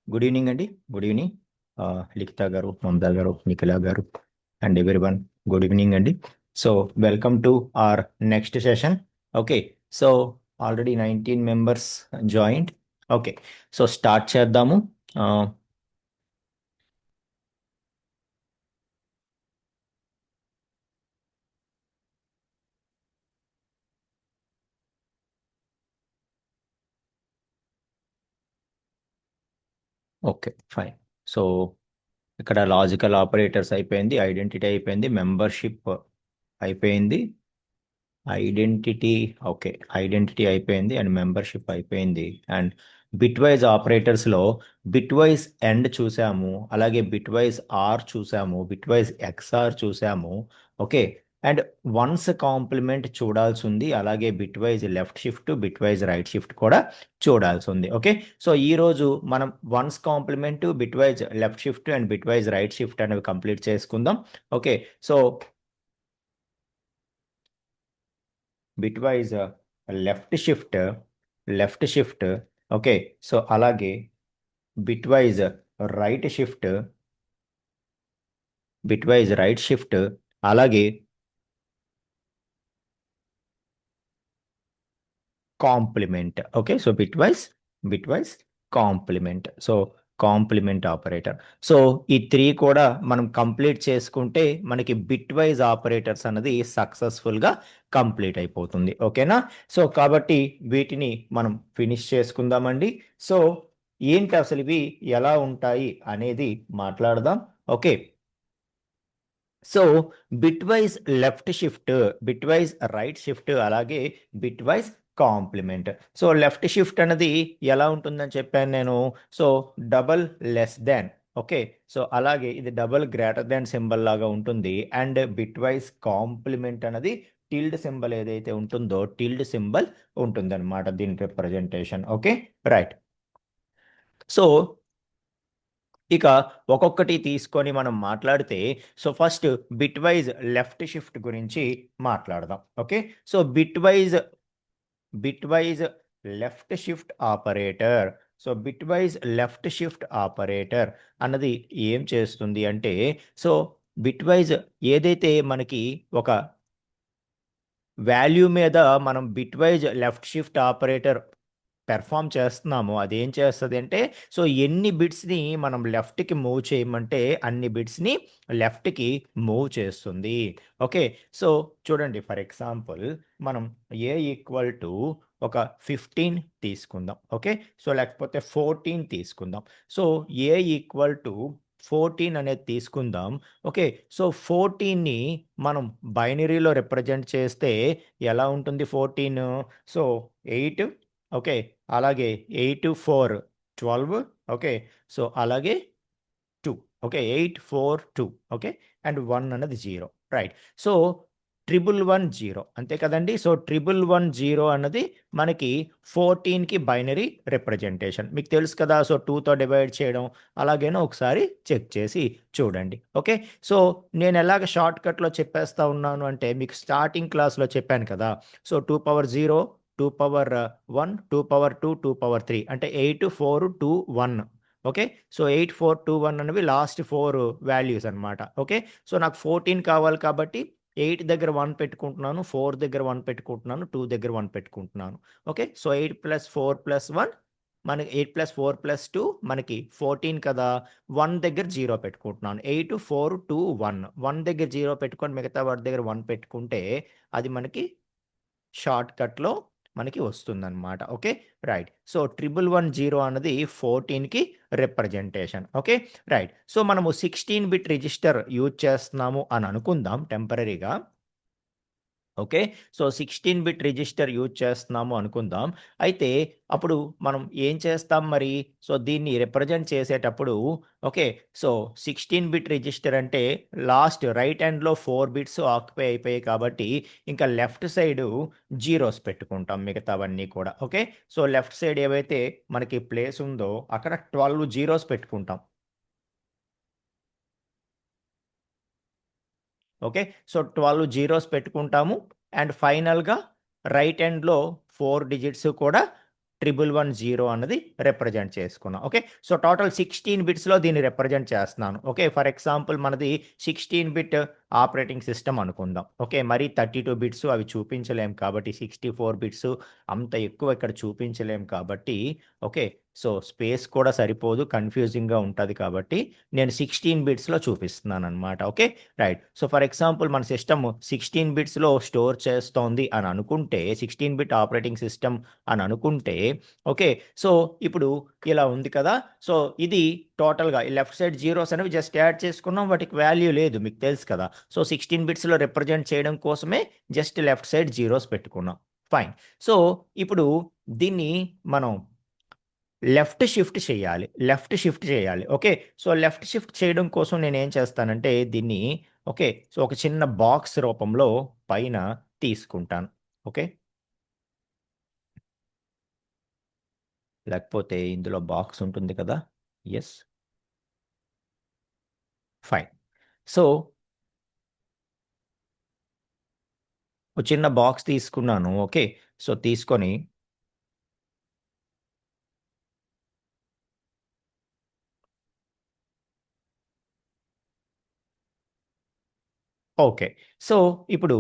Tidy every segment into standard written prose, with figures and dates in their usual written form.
Good evening అండి. Good evening. Likhitha గారు, మమతా గారు, నిఖిల గారు అండ్ ఎవ్రీవన్, గుడ్ ఈవినింగ్ అండి. So welcome to our next session. Okay, so already 19 members joined. Okay, so start చేద్దాము. Okay, fine. So ఇక్కడ logical operators అయిపోయింది, identity అయిపోయింది, membership అయిపోయింది, ఐడెంటిటీ ఓకే, ఐడెంటిటీ అయిపోయింది అండ్ మెంబర్షిప్ అయిపోయింది. అండ్ బిట్ వైజ్ ఆపరేటర్స్లో bitwise and చూసాము, అలాగే బిట్ వైజ్ ఆర్ చూసాము, బిట్ వైజ్ ఎక్స్ఆర్ చూసాము. ఓకే, అండ్ వన్స్ కాంప్లిమెంట్ చూడాల్సి ఉంది, అలాగే bitwise left shift, bitwise right shift కూడా చూడాల్సి ఉంది. ఓకే, సో ఈరోజు మనం one's complement, bitwise left shift and bitwise right shift అనేవి కంప్లీట్ చేసుకుందాం. Okay, so bitwise left shift. Okay, so అలాగే బిట్వైజ్ రైట్ షిఫ్ట్ అలాగే complement. Okay, so bitwise complement. So complement operator. So ఈ three కూడా మనం complete చేసుకుంటే మనకి bit wise operators అన్నది సక్సెస్ఫుల్గా కంప్లీట్ అయిపోతుంది. ఓకేనా? సో కాబట్టి వీటిని మనం ఫినిష్ చేసుకుందామండి. సో ఏంటి అసలు ఇవి ఎలా ఉంటాయి అనేది మాట్లాడదాం. Okay, so bitwise left shift, bitwise right shift, అలాగే bitwise complement. So left shift అనేది ఎలా ఉంటుందని చెప్పాను నేను. So double less than. Okay, so అలాగే ఇది డబల్ గ్రేటర్ దాన్ సింబల్ లాగా ఉంటుంది. అండ్ బిట్ వైజ్ కాంప్లిమెంట్ అనేది టిల్డ్ సింబల్ ఏదైతే ఉంటుందో టిల్డ్ సింబల్ ఉంటుంది అనమాట దీని రిప్రజెంటేషన్. Okay, right. సో ఇక ఒక్కొక్కటి తీసుకొని మనం మాట్లాడితే, so first bit wise left shift గురించి మాట్లాడదాం. Okay, so bitwise left shift operator. So bitwise left shift operator అన్నది ఏం చేస్తుంది అంటే, సో బిట్ వైజ్ ఏదైతే మనకి ఒక వాల్యూ మీద మనం bitwise left shift operator perform చేస్తున్నామో అదేం చేస్తుంది అంటే, సో ఎన్ని బిట్స్ని మనం లెఫ్ట్కి మూవ్ చేయమంటే అన్ని బిట్స్ని లెఫ్ట్కి మూవ్ చేస్తుంది. ఓకే, సో చూడండి, ఫర్ ఎగ్జాంపుల్ మనం ఏ ఈక్వల్ టు ఒక 15 తీసుకుందాం. ఓకే, సో లేకపోతే 14 తీసుకుందాం. సో ఏ ఈక్వల్ టు 14 అనేది తీసుకుందాం. ఓకే, సో 14ని మనం బైనరీలో రిప్రజెంట్ చేస్తే ఎలా ఉంటుంది 14? సో 8. ఓకే, అలాగే 8 4 12. ఓకే, సో అలాగే 2. ఓకే, 8 4 2. ఓకే, అండ్ 1 అన్నది 0. రైట్. సో 111 అంతే కదండి. సో 111 అన్నది మనకి 14కి బైనరీ రిప్రజెంటేషన్ మీకు తెలుసు కదా. సో 2తో డివైడ్ చేయడం అలాగేనో ఒకసారి చెక్ చేసి చూడండి. ఓకే, సో నేను ఎలాగ షార్ట్ కట్లో చెప్పేస్తా ఉన్నాను అంటే, మీకు స్టార్టింగ్ క్లాస్లో చెప్పాను కదా. So 2 power 0, 2 power 1, 2 power 2, 2 power 3 అంటే 8 4 2 1. ఓకే, సో 8 4 2 1 అనేవి లాస్ట్ 4 వాల్యూస్ అనమాట. ఓకే, సో నాకు 14 కావాలి కాబట్టి 8 దగ్గర 1 పెట్టుకుంటున్నాను, 4 దగ్గర 1 పెట్టుకుంటున్నాను, 2 దగ్గర 1 పెట్టుకుంటున్నాను. ఓకే, సో 8 + 4 + 1 మనకి 8 + 4 + 2 మనకి 14 కదా. 1 దగ్గర 0 పెట్టుకుంటున్నాను. 8 4 2 1. 1 దగ్గర 0 పెట్టుకొని మిగతా వాటి దగ్గర 1 పెట్టుకుంటే అది మనకి షార్ట్ కట్లో మనకి వస్తుందన్నమాట. Okay, right. సో 1110 అన్నది 14కి రిప్రజెంటేషన్. Okay, right. సో మనము 16 బిట్ రిజిస్టర్ యూజ్ చేస్తున్నాము అని అనుకుందాం టెంపరరీగా. Okay, so 16 bit register use చేస్తున్నాము అనుకుందాం. అయితే అప్పుడు మనం ఏం చేస్తాం మరి? సో దీన్ని రిప్రజెంట్ చేసేటప్పుడు, ఓకే, సో 16 బిట్ రిజిస్టర్ అంటే లాస్ట్ రైట్ హ్యాండ్లో 4 బిట్స్ ఆక్యుపై అయిపోయాయి కాబట్టి ఇంకా లెఫ్ట్ సైడు జీరోస్ పెట్టుకుంటాం మిగతావన్నీ కూడా. ఓకే, సో లెఫ్ట్ సైడ్ ఏవైతే మనకి ప్లేస్ ఉందో అక్కడ 12 జీరోస్ పెట్టుకుంటాం. ఓకే, సో 12 జీరోస్ పెట్టుకుంటాము. అండ్ ఫైనల్గా రైట్ ఎండ్లో 4 డిజిట్స్ కూడా 1110 అన్నది రిప్రజెంట్ చేసుకున్నాం. ఓకే. సో, టోటల్ 16 బిట్స్‌లో దీన్ని రిప్రజెంట్ చేస్తున్నాను. ఓకే. ఫర్ ఎగ్జాంపుల్ మనది 16 బిట్ ఆపరేటింగ్ సిస్టమ్ అనుకుందాం. ఓకే. మరి 32 బిట్స్ అవి చూపించలేం కాబట్టి 64 బిట్స్ అంత ఎక్కువ ఇక్కడ చూపించలేం కాబట్టి ఓకే. సో, స్పేస్ కూడా సరిపోదు. కన్‌ఫ్యూజింగ్‌గా ఉంటది కాబట్టి నేను 16 బిట్స్‌లో చూపిస్తున్నాననమాట. Okay. Right. So, for example మన సిస్టమ్ 16 బిట్స్‌లో స్టోర్ చేస్తోంది అని అనుకుంటే 16 బిట్ ఆపరేటింగ్ సిస్టమ్ అని అనుకుంటే ఓకే. సో, ఇప్పుడు ఇలా ఉంది కదా! సో, ఇది టోటల్‌గా ఈ లెఫ్ట్ సైడ్ జీరోస్ అనేవి జస్ట్ యాడ్ చేసుకున్నాం. వాటికి వాల్యూ లేదు. మీకు తెలుసు కదా! సో, 16 బిట్స్‌లో రిప్రజెంట్ చేయడం కోసమే జస్ట్ లెఫ్ట్ సైడ్ జీరోస్ పెట్టుకున్నాం. ఫైన్. సో, ఇప్పుడు దీన్ని మనం లెఫ్ట్ షిఫ్ట్ చేయాలి. లెఫ్ట్ షిఫ్ట్ చేయాలి. ఓకే. సో, లెఫ్ట్ షిఫ్ట్ చేయడం కోసం నేనేం చేస్తానంటే దీన్ని ఓకే. సో, ఒక చిన్న బాక్స్ రూపంలో పైన తీసుకుంటాను. ఓకే. లేకపోతే ఇందులో బాక్స్ ఉంటుంది కదా! యెస్. ఫైన్. సో, ఒక చిన్న బాక్స్ తీసుకున్నాను. ఓకే. సో, తీసుకొని ఓకే. సో, ఇప్పుడు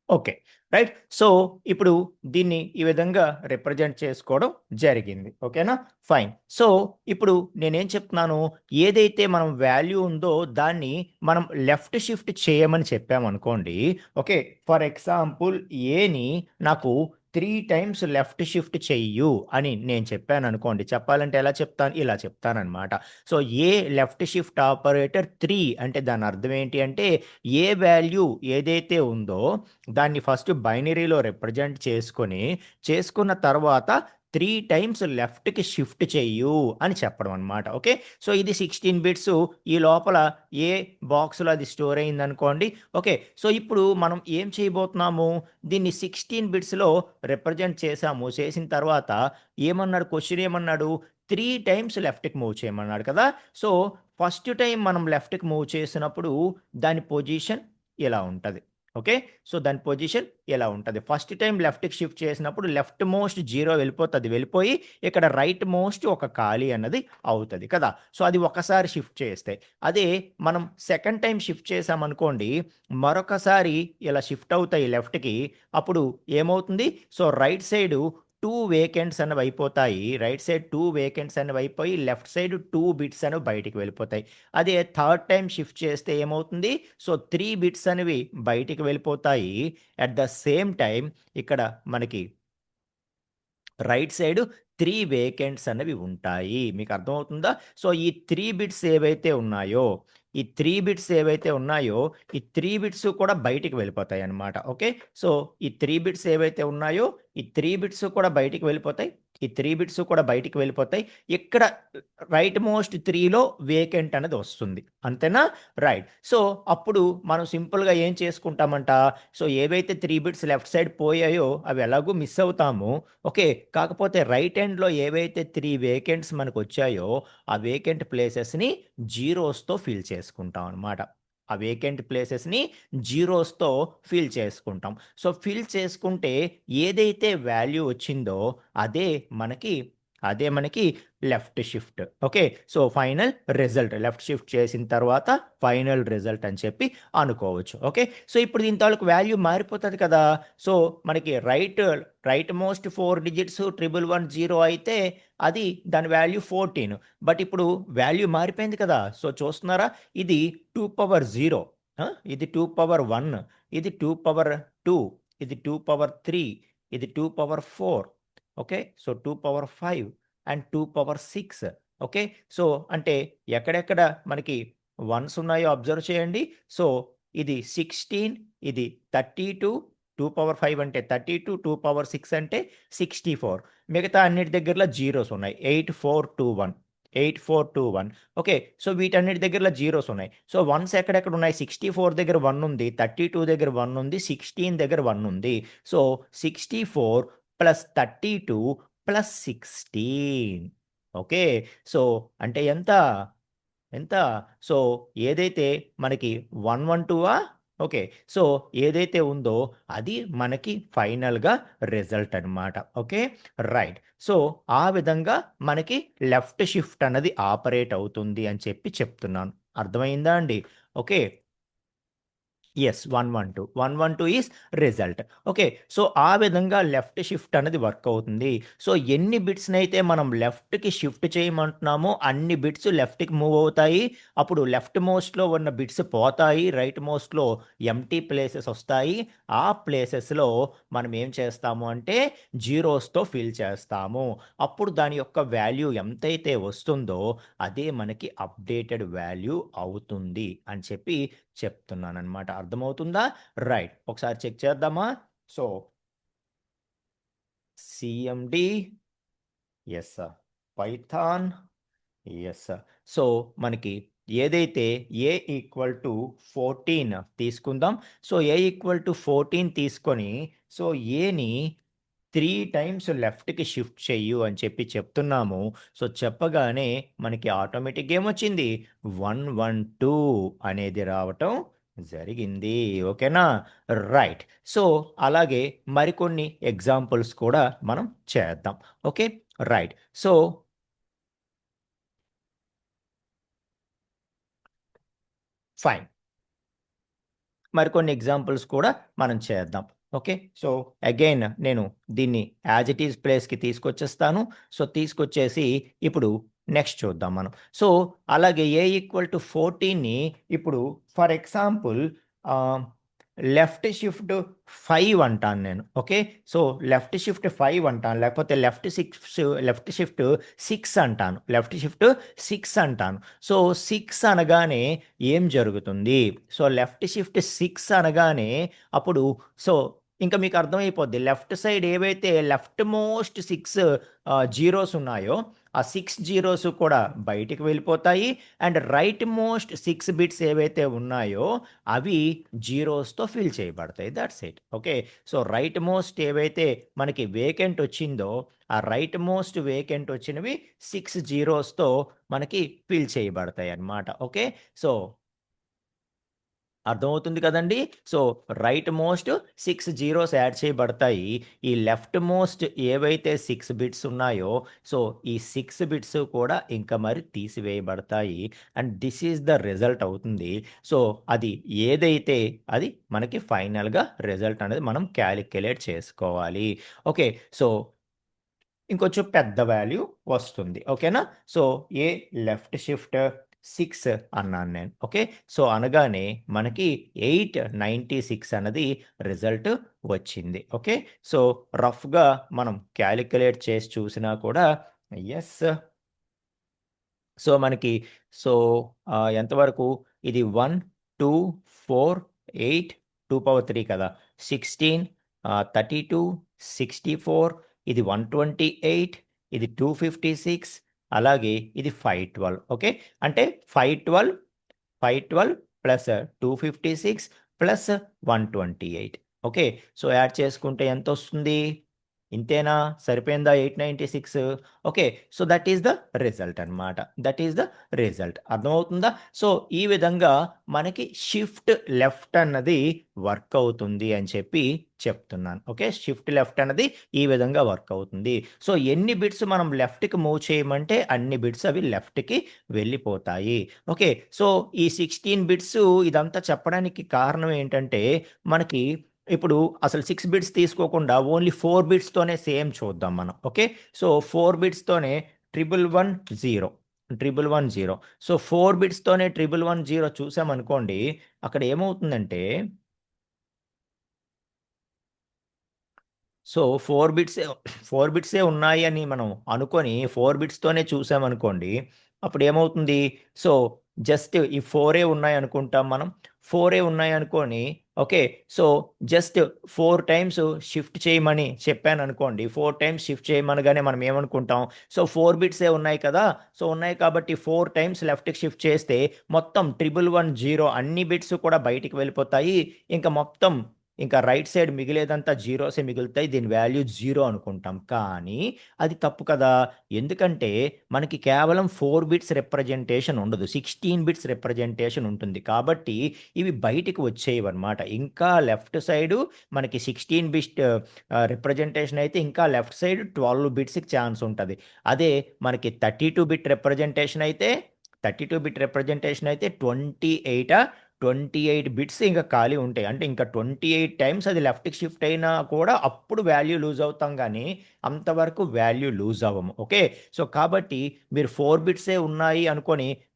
ఓకే. రైట్. సో, ఇప్పుడు దీన్ని ఈ విధంగా రిప్రజెంట్ చేసుకోవడం జరిగింది. ఓకేనా? ఫైన్. సో, ఇప్పుడు నేనేం చెప్తున్నాను, ఏదైతే మనం వాల్యూ ఉందో దాన్ని మనం లెఫ్ట్ షిఫ్ట్ చేయమని చెప్పామనుకోండి. ఓకే. ఫర్ ఎగ్జాంపుల్ ఏని నాకు 3 టైమ్స్ లెఫ్ట్ షిఫ్ట్ చెయ్యు అని నేను చెప్పాననుకోండి. చెప్పాలంటే ఎలా చెప్తాను? ఇలా చెప్తాననమాట. సో, ఏ లెఫ్ట్ షిఫ్ట్ ఆపరేటర్ 3 అంటే దాని అర్థం ఏంటి అంటే ఏ వాల్యూ ఏదైతే ఉందో దాన్ని ఫస్ట్ బైనరీలో రిప్రజెంట్ చేసుకొని, చేసుకున్న తర్వాత 3 టైమ్స్ లెఫ్ట్‌కి షిఫ్ట్ చెయ్యు అని చెప్పడం అనమాట. ఓకే. సో, ఇది 16 బిట్స్ ఈ లోపల ఏ బాక్స్‌లో అది స్టోర్ అయిందనుకోండి. ఓకే. సో, ఇప్పుడు మనం ఏం చేయబోతున్నాము, దీన్ని 16 బిట్స్‌లో రిప్రజెంట్ చేసాము. చేసిన తర్వాత ఏమన్నాడు క్వెషన్ ఏమన్నాడు? 3 టైమ్స్ లెఫ్ట్‌కి మూవ్ చేయమన్నాడు కదా! సో, ఫస్ట్ టైమ్ మనం లెఫ్ట్‌కి మూవ్ చేసినప్పుడు దాని పొజిషన్ ఇలా ఉంటది. ఓకే. సో, దాని పొజిషన్ ఇలా ఉంటది. ఫస్ట్ టైమ్ లెఫ్ట్‌కి షిఫ్ట్ చేసినప్పుడు లెఫ్ట్ మోస్ట్ 0 వెళ్ళిపోతది. వెళ్ళిపోయి ఇక్కడ రైట్ మోస్ట్ ఒక ఖాళీ అన్నది అవుతది కదా! సో, అది ఒకసారి షిఫ్ట్ చేస్తే. అదే మనం సెకండ్ టైమ్ షిఫ్ట్ చేశామనుకోండి, మరొకసారి ఇలా షిఫ్ట్ అవుతాయి లెఫ్ట్‌కి. అప్పుడు ఏమవుతుంది? సో, రైట్ సైడు 2 వేకెంట్స్ అనేవి అయిపోతాయి. రైట్ సైడ్ 2 వేకెంట్స్ అనేవి అయిపోయి లెఫ్ట్ సైడ్ 2 బిట్స్ అనేవి బయటికి వెళ్ళిపోతాయి. అదే థర్డ్ టైమ్ షిఫ్ట్ చేస్తే ఏమవుతుంది? సో, 3 బిట్స్ అనేవి బయటికి వెళ్ళిపోతాయి. అట్ ద సేమ్ టైమ్ ఇక్కడ మనకి రైట్ సైడ్ 3 వేకెంట్స్ అనేవి ఉంటాయి. మీకు అర్థమవుతుందా? సో, ఈ 3 బిట్స్ ఏవైతే ఉన్నాయో, ఈ 3 బిట్స్ ఏవైతే ఉన్నాయో, ఈ 3 బిట్స్ కూడా బయటికి వెళ్ళిపోతాయన్నమాట. ఓకే. సో, ఈ 3 బిట్స్ ఏవైతే ఉన్నాయో, ఈ 3 బిట్స్ కూడా బయటికి వెళ్ళిపోతాయి. ఈ 3 బిట్స్ కూడా బయటికి వెళ్ళిపోతాయి. ఇక్కడ రైట్ మోస్ట్ 3లో వేకెంట్ అనేది వస్తుంది. అంతేనా? రైట్. సో, అప్పుడు మనం సింపుల్‌గా ఏం చేసుకుంటామంట, సో, ఏవైతే 3 బిట్స్ లెఫ్ట్ సైడ్ పోయాయో అవి ఎలాగో మిస్ అవుతాము. ఓకే. కాకపోతే రైట్ ఎండ్‌లో ఏవైతే 3 వేకెంట్స్ మనకొచ్చాయో, ఆ వేకెంట్ ప్లేసెస్‌ని జీరోస్‌తో ఫిల్ చేసుకుంటాం అనమాట. ఆ వేకెంట్ ప్లేసెస్‌ని జీరోస్‌తో ఫిల్ చేసుకుంటాం. సో, ఫిల్ చేసుకుంటే ఏదైతే వాల్యూ వచ్చిందో అదే మనకి left shift. Okay. So, final result left shift చేసిన తర్వాత ఫైనల్ రిజల్ట్ అని చెప్పి అనుకోవచ్చు. ఓకే. సో, ఇప్పుడు దీని తాలూకు వాల్యూ మారిపోతది కదా! సో, మనకి రైట్ మోస్ట్ 4 డిజిట్స్ 1110 అయితే అది దాని వాల్యూ 14. బట్ ఇప్పుడు వాల్యూ మారిపోయింది కదా! సో, చూస్తున్నారా? ఇది 2 పవర్ 0 ఇది 2 పవర్ 1 ఇది 2 పవర్ 2 ఇది 2 పవర్ 3 ఇది 2 power 4 okay. So, 2 power 5 and 2 power 6 okay. So, అంటే ఎక్కడెక్కడ మనకి వన్స్ ఉన్నాయో అబ్జర్వ్ చేయండి. సో, ఇది 16 ఇది 32 2 పవర్ 5 అంటే 32, 2 పవర్ 6 అంటే 64. మిగతా అన్నిటి దగ్గరలో జీరోస్ ఉన్నాయి. 8421, 8421. ఓకే. సో వీటన్నిటి దగ్గరలో జీరోస్ ఉన్నాయి. సో వన్స్ ఎక్కడెక్కడ ఉన్నాయి? 64 దగ్గర 1 ఉంది, 32 దగ్గర 1 ఉంది, 16 దగ్గర 1 ఉంది. So 64 plus 32 plus 16. Okay. So అంటే ఎంత? ఎంత? సో ఏదైతే మనకి 112 ఓకే. సో ఏదైతే ఉందో అది మనకి ఫైనల్‌గా రిజల్ట్ అనమాట. ఓకే. రైట్. సో ఆ విధంగా మనకి లెఫ్ట్ షిఫ్ట్ అన్నది ఆపరేట్ అవుతుంది అని చెప్పి చెప్తున్నాను. అర్థమైందా అండి? Okay. Yes. 112. 112 is result. Okay. So, ఆ విధంగా లెఫ్ట్ షిఫ్ట్ అనేది వర్క్ అవుతుంది. సో, ఎన్ని బిట్స్‌నైతే మనం లెఫ్ట్‌కి షిఫ్ట్ చేయమంటున్నామో అన్ని బిట్స్ లెఫ్ట్‌కి మూవ్ అవుతాయి. అప్పుడు లెఫ్ట్ మోస్ట్‌లో ఉన్న బిట్స్ పోతాయి. రైట్ మోస్ట్‌లో ఎంప్టీ ప్లేసెస్ ఒస్తాయి. ఆ ప్లేసెస్‌లో మనం ఏం చేస్తాము అంటే జీరోస్‌తో ఫిల్ చేస్తాము. అప్పుడు దాని యొక్క వాల్యూ ఎంతైతే వస్తుందో అదే మనకి అప్డేటెడ్ వాల్యూ అవుతుంది అని చెప్పి చెప్తున్నాననమాట. అర్థమవుతుందా? రైట్. ఒకసారి చెక్ చేద్దామా? So, CMD yes sir. Python yes sir. So, మనకి ఏదైతే ఏ ఈక్వల్ టు 14 తీసుకుందాం. సో, ఏ ఈక్వల్ టు 14 తీసుకొని సో, ఏని 3 టైమ్స్ లెఫ్ట్‌కి షిఫ్ట్ చెయ్యు అని చెప్పి చెప్తున్నాము. సో, చెప్పగానే మనకి ఆటోమేటిక్‌గా ఏమొచ్చింది? 112 అనేది రావటం జరిగింది. ఓకేనా? రైట్. సో, అలాగే మరికొన్ని ఎగ్జాంపుల్స్ కూడా మనం చేద్దాం. ఓకే. రైట్. So, fine. మరికొన్ని ఎగ్జాంపుల్స్ కూడా మనం చేద్దాం. ఓకే. సో, అగైన్ నేను దీన్ని యాజ్ ఇట్ ఈజ్ ప్లేస్‌కి తీసుకొచ్చేస్తాను. సో, తీసుకొచ్చేసి ఇప్పుడు నెక్స్ట్ చూద్దాం మనం. సో, అలాగే ఏ ఈక్వల్ టు 14ని ఇప్పుడు ఫర్ ఎగ్జాంపుల్ ఆహ్, లెఫ్ట్ షిఫ్ట్ 5 అంటాను నేను. ఓకే. సో, లెఫ్ట్ షిఫ్ట్ 5 అంటాను. లేకపోతే లెఫ్ట్ షిఫ్ట్ 6 అంటాను. లెఫ్ట్ షిఫ్ట్ 6 అంటాను. సో, 6 అనగానే ఏం జరుగుతుంది? సో, లెఫ్ట్ షిఫ్ట్ 6 అనగానే అప్పుడు సో, ఇంక మీకు అర్థమైపోద్ది. లెఫ్ట్ సైడ్ ఏవైతే లెఫ్ట్ మోస్ట్ 6 జీరోస్ ఉన్నాయో, ఆ 6 జీరోస్ కూడా బయటికి వెళ్ళిపోతాయి. అండ్ రైట్ మోస్ట్ 6 బిట్స్ ఏవైతే ఉన్నాయో, అవి జీరోస్‌తో ఫిల్ చేయబడతాయి. That's it. Okay. So, right most ఏవైతే మనకి వేకెంట్ వచ్చిందో, ఆ రైట్ మోస్ట్ వేకెంట్ వచ్చినవి 6 జీరోస్‌తో మనకి ఫిల్ చేయబడతాయన్నమాట. ఓకే. సో, అర్థమవుతుంది కదండీ! So, rightmost 6 zeros add చేయబడతాయి. ఈ లెఫ్ట్ మోస్ట్ ఏవైతే 6 బిట్స్ ఉన్నాయో, సో, ఈ 6 బిట్స్ కూడా ఇంకా మరి తీసివేయబడతాయి. And this is the result అవుతుంది. సో, అది ఏదైతే అది మనకి ఫైనల్‌గా రిజల్ట్ అనేది మనం కాలిక్యులేట్ చేసుకోవాలి. ఓకే. సో, ఇంకొంచెం పెద్ద వాల్యూ వస్తుంది. ఓకేనా? సో, ఏ లెఫ్ట్ షిఫ్ట్ 6 అన్నాను నేను. ఓకే. సో, అనగానే మనకి 896 అన్నది రిజల్ట్ వచ్చింది. ఓకే. సో, రఫ్‌గా మనం కాలిక్యులేట్ చేసి చూసినా కూడా యెస్. సో, మనకి సో, ఎంతవరకు ఇది 1, 2, 4, 8, 2 పవర్ 3 కదా! 16, 32, 64 ఇది 128 ఇది 256 అలాగే ఇది 512 ఓకే. అంటే 512 512 plus 256 plus 128 okay. So, add చేసుకుంటే ఎంతొస్తుంది? ఇంతేనా? సరిపోయిందా 896? Okay. So, that is the result అన్నమాట. That is the result. అర్థమవుతుందా? సో, ఈ విధంగా మనకి షిఫ్ట్ లెఫ్ట్ అన్నది వర్క్ అవుతుంది అని చెప్పి చెప్తున్నాను. ఓకే. షిఫ్ట్ లెఫ్ట్ అన్నది ఈ విధంగా వర్క్ అవుతుంది. సో, ఎన్ని బిట్స్ మనం లెఫ్ట్‌కి మూవ్ చేయమంటే అన్ని బిట్స్ అవి లెఫ్ట్‌కి వెళ్ళిపోతాయి. ఓకే. సో, ఈ 16 బిట్స్ ఇదంతా చెప్పడానికి కారణం ఏంటంటే మనకి ఇప్పుడు అసలు 6 బిట్స్ తీసుకోకుండా ఓన్లీ 4 బిట్స్‌తోనే సేమ్ చూద్దాం మనం. ఓకే. So, 4 బిట్స్‌తోనే 1110 1110 so, 4 బిట్స్‌తోనే 1110 చూసామనుకోండి. అక్కడ ఏమవుతుందంటే సో, 4 బిట్సే 4 బిట్సే ఉన్నాయి అని మనం అనుకోని 4 బిట్స్‌తోనే చూసామనుకోండి. అప్పుడేమవుతుంది? సో, జస్ట్ ఈ 4 ఉన్నాయనుకుంటాం మనం. 4 ఉన్నాయనుకోని okay. So, just 4 times shift చేయమని చెప్పాననుకోండి. 4 టైమ్స్ షిఫ్ట్ చేయమనగానే మనం ఏమనుకుంటాం, సో, 4 బిట్సే ఉన్నాయి కదా! సో, ఉన్నాయి కాబట్టి 4 టైమ్స్ లెఫ్ట్‌కి షిఫ్ట్ చేస్తే మొత్తం 1110 అన్ని బిట్స్ కూడా బయటికి వెళ్ళిపోతాయి. ఇంక మొత్తం ఇంకా రైట్ సైడ్ మిగిలేదంతా జీరోసే మిగులుతాయి. దీని వాల్యూ 0 అనుకుంటాం. కానీ అది తప్పు కదా! ఎందుకంటే మనకి కేవలం 4 బిట్స్ రిప్రజెంటేషన్ ఉండదు. 16 బిట్స్ రిప్రజెంటేషన్ ఉంటుంది. కాబట్టి ఇవి బయటికి వచ్చేవన్నమాట. ఇంకా లెఫ్ట్ సైడు మనకి 16 బిట్ రిప్రజెంటేషన్ అయితే ఇంకా లెఫ్ట్ సైడ్ 12 బిట్స్‌కి ఛాన్స్ ఉంటది. అదే మనకి 32 బిట్ రిప్రజెంటేషన్ అయితే 32 బిట్ రిప్రజెంటేషన్ అయితే 28 బిట్స్ ఇంకా ఖాళీ ఉంటాయి. అంటే ఇంకా 28 టైమ్స్ అది లెఫ్ట్‌కి షిఫ్ట్ అయినా కూడా అప్పుడు వాల్యూ లూజ్ అవుతాం గానీ, అంతవరకు వాల్యూ లూజ్ అవ్వము. ఓకే. సో, కాబట్టి మీరు 4 బిట్సే ఉన్నాయి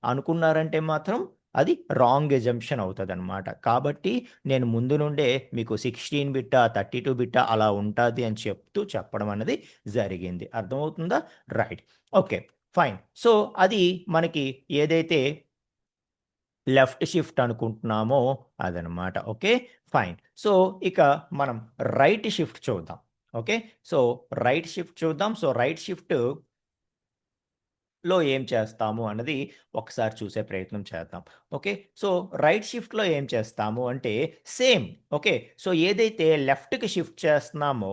అనుకున్నారంటే మాత్రం అది రాంగ్ అజంప్షన్ అవుతదనమాట. కాబట్టి నేను ముందు నుండే మీకు 16 బిట్టా, 32 బిట్టా అలా ఉంటాది అని చెప్పడం అనేది జరిగింది. అర్థమవుతుందా? రైట్. ఓకే. ఫైన్. సో, అది మనకి ఏదైతే లెఫ్ట్ షిఫ్ట్ అనుకుంటున్నామో అదనమాట. ఓకే. ఫైన్. సో, ఇక మనం రైట్ షిఫ్ట్ చూద్దాం. ఓకే. సో, రైట్ షిఫ్ట్ చూద్దాం. సో, రైట్ షిఫ్ట్ లో ఏం చేస్తాము అన్నది ఒకసారి చూసే ప్రయత్నం చేద్దాం. ఓకే. సో, రైట్ షిఫ్ట్‌లో ఏం చేస్తాము అంటే సేమ్. ఓకే. సో, ఏదైతే లెఫ్ట్‌కి షిఫ్ట్ చేస్తున్నామో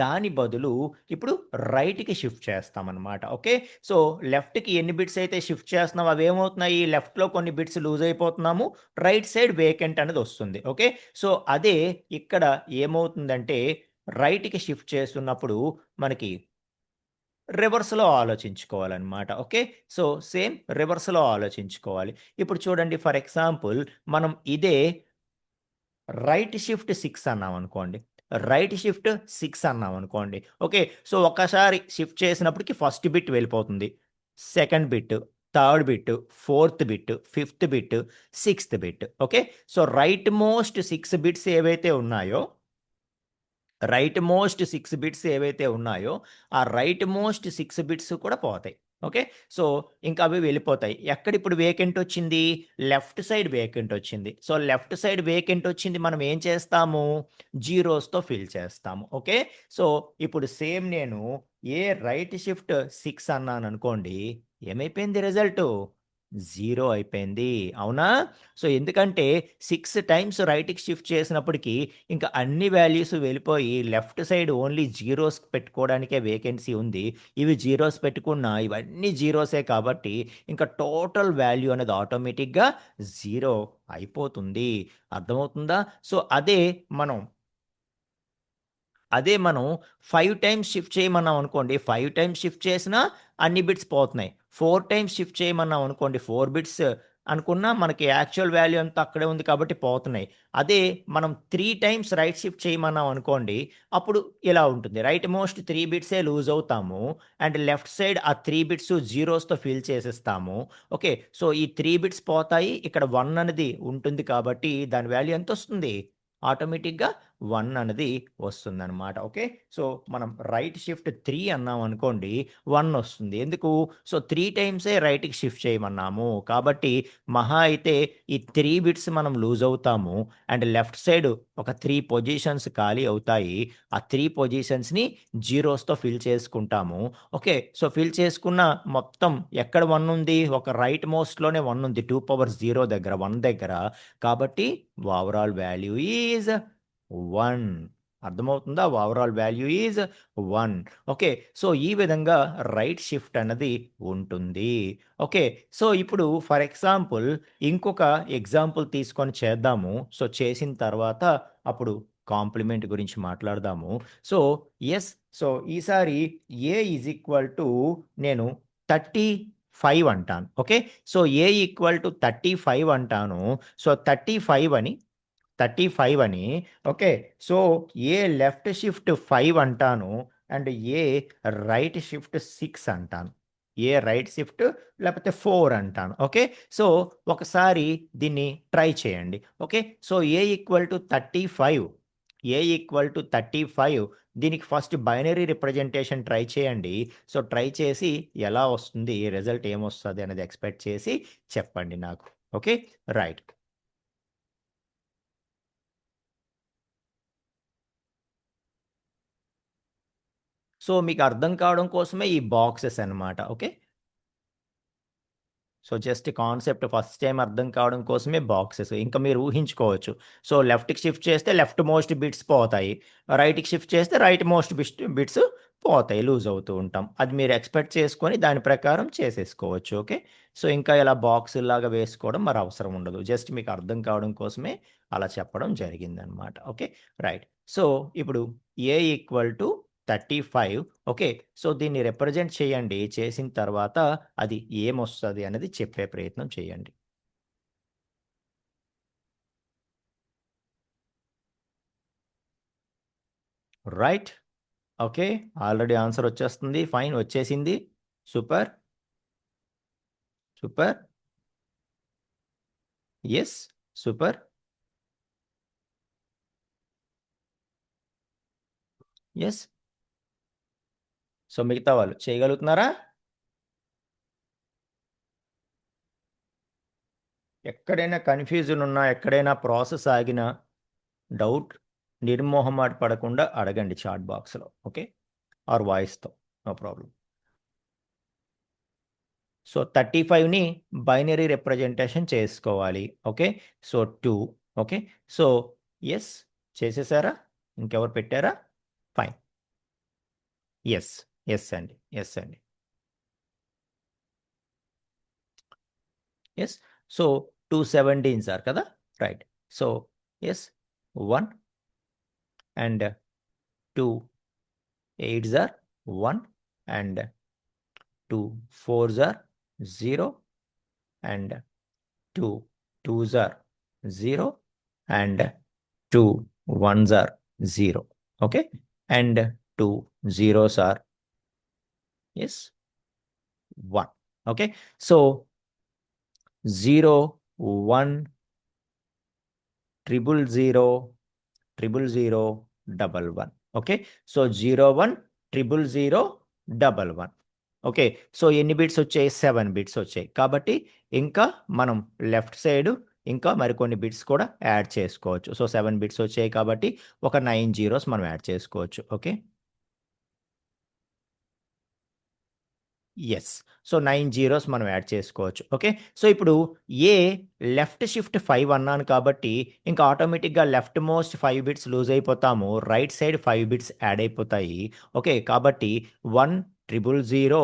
దాని బదులు ఇప్పుడు రైట్‌కి షిఫ్ట్ చేస్తామనమాట. ఓకే. సో, లెఫ్ట్‌కి ఎన్ని బిట్స్ అయితే షిఫ్ట్ చేస్తున్నామో అవేమవుతున్నాయి లెఫ్ట్‌లో కొన్ని బిట్స్ లూజ్ అయిపోతున్నాము. రైట్ సైడ్ వేకెంట్ అనేది వస్తుంది. ఓకే. సో, అదే ఇక్కడ ఏమవుతుందంటే రైట్‌కి షిఫ్ట్ చేస్తున్నప్పుడు మనకి రివర్స్‌లో ఆలోచించుకోవాలనమాట. ఓకే. సో, సేమ్ రివర్స్‌లో ఆలోచించుకోవాలి. ఇప్పుడు చూడండి ఫర్ ఎగ్జాంపుల్ మనం ఇదే రైట్ షిఫ్ట్ 6 అన్నామనుకోండి. రైట్ షిఫ్ట్ 6 అన్నామనుకోండి. ఓకే. సో, ఒక్కసారి షిఫ్ట్ చేసినప్పటికి ఫస్ట్ బిట్ వెళ్ళిపోతుంది. Second bit, third bit, fourth bit, fifth bit, sixth bit. Okay. So, rightmost 6 bits ఏవైతే ఉన్నాయో రైట్ మోస్ట్ 6 బిట్స్ ఏవైతే ఉన్నాయో, ఆ రైట్ మోస్ట్ 6 బిట్స్ కూడా పోతాయి. ఓకే. సో, ఇంకా అవి వెళ్ళిపోతాయి. ఎక్కడిప్పుడు వేకెంట్ వచ్చింది? లెఫ్ట్ సైడ్ వేకెంట్ వచ్చింది. సో, లెఫ్ట్ సైడ్ వేకెంట్ వచ్చింది మనం ఏం చేస్తాము? జీరోస్‌తో ఫిల్ చేస్తాము. ఓకే. సో, ఇప్పుడు సేమ్ నేను రైట్ షిఫ్ట్ 6 అన్నాననుకోండి. ఏమైపోయింది రిజల్టు? 0 అయిపోయింది. అవునా? సో, ఎందుకంటే 6 టైమ్స్ రైట్‌కి షిఫ్ట్ చేసినప్పటికి ఇంకా అన్ని వాల్యూస్ వెళ్ళిపోయి లెఫ్ట్ సైడ్ ఓన్లీ జీరోస్ పెట్టుకోవడానికే వేకెన్సీ ఉంది. ఇవి జీరోస్ పెట్టుకున్నా ఇవన్నీ జీరోసే కాబట్టి ఇంకా టోటల్ వాల్యూ అనేది ఆటోమేటిక్‌గా 0 అయిపోతుంది. అర్థమవుతుందా? సో, మనం మనం 5 టైమ్స్ షిఫ్ట్ చేయమన్నాం అనుకోండి. 5 టైమ్స్ షిఫ్ట్ చేసినా అన్ని బిట్స్ పోతున్నాయి. 4 టైమ్స్ షిఫ్ట్ చేయమన్నాం అనుకోండి. 4 బిట్స్ అనుకున్నా మనకి యాక్చువల్ వాల్యూ అంతా అక్కడే ఉంది కాబట్టి పోతున్నాయి. అదే మనం 3 టైమ్స్ రైట్ షిఫ్ట్ చేయమన్నాం అనుకోండి. అప్పుడు ఇలా ఉంటుంది. రైట్ మోస్ట్ 3 బిట్సే లూజ్ అవుతాము. అండ్ లెఫ్ట్ సైడ్ ఆ 3 బిట్స్ జీరోస్‌తో ఫిల్ చేసేస్తాము. ఓకే. సో, ఈ 3 బిట్స్ పోతాయి. ఇక్కడ 1 అనేది ఉంటుంది కాబట్టి దాని వాల్యూ ఎంతొస్తుంది? ఆటోమేటిక్‌గా 1 అనేది వస్తుందనమాట. ఓకే. సో, మనం రైట్ షిఫ్ట్ 3 అన్నామనుకోండి 1 వస్తుంది. ఎందుకు? సో, 3 టైమ్సే రైట్‌కి షిఫ్ట్ చేయమన్నాము. కాబట్టి మహా అయితే ఈ 3 బిట్స్ మనం లూజ్ అవుతాము. అండ్ లెఫ్ట్ సైడ్ ఒక 3 పొజిషన్స్ ఖాళీ అవుతాయి. ఆ 3 పొజిషన్స్‌ని జీరోస్‌తో ఫిల్ చేసుకుంటాము. ఓకే. సో, ఫిల్ చేసుకున్న మొత్తం ఎక్కడ 1 ఉంది? ఒక రైట్ మోస్ట్‌లోనే 1 ఉంది. 2 పవర్ 0 దగ్గర 1 దగ్గర. కాబట్టి ఓవరాల్ వాల్యూ ఈజ్ 1. అర్థమవుతుందా? Overall value is 1. Okay. So, ఈ విధంగా రైట్ షిఫ్ట్ అన్నది ఉంటుంది. ఓకే. సో, ఇప్పుడు ఫర్ ఎగ్జాంపుల్ ఇంకొక ఎగ్జాంపుల్ తీసుకొని చేద్దాము. సో, చేసిన తర్వాత అప్పుడు కాంప్లిమెంట్ గురించి మాట్లాడదాము. So, yes. సో, ఈసారి ఈజ్ ఈక్వల్ టు నేను 35 అంటాను. ఓకే. సో, ఈక్వల్ టు 35 అంటాను. సో, 35 అని ఓకే. సో, లెఫ్ట్ షిఫ్ట్ 5 అంటాను. అండ్ రైట్ షిఫ్ట్ 6 అంటాను. రైట్ షిఫ్ట్ లేకపోతే 4 అంటాను. ఓకే. సో, ఒకసారి దీన్ని ట్రై చేయండి. Okay. So, equal to 35 equal to 35 దీనికి ఫస్ట్ బైనరీ రిప్రజెంటేషన్ ట్రై చేయండి. సో, ట్రై చేసి ఎలా వస్తుంది? రిజల్ట్ ఏమొస్తది అనేది ఎక్స్‌పెక్ట్ చేసి చెప్పండి నాకు. ఓకే. రైట్. సో మీకు అర్థం కావడం కోసమే ఈ బాక్సెస్ అన్నమాట. Okay. So just concept first time అర్థం కావడం కోసమే బాక్సెస్. ఇంకా మీరు ఊహించుకోవచ్చు. సో లెఫ్ట్‌కి షిఫ్ట్ చేస్తే లెఫ్ట్ మోస్ట్ బిట్స్ పోతాయి. రైట్‌కి షిఫ్ట్ చేస్తే రైట్ మోస్ట్ బిట్స్ పోతాయి. లూజ్ అవుతూ ఉంటాం. అది మీరు ఎక్స్‌పెక్ట్ చేసుకొని దాని ప్రకారం చేసేసుకోవచ్చు. ఓకే. సో ఇంకా ఇలా బాక్సుల్లాగా వేసుకోవడం మరి అవసరం ఉండదు. జస్ట్ మీకు అర్థం కావడం కోసమే అలా చెప్పడం జరిగిందనమాట. ఓకే. రైట్. సో ఇప్పుడు A equal to 35. Okay. So దీన్ని రిప్రజెంట్ చేయండి. చేసిన తర్వాత అది ఏమొస్తది అనేది చెప్పే ప్రయత్నం చేయండి. రైట్. ఓకే. ఆల్రెడీ ఆన్సర్ వచ్చేస్తుంది. ఫైన్ వచ్చేసింది. Super. Super. Yes. Super. Yes. So మిగతా వాళ్ళు చేయగలుగుతున్నారా? ఎక్కడైనా కన్‌ఫ్యూజన్ ఉన్నా, ఎక్కడైనా ప్రాసెస్ ఆగినా, డౌట్ నిర్మొహమాట పడకుండా అడగండి చాట్ బాక్స్‌లో. ఓకే. ఆర్ వాయిస్‌తో. No problem. సో 35ని బైనరీ రిప్రజెంటేషన్ చేసుకోవాలి. Okay. So 2. Okay. So yes. చేసేసారా? ఇంకెవరు పెట్టారా? ఫైన్. యెస్. యెస్ అండి. యెస్ అండి. యెస్. సో 2 17s ఆర్ కదా! Right. So yes. 1 and 2 8s are 1 and 2 4s are 0 and 2 2s are 0 and 2 1s are 0. Okay. And 2 zeros are yes 1. Okay. So 0 1 triple 0 triple 0 double 1. Okay. So 0 1 triple 0 double 1. Okay. So ఎన్ని bits వచ్చాయి? 7 bits వచ్చాయి. కాబట్టి ఇంకా మనం left side ఇంకా మరికొన్ని bits కూడా add చేసుకోవచ్చు. సో 7 బిట్స్ వచ్చాయి కాబట్టి ఒక 9 జీరోస్ మనం యాడ్ చేసుకోవచ్చు. ఓకే. యెస్. సో 9 జీరోస్ మనం యాడ్ చేసుకోవచ్చు. ఓకే. సో ఇప్పుడు ఏ లెఫ్ట్ షిఫ్ట్ 5 అన్నాను కాబట్టి ఇంకా ఆటోమేటిక్‌గా లెఫ్ట్ మోస్ట్ 5 బిట్స్ లూజ్ అయిపోతాము. రైట్ సైడ్ 5 బిట్స్ యాడ్ అయిపోతాయి. ఓకే. కాబట్టి 1 ట్రిపుల్ 0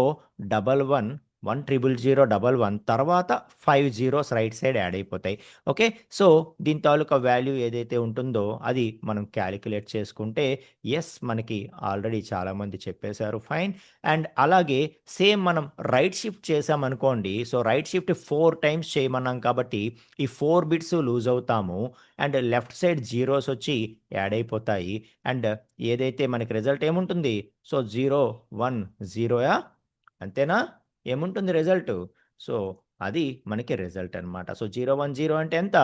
డబల్ 1 1 ట్రిపుల్ 0 డబల్ 1 తర్వాత 5 జీరోస్ రైట్ సైడ్ యాడ్ అయిపోతాయి. ఓకే. సో దీని తాలూకా వాల్యూ ఏదైతే ఉంటుందో అది మనం కాలిక్యులేట్ చేసుకుంటే యెస్ మనకి ఆల్రెడీ చాలామంది చెప్పేసారు. ఫైన్. అండ్ అలాగే సేమ్ మనం రైట్ షిఫ్ట్ చేశామనుకోండి. సో, రైట్ షిఫ్ట్ 4 టైమ్స్ చేయమన్నాం కాబట్టి, ఈ 4 బిట్స్ లూజ్ అవుతాము. అండ్ లెఫ్ట్ సైడ్ జీరోస్ వచ్చి యాడ్ అయిపోతాయి. అండ్ ఏదైతే మనకి రిజల్ట్ ఏముంటుంది? సో, 0, 1, 0 అంతేనా? ఏముంటుంది రిజల్టు? సో, అది మనకి రిజల్ట్ అనమాట. సో, 0, 1, 0 అంటే ఎంత?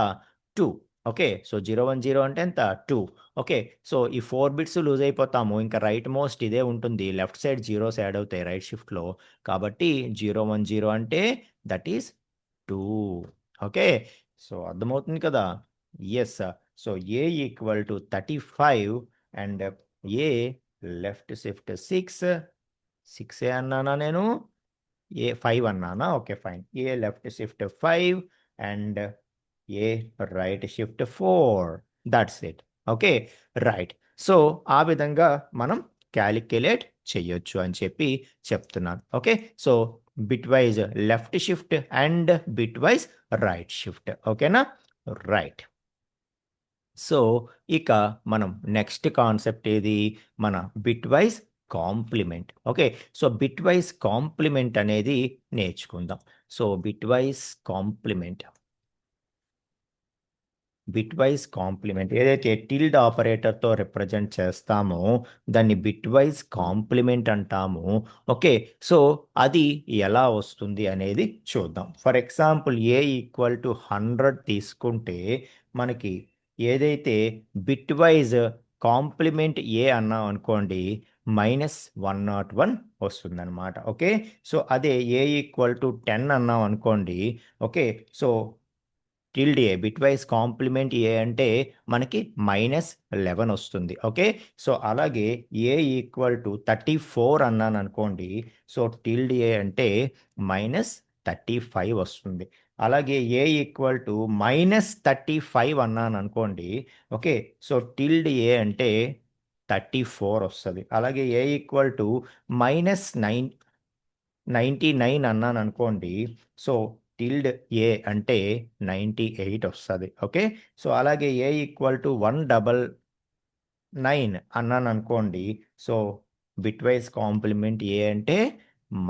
2. ఓకే. సో, 0, 1, 0 అంటే ఎంత? 2. ఓకే. సో, ఈ 4 బిట్స్ లూజ్ అయిపోతాము. ఇంకా రైట్ మోస్ట్ ఇదే ఉంటుంది. లెఫ్ట్ సైడ్ జీరోస్ యాడ్ అవుతాయి రైట్ షిఫ్ట్‌లో. కాబట్టి 0, 1, 0 అంటే దట్ ఈస్ 2. ఓకే. సో, అర్థమవుతుంది కదా! Yes. So, A equal to 35 and a left shift 6 6 అన్నానా నేను? 5 అన్నానా? Okay. Fine. A left shift 5 and a right shift 4. That's it. Okay. Right. So, ఆ విధంగా మనం కాలిక్యులేట్ చెయ్యొచ్చు అని చెప్పి చెప్తున్నాను. Okay. So, bitwise left shift and bitwise right shift. ఓకేనా? రైట్. సో, ఇక మనం నెక్స్ట్ కాన్సెప్ట్ ఏది? మన bitwise complement. Okay. So, bitwise complement అనేది నేర్చుకుందాం. So, bitwise complement. Bitwise complement ఏదైతే టిల్డ్ ఆపరేటర్‌తో రిప్రజెంట్ చేస్తామో దాన్ని బిట్‌వైస్ కాంప్లిమెంట్ అంటాము. ఓకే. సో, అది ఎలా వస్తుంది అనేది చూద్దాం. For example a equal to 100 తీసుకుంటే మనకి ఏదైతే బిట్‌వైస్ కాంప్లిమెంట్ ఏ అన్నామనుకోండి -101 వస్తుందనమాట. ఓకే. సో, అదే ఏ ఈక్వల్ టు 10 అన్నామనుకోండి. Okay. So tilde A bitwise complement ఏ అంటే మనకి -11 వస్తుంది. ఓకే. సో అలాగే ఏ ఈక్వల్ టు 34 అన్నాను అనుకోండి. సో టిల్డ్ ఏ అంటే -35 వస్తుంది. అలాగే ఏ ఈక్వల్ టు -35 అన్నాను అనుకోండి. ఓకే. సో టిల్డ్ ఏ అంటే 34 వస్తుంది. అలాగే ఏ ఈక్వల్ టు -9 99 అన్నాను అనుకోండి. సో టిల్డ్ ఏ అంటే 98 వస్తుంది. ఓకే. సో అలాగే ఏ ఈక్వల్ టు 199 అన్నాను అనుకోండి. సో బిట్ వైజ్ కాంప్లిమెంట్ ఏ అంటే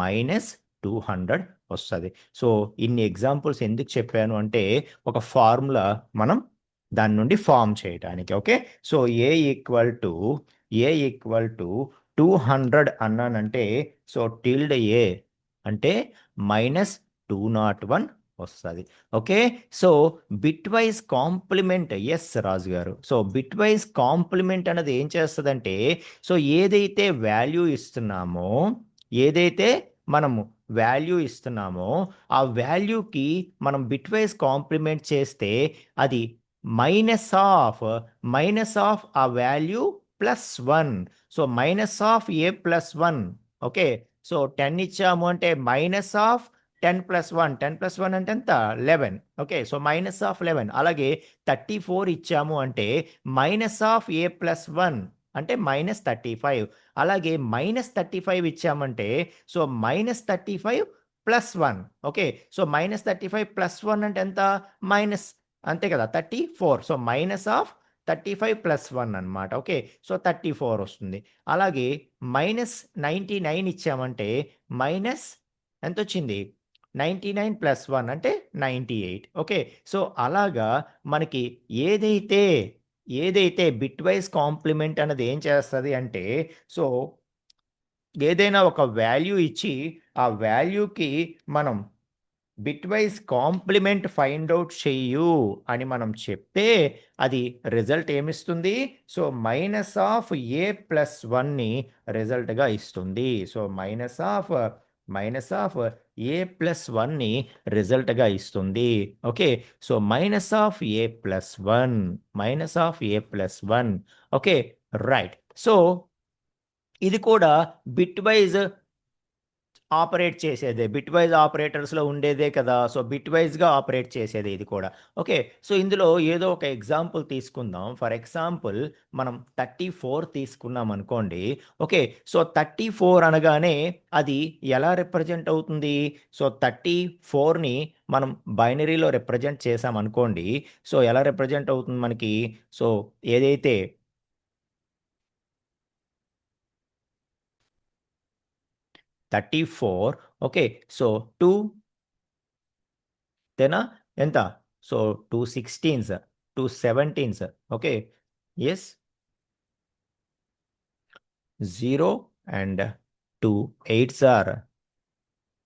-200 వస్తుంది. సో ఇన్ని ఎగ్జాంపుల్స్ ఎందుకు చెప్పాను అంటే ఒక ఫార్ములా మనం దాని నుండి ఫామ్ చేయడానికి. Okay. So A equal to 200 అన్నానంటే సో టిల్డ్ ఏ అంటే -201 వస్తుంది. Okay. So bitwise complement yes Raju గారు. సో బిట్ వైజ్ కాంప్లిమెంట్ అనేది ఏం చేస్తుందంటే సో ఏదైతే వాల్యూ ఇస్తున్నామో ఏదైతే మనము వాల్యూ ఇస్తున్నామో ఆ వాల్యూకి మనం బిట్ వైజ్ కాంప్లిమెంట్ చేస్తే అది మైనస్ ఆఫ్ ఆ value +1. So -a+1. Okay. So 10 ఇచ్చాము అంటే -10+1 10+1 అంటే ఎంత 11. ఓకే. సో -11. అలాగే 34 ఇచ్చాము అంటే -a+1 అంటే -35. అలాగే -35 ఇచ్చామంటే సో -35+1. ఓకే. సో -35+1 అంటే ఎంత మైనస్ అంతే కదా 34. సో -35+1 అనమాట. ఓకే. సో 34 వస్తుంది. అలాగే -99 ఇచ్చామంటే మైనస్ ఎంతొచ్చింది 99+1 అంటే 98. ఓకే. సో అలాగా మనకి ఏదైతే ఏదైతే బిట్ వైజ్ కాంప్లిమెంట్ అన్నది ఏం చేస్తుంది అంటే సో ఏదైనా ఒక వాల్యూ ఇచ్చి ఆ వాల్యూకి మనం bitwise complement find out చెయ్యు అని మనం చెప్తే అది రిజల్ట్ ఏమిస్తుంది సో -a+1ని రిజల్ట్గా ఇస్తుంది. సో మైనస్ ఆఫ్ a+1ని రిజల్ట్గా ఇస్తుంది. Okay. So -a+1 okay. Right. So ఇది కూడా బిట్ వైజ్ ఆపరేట్ చేసేదే. బిట్ వైజ్ ఆపరేటర్స్‌లో ఉండేదే కదా! సో, బిట్ వైజ్‌గా ఆపరేట్ చేసేదే ఇది కూడా. ఓకే. సో, ఇందులో ఏదో ఒక ఎగ్జాంపుల్ తీసుకుందాం. ఫర్ ఎగ్జాంపుల్ మనం 34 తీసుకున్నామనుకోండి. ఓకే. సో, 34 అనగానే అది ఎలా రిప్రజెంట్ అవుతుంది? సో, 34ని మనం బైనరీలో రిప్రజెంట్ చేశామనుకోండి. సో, ఎలా రిప్రజెంట్ అవుతుంది మనకి? సో, ఏదైతే 34 ఓకే. సో, 2 తేనా? ఎంత? సో, 2 16స్, 2 17స్ okay. Yes. 0 and 2 8s are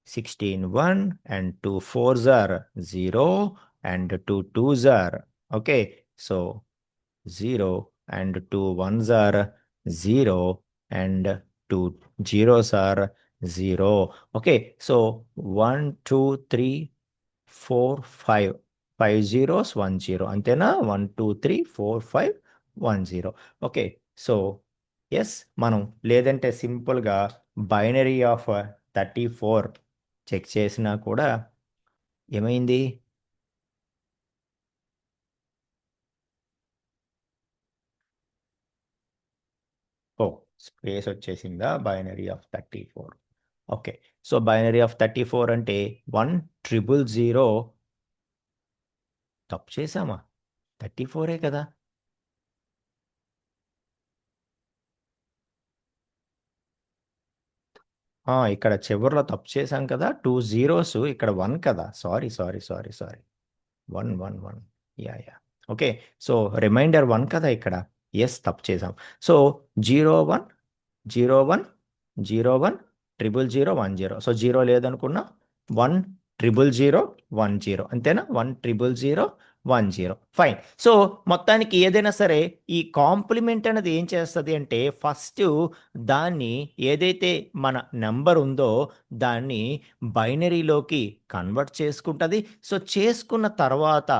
16 1 and 2 4s are 0 and 2 2s are okay. So 0 and 2 1s are 0 and 2 zeros are 0. Okay. So 1 2 3 4 5 5 zeros 1 0 అంతేనా 1 2 3 4 5 1 0. ఓకే. సో ఎస్ మనం లేదంటే సింపుల్గా బైనరీ ఆఫ్ 34 చెక్ చేసినా కూడా ఏమైంది ఓ స్పేస్ వచ్చేసిందా binary of 34. Okay. So binary of 34 అంటే 1 0 0 తప్పు చేసామా 34 కదా. ఇక్కడ చివర్లో తప్పు చేశాం కదా 2 zeros ఇక్కడ 1 కదా sorry 1 1 1 yeah okay. So remainder 1 కదా ఇక్కడ ఎస్ తప్పు చేసాం. సో 0 1 0 1 0 1 0 0 1 0 సో 0 లేదనుకున్నా 1 0 0 1 0 అంతేనా 1 0 0 10 ఫైన్. సో, మొత్తానికి ఏదైనా సరే ఈ కాంప్లిమెంట్ అనేది ఏం చేస్తది అంటే ఫస్టు దాన్ని ఏదైతే మన నంబర్ ఉందో దాన్ని బైనరీలోకి కన్వర్ట్ చేసుకుంటది. సో, చేసుకున్న తర్వాత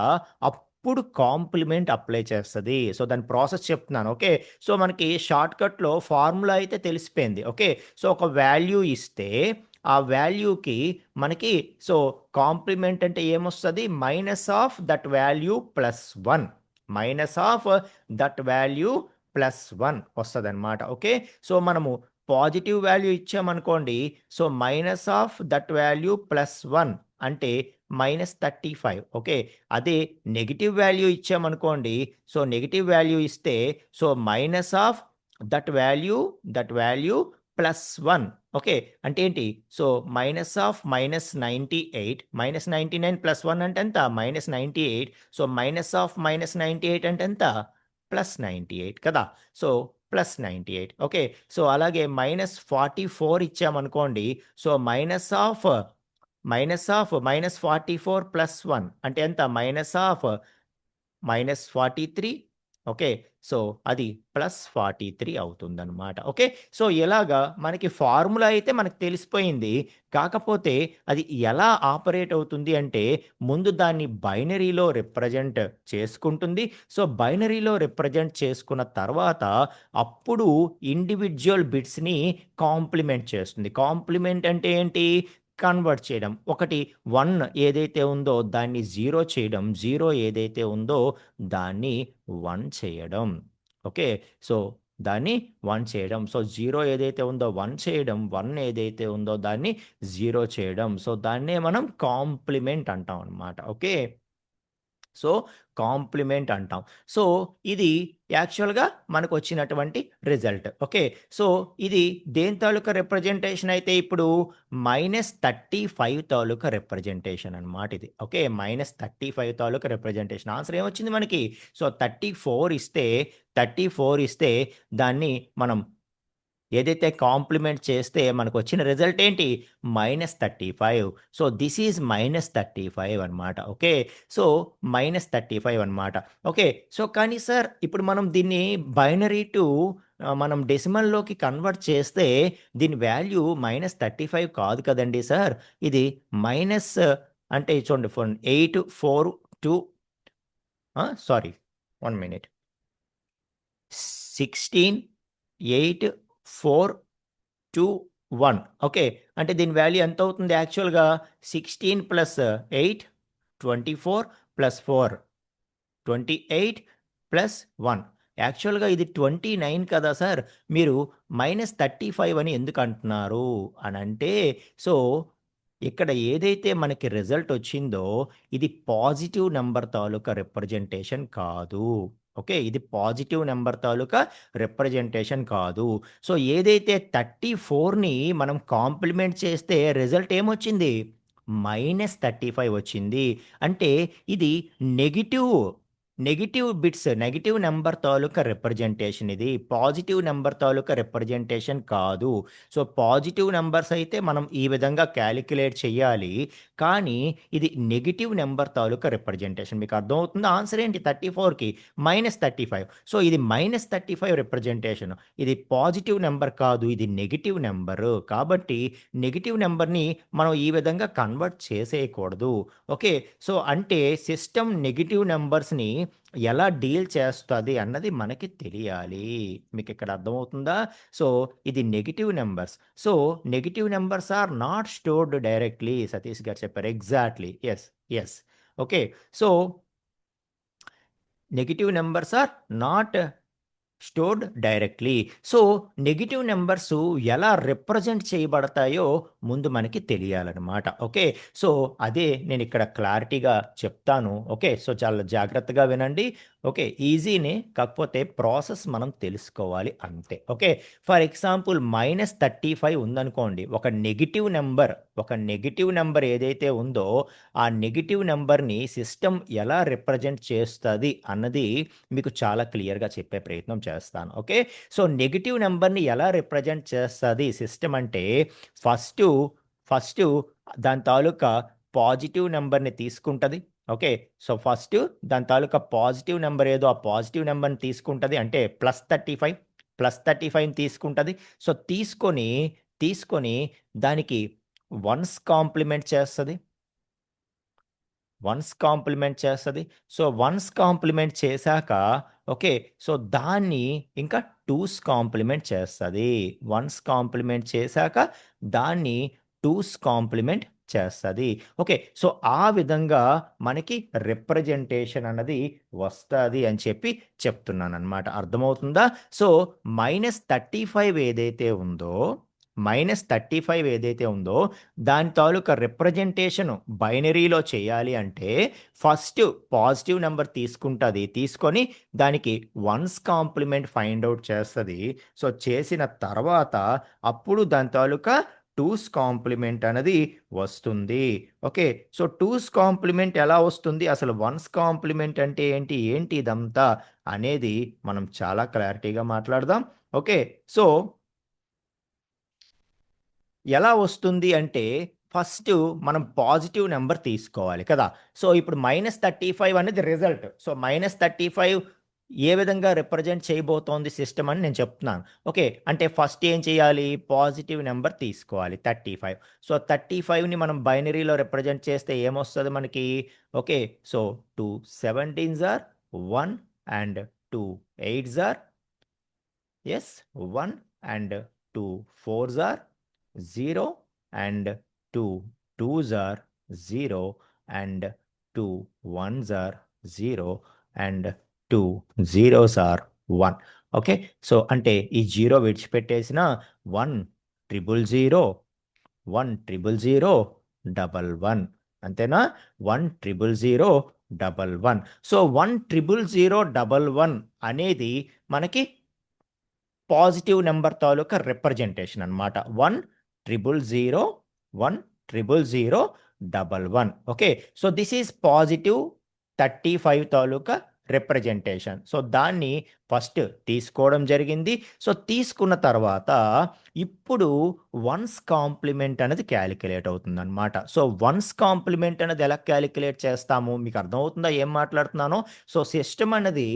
అప్పుడు కాంప్లిమెంట్ అప్లై చేస్తది. సో, దాని ప్రాసెస్ చెప్తున్నాను. ఓకే. సో, మనకి షార్ట్‌కట్‌లో ఫార్ములా అయితే తెలిసిపోయింది. ఓకే. సో, ఒక వాల్యూ ఇస్తే ఆ వాల్యూకి మనకి సో, కాంప్లిమెంట్ అంటే ఏమొస్తది? Minus of that value plus 1. Minus of that value plus 1 వస్తదనమాట. ఓకే. సో, మనము పాజిటివ్ వాల్యూ ఇచ్చామనుకోండి. So, minus of that value plus 1 అంటే -35. ఓకే. అదే నెగెటివ్ వాల్యూ ఇచ్చామనుకోండి. సో, నెగెటివ్ వాల్యూ ఇస్తే so, minus of that value plus 1. Okay. అంటే ఏంటి? So, minus of -98 -99 plus 1 అంటే ఎంత? -98. సో, మైనస్ ఆఫ్ -98 అంటే ఎంత? +98 కదా! So, +98 okay. సో, అలాగే -44 ఇచ్చామనుకోండి. సో, -44 ప్లస్ 1 అంటే ఎంత? -43 ఓకే. సో, అది +43 అవుతుందనమాట. ఓకే. సో, ఇలాగా మనకి ఫార్ములా అయితే మనకు తెలిసిపోయింది. కాకపోతే అది ఎలా ఆపరేట్ అవుతుంది అంటే, ముందు దాన్ని బైనరీలో రిప్రజెంట్ చేసుకుంటుంది. సో, బైనరీలో రిప్రజెంట్ చేసుకున్న తర్వాత, అప్పుడు ఇండివిడ్యువల్ బిట్స్‌ని కాంప్లిమెంట్ చేస్తుంది. కాంప్లిమెంట్ అంటే ఏంటి? కన్వర్ట్ చేయడం. ఒకటి 1 ఏదైతే ఉందో దాన్ని 0 చేయడం. 0 ఏదైతే ఉందో దాన్ని 1 చేయడం. ఓకే. సో, దాన్ని 1 చేయడం. సో, 0 ఏదైతే ఉందో 1 చేయడం. 1 ఏదైతే ఉందో దాన్ని 0 చేయడం. సో, దాన్నే మనం కాంప్లిమెంట్ అంటాం అనమాట. ఓకే. సో, కాంప్లిమెంట్ అంటాం. సో, ఇది యాక్చువల్‌గా మనకొచ్చినటువంటి రిజల్ట్. ఓకే. సో, ఇది దేని తాలూకా రిప్రజెంటేషన్ అయితే ఇప్పుడు -35 తాలూకా రిప్రజెంటేషన్ అనమాట ఇది. ఓకే. -35 తాలూకా రిప్రజెంటేషన్. ఆన్సర్ ఏమొచ్చింది మనకి? సో, 34 ఇస్తే దాన్ని మనం ఏదైతే కాంప్లిమెంట్ చేస్తే మనకొచ్చిన రిజల్ట్ ఏంటి? -35. సో, థిస్ ఈజ్ -35 అనమాట. ఓకే. సో, -35 అనమాట. ఓకే. సో, కానీ సార్ ఇప్పుడు మనం దీన్ని బైనరీ టు మనం డెసిమల్‌లోకి కన్వర్ట్ చేస్తే దీని వాల్యూ -35 కాదు కదండీ సార్! ఇది మైనస్ అంటే చూడండి 8, 4, 2 సారీ 1 మినిట్. 16, 8, 4, 2, 1 ఓకే. అంటే దీని వాల్యూ ఎంతవుతుంది యాక్చువల్‌గా 16 ప్లస్ 8 24 ప్లస్ 4 28 ప్లస్ 1 యాక్చువల్‌గా ఇది 29 కదా సార్! మీరు -35 అని ఎందుకంటున్నారు అనంటే, సో, ఇక్కడ ఏదైతే మనకి రిజల్ట్ వచ్చిందో, ఇది పాజిటివ్ నంబర్ తాలూకా రిప్రజెంటేషన్ కాదు. ఓకే. ఇది పాజిటివ్ నంబర్ తాలూకా రిప్రజెంటేషన్ కాదు. సో, ఏదైతే 34ని మనం కాంప్లిమెంట్ చేస్తే రిజల్ట్ ఏమొచ్చింది? -35 వచ్చింది. అంటే ఇది నెగెటివ్ నెగెటివ్ నంబర్ తాలూకా రిప్రజెంటేషన్ ఇది. పాజిటివ్ నంబర్ తాలూకా రిప్రజెంటేషన్ కాదు. సో, పాజిటివ్ నంబర్స్ అయితే మనం ఈ విధంగా కాలిక్యులేట్ చేయాలి. కానీ ఇది నెగెటివ్ నంబర్ తాలూకా రిప్రజెంటేషన్. మీకు అర్థమవుతుందా? ఆన్సర్ ఏంటి 34కి -35. సో, ఇది -35 రిప్రజెంటేషన్. ఇది పాజిటివ్ నంబర్ కాదు. ఇది నెగెటివ్ నంబరు. కాబట్టి నెగెటివ్ నంబర్‌ని మనం ఈ విధంగా కన్వర్ట్ చేసేయకూడదు. ఓకే. సో, అంటే సిస్టమ్ నెగెటివ్ నంబర్స్‌ని ఎలా డీల్ చేస్తది అన్నది మనకి తెలియాలి. మీకిక్కడ అర్థమవుతుందా? సో, ఇది negative numbers. So, negative numbers are not stored directly Satish garu చెప్పారు. Exactly. Yes. Yes. Okay. So, negative numbers are not stored directly. So, negative numbers ఎలా రిప్రజెంట్ చేయబడతాయో ముందు మనకి తెలియాలనమాట. ఓకే. సో, అదే నేనిక్కడ క్లారిటీగా చెప్తాను. ఓకే. సో, చాలా జాగ్రత్తగా వినండి. ఓకే. ఈజీనే. కాకపోతే ప్రాసెస్ మనం తెలుసుకోవాలి అంతే. ఓకే. ఫర్ ఎగ్జాంపుల్ -35 ఉందనుకోండి. ఒక నెగెటివ్ నంబర్ ఏదైతే ఉందో, ఆ నెగెటివ్ నంబర్‌ని సిస్టమ్ ఎలా రిప్రజెంట్ చేస్తది అన్నది మీకు చాలా క్లియర్‌గా చెప్పే ప్రయత్నం చేస్తాను. ఓకే. సో, నెగెటివ్ నంబర్‌ని ఎలా రిప్రజెంట్ చేస్తది సిస్టమ్ అంటే ఫస్టు, ఫస్టు దాని తాలూకా పాజిటివ్ నంబర్‌ని తీసుకుంటది. ఓకే. సో, ఫస్టు దాని తాలూకా పాజిటివ్ నంబర్ ఏదో ఆ పాజిటివ్ నంబర్‌ని తీసుకుంటది. అంటే +35 తీసుకుంటది. సో, తీసుకొని దానికి వన్స్ కాంప్లిమెంట్ చేస్తది. వన్స్ కాంప్లిమెంట్ చేస్తది. సో, వన్స్ కాంప్లిమెంట్ చేశాక ఓకే. సో, దాన్ని ఇంకా టూస్ కాంప్లిమెంట్ చేస్తది. వన్స్ కాంప్లిమెంట్ చేశాక దాన్ని టూస్ కాంప్లిమెంట్ చేస్తది. ఓకే. సో, ఆ విధంగా మనకి రిప్రజెంటేషన్ అన్నది వస్తది అని చెప్పి చెప్తున్నాననమాట. అర్థమవుతుందా? సో, -35 ఏదైతే ఉందో -35 ఏదైతే ఉందో దాని తాలూకా రిప్రజెంటేషను బైనరీలో చేయాలి అంటే ఫస్ట్ పాజిటివ్ నంబర్ తీసుకుంటది. తీసుకొని దానికి వన్స్ కాంప్లిమెంట్ ఫైండ్ ఔట్ చేస్తది. సో, చేసిన తర్వాత అప్పుడు దాని తాలూకా టూస్ కాంప్లిమెంట్ అనేది వస్తుంది. ఓకే. సో, టూస్ కాంప్లిమెంట్ ఎలా వస్తుంది? అసలు వన్స్ కాంప్లిమెంట్ అంటే ఏంటి? ఏంటి ఇదంతా? అనేది మనం చాలా క్లారిటీగా మాట్లాడదాం. ఓకే. సో ఎలా వస్తుంది అంటే, ఫస్టు మనం పాజిటివ్ నంబర్ తీసుకోవాలి కదా! సో, ఇప్పుడు -35 అనేది రిజల్ట్. సో, -35 ఏ విధంగా రిప్రజెంట్ చేయబోతోంది సిస్టమ్ అని నేను చెప్తున్నాను. ఓకే. అంటే ఫస్ట్ ఏం చేయాలి? పాజిటివ్ నంబర్ తీసుకోవాలి 35. సో, 35ని మనం బైనరీలో రిప్రజెంట్ చేస్తే ఏమొస్తది మనకి? Okay. So, 2 17s are 1 and 2 8s are yes, 1 and 2 fours are 0 and 2 twos are 0 and 2 ones are 0 and 2 zeros are 1. Okay. So, అంటే ఈ 0 విడిచిపెట్టేసిన 1 ట్రిపుల్ 0, 1 ట్రిపుల్ 0, డబల్ 1 అంతేనా? 1 triple 0, double 1. So, 1 triple 0, double 1 అనేది మనకి positive number తాలూకా representation అనమాట. 1 0 0 1 okay. So, this is positive 35 taluka representation. So, దాన్ని first తీసుకోవడం జరిగింది. So, తీసుకున్న తర్వాత ఇప్పుడు వన్స్ కాంప్లిమెంట్ అనేది కాలిక్యులేట్ అవుతుందనమాట. సో, వన్స్ కాంప్లిమెంట్ అనేది ఎలా కాలిక్యులేట్ చేస్తాము? మీకు అర్థమవుతుందా ఏం మాట్లాడుతున్నానో? సో, సిస్టమ్ అనేది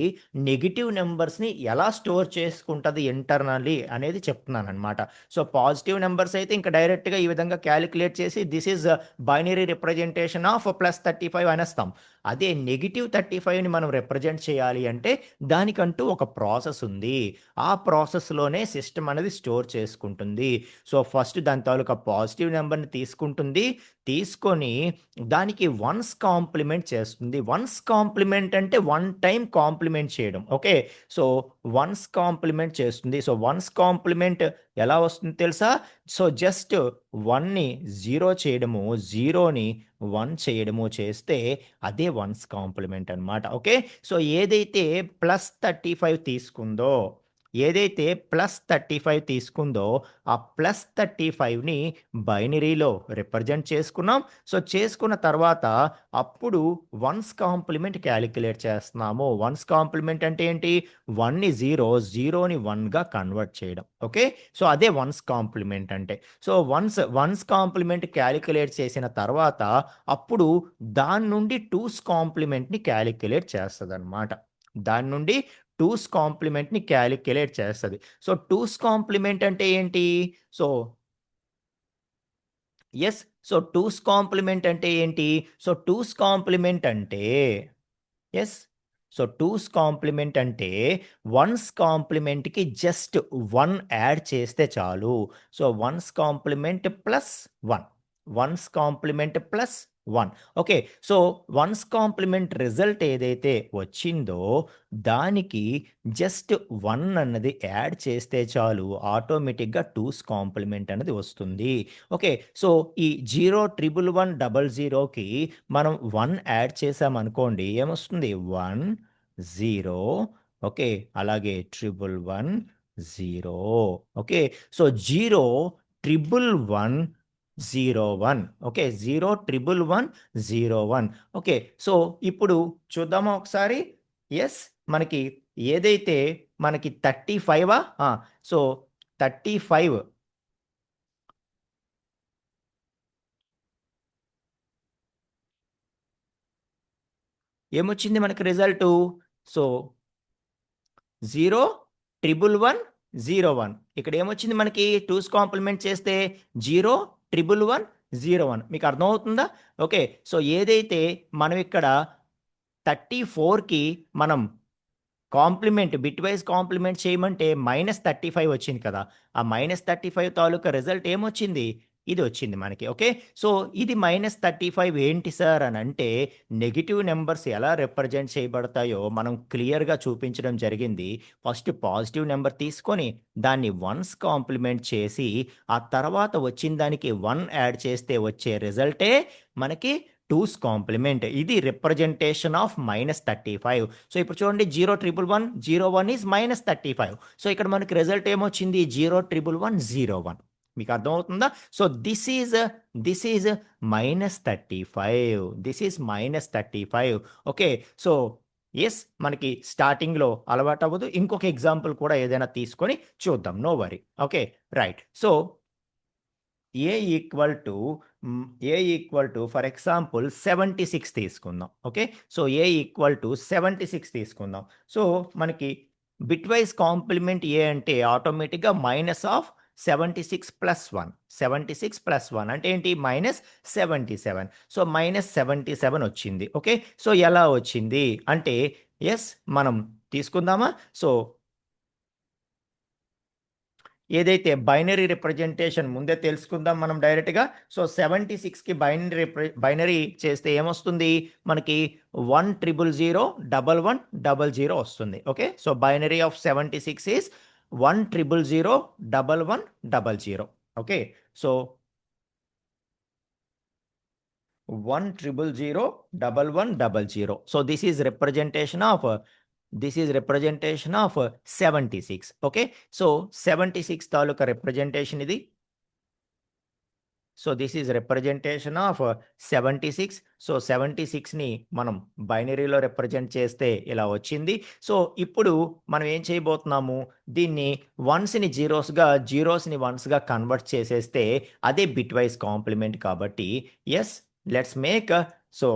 నెగెటివ్ నంబర్స్‌ని ఎలా స్టోర్ చేసుకుంటది ఇంటర్నల్లీ అనేది చెప్తున్నాననమాట. సో, పాజిటివ్ నంబర్స్ అయితే ఇంక డైరెక్ట్‌గా ఈ విధంగా కాలిక్యులేట్ చేసి this is binary representation of +35 అనేస్తాం. అదే నెగెటివ్ 35ని మనం రిప్రజెంట్ చేయాలి అంటే దానికంటూ ఒక ప్రాసెస్ ఉంది. ఆ ప్రాసెస్‌లోనే సిస్టమ్ అనేది స్టోర్ చేసుకుంటుంది. సో, ఫస్ట్ దాని తాలూకా పాజిటివ్ నంబర్‌ని తీసుకుంటుంది. తీసుకొని దానికి వన్స్ కాంప్లిమెంట్ చేస్తుంది. వన్స్ కాంప్లిమెంట్ అంటే వన్ టైమ్ కాంప్లిమెంట్ చేయడం. ఓకే. సో, వన్స్ కాంప్లిమెంట్ చేస్తుంది. సో, వన్స్ కాంప్లిమెంట్ ఎలా వస్తుందో తెలుసా? సో, జస్ట్ 1ని 0 చేయడము, 0ని 1 చేయడము చేస్తే అదే వన్స్ కాంప్లిమెంట్ అనమాట. ఓకే. సో, ఏదైతే +35 తీసుకుందో, ఆ +35ని బైనరీలో రిప్రజెంట్ చేసుకున్నాం. సో, చేసుకున్న తర్వాత అప్పుడు వన్స్ కాంప్లిమెంట్ కాలిక్యులేట్ చేస్తున్నాము. వన్స్ కాంప్లిమెంట్ అంటే ఏంటి? 1ని 0, 0ని 1గా కన్వర్ట్ చేయడం. ఓకే. సో, అదే వన్స్ కాంప్లిమెంట్ అంటే. సో, వన్స్ కాంప్లిమెంట్ కాలిక్యులేట్ చేసిన తర్వాత అప్పుడు దాని నుండి టూస్ కాంప్లిమెంట్‌ని కాలిక్యులేట్ చేస్తదనమాట. దాని నుండి టూస్ కాంప్లిమెంట్‌ని కాలిక్యులేట్ చేస్తది. సో, టూస్ కాంప్లిమెంట్ అంటే ఏంటి? So yes. So, two's complement అంటే ఏంటి? సో, టూస్ కాంప్లిమెంట్ అంటే యెస్. సో, టూస్ కాంప్లిమెంట్ అంటే వన్స్ కాంప్లిమెంట్‌కి జస్ట్ 1 యాడ్ చేస్తే చాలు. So, one's complement plus 1. One's complement plus 1. Okay. So, one's complement result ఏదైతే వచ్చిందో దానికి జస్ట్ 1 అన్నది యాడ్ చేస్తే చాలు ఆటోమేటిక్‌గా టూస్ కాంప్లిమెంట్ అనేది వస్తుంది. ఓకే. సో, ఈ 0, 111, 00కి మనం 1 యాడ్ చేశామనుకోండి ఏమొస్తుంది? 1, 0 ఓకే. అలాగే 111, 0 okay. So, 0, 111, 01 okay. 0, 111, 01 okay. So, ఇప్పుడు చూద్దామా ఒకసారి? యెస్. మనకి ఏదైతే మనకి 35 ఆ! సో, 35 ఏమొచ్చింది మనకి రిజల్టు? సో 0, 111, 01. ఇక్కడ ఏమొచ్చింది మనకి 2's కాంప్లిమెంట్ చేస్తే 0, 111, 01. మీకు అర్థమవుతుందా? ఓకే. సో ఏదైతే మనం ఇక్కడ 34కి మనం బిట్ వైస్ కాంప్లిమెంట్ చేయమంటే -35 వచ్చింది కదా! ఆ -35 తాలూకా రిజల్ట్ ఏమొచ్చింది? ఇది వచ్చింది మనకి. ఓకే. సో ఇది -35 ఏంటి సార్ అనంటే, నెగెటివ్ నంబర్స్ ఎలా రిప్రజెంట్ చేయబడతాయో మనం క్లియర్‌గా చూపించడం జరిగింది. ఫస్ట్ పాజిటివ్ నంబర్ తీసుకొని దాన్ని వన్స్ కాంప్లిమెంట్ చేసి, ఆ తర్వాత వచ్చిన దానికి 1 యాడ్ చేస్తే వచ్చే రిజల్టే మనకి 2's కాంప్లిమెంట్. ఇది రిప్రజెంటేషన్ ఆఫ్ -35. సో ఇప్పుడు చూడండి 0, 111, 01 ఈజ్ -35. సో ఇక్కడ మనకి రిజల్ట్ ఏమొచ్చింది? 0, 111, 01. మీకు అర్థమవుతుందా? So this is -35. This is -35. Okay. So yes, మనకి స్టార్టింగ్‌లో అలవాటవ్వదు. ఇంకొక ఎగ్జాంపుల్ కూడా ఏదైనా తీసుకొని చూద్దాం. No worry. Okay. Right. So A equal to a equal to for example 76 తీసుకుందాం. Okay. So A equal to 76 తీసుకుందాం. సో మనకి బిట్ వైస్ కాంప్లిమెంట్ ఏ అంటే ఆటోమేటిక్‌గా మైనస్ ఆఫ్ 76 ప్లస్ 1. 76 ప్లస్ 1 అంటే ఏంటి? -77. సో -77 వచ్చింది. ఓకే. సో ఎలా వచ్చింది? అంటే యెస్, మనం తీసుకుందామా? సో ఏదైతే బైనరీ రిప్రజెంటేషన్ ముందే తెలుసుకుందాం మనం డైరెక్ట్‌గా. సో 76కి బైనరీ చేస్తే ఏమొస్తుంది? మనకి 1000, 1100 వస్తుంది. Okay. So binary of 76 is 1000, 1100. Okay. So 1000, 1100. So this is representation of 76. Okay. So 76 తాలూకా రిప్రజెంటేషన్ ఇది. So this is representation of 76. So 76ని మనం బైనరీలో రిప్రజెంట్ చేస్తే ఇలా వచ్చింది. సో ఇప్పుడు మనం ఏం చేయబోతున్నాము? దీన్ని వన్స్‌ని జీరోస్‌గా, జీరోస్‌ని వన్స్‌గా కన్వర్ట్ చేసేస్తే అదే బిట్ వైస్ కాంప్లిమెంట్ కాబట్టి యెస్, లెట్స్ మేక్ సో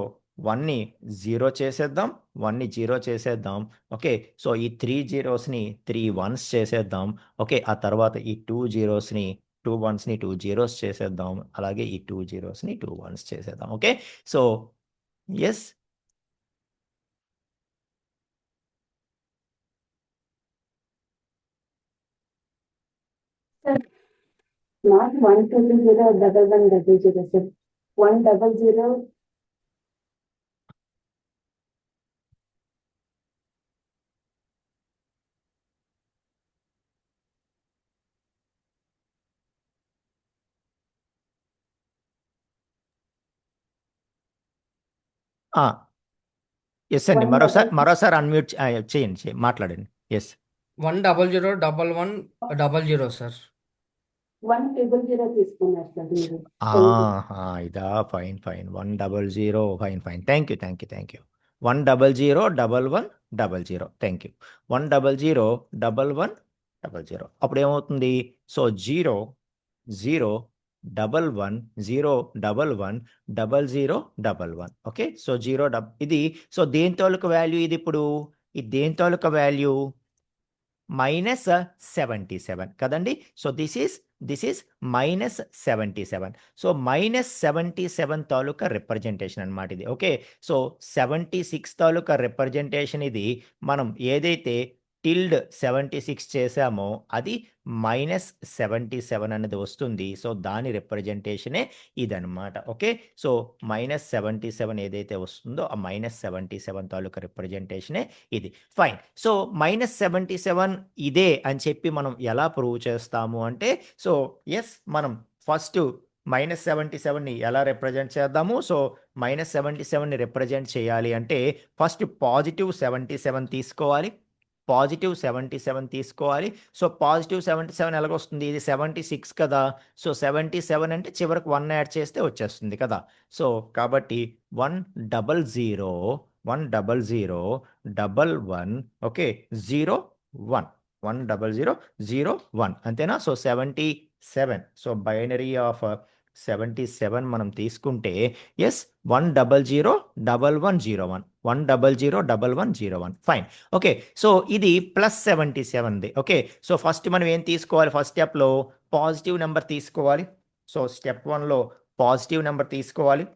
1ని 0 చేసేద్దాం. 1ని 0 చేసేద్దాం. ఓకే. సో ఈ 3 జీరోస్‌ని 3 వన్స్ చేసేద్దాం. ఓకే. ఆ తర్వాత ఈ 2 జీరోస్‌ని 2 వన్స్‌ని 2 జీరోస్ చేసేద్దాం. అలాగే ఈ 2 జీరోస్‌ని 2 వన్స్ చేసేద్దాం. Okay. So yes. Sir, not 100, 1100, sir. 100. ఆ! యెస్ అండి. 100. మరోసారి అన్‌మ్యూట్ చేయండి. మాట్లాడండి. యెస్. 1000000 సార్. 100 తీసుకున్నారు సార్ మీరు. ఆహా! ఇదా? Fine. 100. Fine. Thank you. 100, 1100. Thank you. 100, 1100. అప్పుడేమవుతుంది? సో 0, 0, 11, 0, 11, 00, 11. ఓకే. సో 0 ఇది సో దేని తాలూకా వాల్యూ ఇదిప్పుడు? ఇది దేని తాలూకా వాల్యూ? -77 కదండీ! So this is -77. So -77 taluka representation అన్నమాట ఇది. ఓకే. సో 76 తాలూకా రిప్రజెంటేషన్ ఇది. మనం ఏదైతే టిల్డ్ 76 చేశామో అది -77 అనేది వస్తుంది. సో దాని రిప్రజెంటేషనే ఇదన్నమాట. ఓకే. సో -77 ఏదైతే వస్తుందో ఆ -77 తాలూకా రిప్రజెంటేషనే ఇది. ఫైన్. సో -77 ఇదే అని చెప్పి మనం ఎలా ప్రూవ్ చేస్తాము అంటే, సో యెస్, మనం ఫస్టు -77ని ఎలా రిప్రజెంట్ చేద్దాము? సో -77ని రిప్రజెంట్ చేయాలి అంటే ఫస్ట్ పాజిటివ్ 77 తీసుకోవాలి. పాజిటివ్ 77 తీసుకోవాలి. So positive 77 ఎలాగొస్తుంది? ఇది 76 కదా! సో 77 అంటే చివరకు 1 యాడ్ చేస్తే వచ్చేస్తుంది కదా! సో కాబట్టి 100, 100, 11 ఓకే. 0, 1. 100, 01 అంతేనా? సో 77. సో బైనరీ ఆఫ్ 77 మనం తీసుకుంటే ఎస్ 1001101 1001101 ఫైన్. ఓకే. సో ఇది ప్లస్ 77ది. ఓకే. సో ఫస్ట్ మనం ఏం తీసుకోవాలి? ఫస్ట్ స్టెప్లో పాజిటివ్ నెంబర్ తీసుకోవాలి. సో స్టెప్ 1లో పాజిటివ్ నెంబర్ తీసుకోవాలి.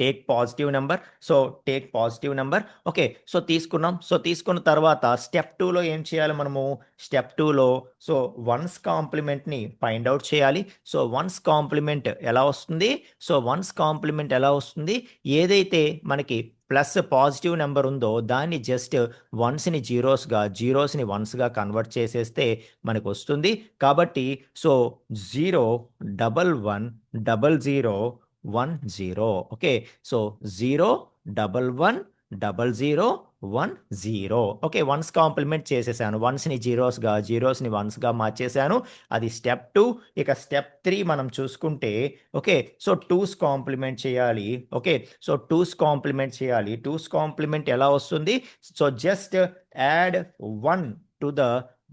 Take positive number. So take positive number. Okay. So తీసుకున్నాం. సో తీసుకున్న తర్వాత స్టెప్ 2లో ఏం చేయాలి మనము? స్టెప్ 2లో సో వన్స్ కాంప్లిమెంట్ని ఫైండ్ అవుట్ చేయాలి. సో వన్స్ కాంప్లిమెంట్ ఎలా వస్తుంది? సో వన్స్ కాంప్లిమెంట్ ఎలా వస్తుంది? ఏదైతే మనకి ప్లస్ పాజిటివ్ నెంబర్ ఉందో దాన్ని జస్ట్ వన్స్ని జీరోస్గా, జీరోస్ని వన్స్గా కన్వర్ట్ చేసేస్తే మనకు వస్తుంది. కాబట్టి so 0110010. Okay. So 0110010. Okay. One's complement చేసేసాను. వన్స్ని జీరోస్గా, జీరోస్ని వన్స్గా మార్చేశాను. అది స్టెప్ 2. ఇక స్టెప్ 3 మనం చూసుకుంటే ఓకే. సో 2's కాంప్లిమెంట్ చేయాలి. ఓకే. సో 2's కాంప్లిమెంట్ చేయాలి. 2's కాంప్లిమెంట్ ఎలా వస్తుంది? So just add 1 to the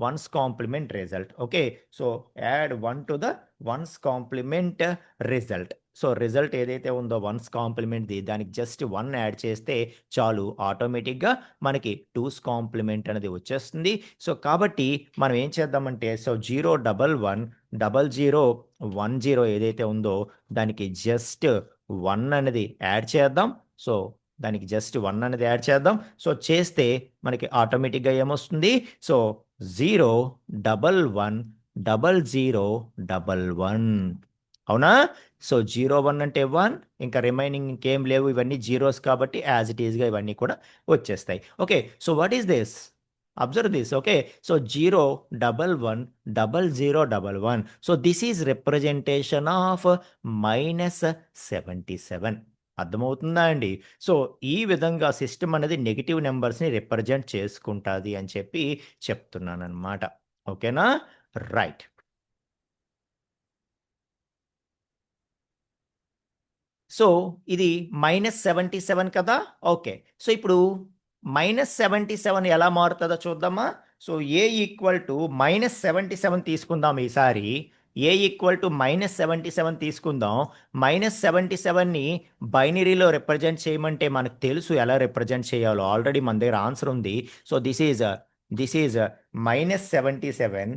one's complement result. Okay. So add 1 to the one's complement result. So result ఏదైతే ఉందో వన్స్ కాంప్లిమెంట్ది దానికి జస్ట్ 1 యాడ్ చేస్తే చాలు, ఆటోమేటిక్గా మనకి 2's కాంప్లిమెంట్ అనేది వచ్చేస్తుంది. సో కాబట్టి మనం ఏం చేద్దామంటే సో 0110010 ఏదైతే ఉందో దానికి జస్ట్ 1 అనేది యాడ్ చేద్దాం. సో దానికి జస్ట్ 1 అనేది యాడ్ చేద్దాం. సో చేస్తే మనకి ఆటోమేటిక్గా ఏమొస్తుంది? సో 0110011. అవునా? సో 01 అంటే 1, ఇంకా రిమైనింగ్ ఇంకేం లేవు, ఇవన్నీ జీరోస్ కాబట్టి యాజ్ ఇట్ ఈస్గా ఇవన్నీ కూడా వచ్చేస్తాయి. Okay. So what is this? Observe this. Okay. So 0110011. So this is representation of -77. అర్థమవుతుందా అండి? సో ఈ విధంగా సిస్టమ్ అనేది నెగెటివ్ నెంబర్స్ని రిప్రజెంట్ చేసుకుంటుంది అని చెప్పి చెప్తున్నానమాట. ఓకేనా? రైట్. సో ఇది -77 కదా? ఓకే. సో ఇప్పుడు -77 ఎలా మారుతుందో చూద్దామా? సో ఏ ఈక్వల్ టు -77 తీసుకుందాం ఈసారి. ఏ ఈక్వల్ టు -77 తీసుకుందాం. -77ని బైనరీలో రిప్రజెంట్ చేయమంటే మనకు తెలుసు ఎలా రిప్రజెంట్ చేయాలో. ఆల్రెడీ మన దగ్గర ఆన్సర్ ఉంది. So this is -77.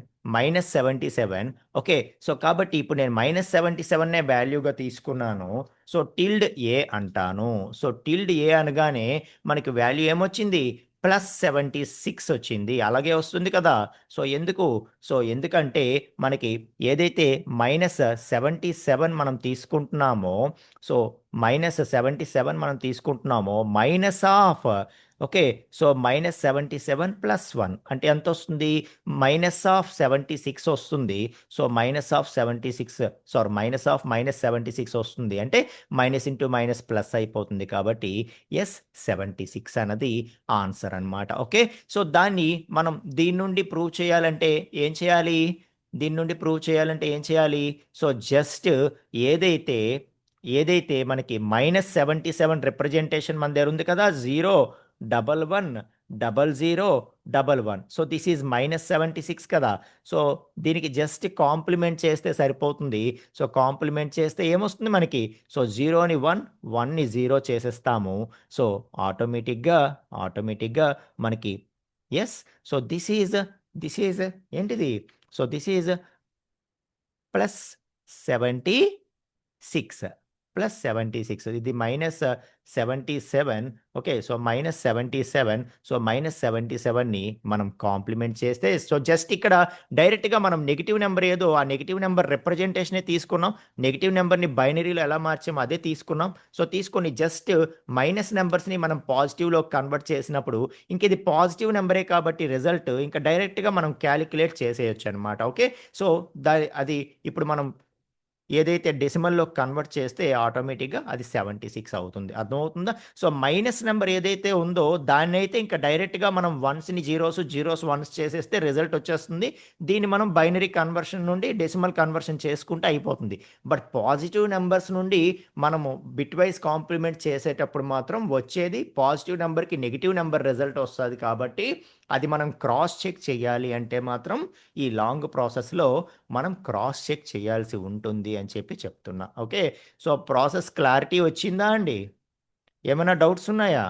Okay. So కాబట్టి ఇప్పుడు నేను -77నే వాల్యూగా తీసుకున్నాను. సో టిల్డ్ ఏ అంటాను. సో టిల్డ్ ఏ అనగానే మనకి వాల్యూ ఏమొచ్చింది? +76 వచ్చింది. అలాగే వస్తుంది కదా! సో ఎందుకు? సో ఎందుకంటే మనకి ఏదైతే -77 మనం తీసుకుంటున్నామో, సో -77 మనం తీసుకుంటున్నామో మైనస్ ఆఫ్ ఓకే. సో -77 + 1 అంటే ఎంతొస్తుంది? -76 వస్తుంది. సో -76 వస్తుంది. అంటే మైనస్ ఇంటూ మైనస్ ప్లస్ అయిపోతుంది. కాబట్టి ఎస్ 76 అన్నది ఆన్సర్ అనమాట. ఓకే. సో దాన్ని మనం దీని నుండి ప్రూవ్ చేయాలంటే ఏం చేయాలి? దీని నుండి ప్రూవ్ చేయాలంటే ఏం చేయాలి? సో జస్ట్ ఏదైతే మనకి -77 రిప్రజెంటేషన్ మన దగ్గర ఉంది కదా! 0110011. సో దిస్ ఈజ్ -76 కదా! సో దీనికి జస్ట్ కాంప్లిమెంట్ చేస్తే సరిపోతుంది. సో కాంప్లిమెంట్ చేస్తే ఏమొస్తుంది మనకి? సో 0ని 1, 1ని 0 చేసేస్తాము. సో ఆటోమేటిక్గా మనకి యెస్. సో దిస్ ఈజ్ ఏంటిది? So this is +76. +76 ఇది -77. ఓకే. సో -77. సో -77ని మనం కాంప్లిమెంట్ చేస్తే సో జస్ట్ ఇక్కడ డైరెక్ట్‌గా మనం నెగెటివ్ నెంబర్ ఏదో ఆ నెగెటివ్ నెంబర్ రిప్రజెంటేషనే తీసుకున్నాం. నెగెటివ్ నెంబర్‌ని బైనరీలో ఎలా మార్చామో అదే తీసుకున్నాం. సో తీసుకొని జస్ట్ మైనస్ నెంబర్స్‌ని మనం పాజిటివ్‌లో కన్వర్ట్ చేసినప్పుడు ఇంక ఇది పాజిటివ్ నెంబరే కాబట్టి రిజల్ట్ ఇంకా డైరెక్ట్‌గా మనం క్యాలిక్యులేట్ చేసేయొచ్చనమాట. ఓకే. సో అది ఇప్పుడు మనం ఏదైతే డెసిమల్‌లో కన్వర్ట్ చేస్తే ఆటోమేటిక్‌గా అది 76 అవుతుంది. అర్థమవుతుందా? సో మైనస్ నెంబర్ ఏదైతే ఉందో దాన్నైతే ఇంకా డైరెక్ట్‌గా మనం వన్స్‌ని జీరోస్, జీరోస్ వన్స్ చేసేస్తే రిజల్ట్ వచ్చేస్తుంది. దీన్ని మనం బైనరీ కన్వర్షన్ నుండి డెసిమల్ కన్వర్షన్ చేసుకుంటే అయిపోతుంది. బట్ పాజిటివ్ నంబర్స్ నుండి మనము బిట్ వైస్ కాంప్లిమెంట్ చేసేటప్పుడు మాత్రం వచ్చేది పాజిటివ్ నంబర్‌కి నెగెటివ్ నంబర్ రిజల్ట్ వస్తది కాబట్టి అది మనం క్రాస్ చెక్ చేయాలి అంటే మాత్రం ఈ లాంగ్ ప్రాసెస్‌లో మనం క్రాస్ చెక్ చేయాల్సి ఉంటుంది అని చెప్పి చెప్తున్నా. ఓకే. సో ప్రాసెస్ క్లారిటీ వచ్చిందా అండి? ఏమైనా డౌట్స్ ఉన్నాయా?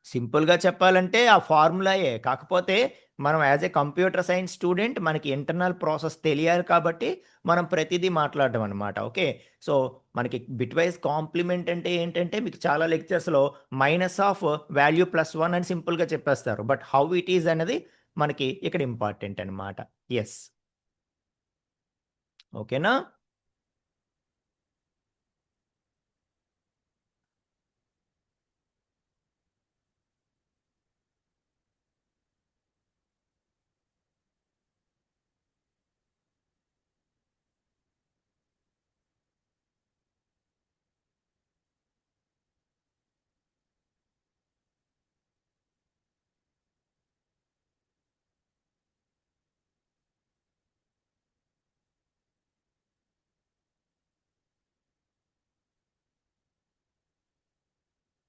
సింపుల్‌గా చెప్పాలంటే ఆ ఫార్ములాయే. కాకపోతే మనం as a computer science student మనకి ఇంటర్నల్ ప్రాసెస్ తెలియాలి కాబట్టి మనం ప్రతిదీ మాట్లాడడం అనమాట. ఓకే. సో మనకి బిట్‌వైస్ కాంప్లిమెంట్ అంటే ఏంటంటే మీకు చాలా లెక్చర్స్‌లో మైనస్ ఆఫ్ వాల్యూ ప్లస్ 1 అని సింపుల్‌గా చెప్పేస్తారు. బట్ హౌ ఇట్ ఈస్ అనేది మనకి ఇక్కడ ఇంపార్టెంట్ అనమాట. యెస్. ఓకేనా?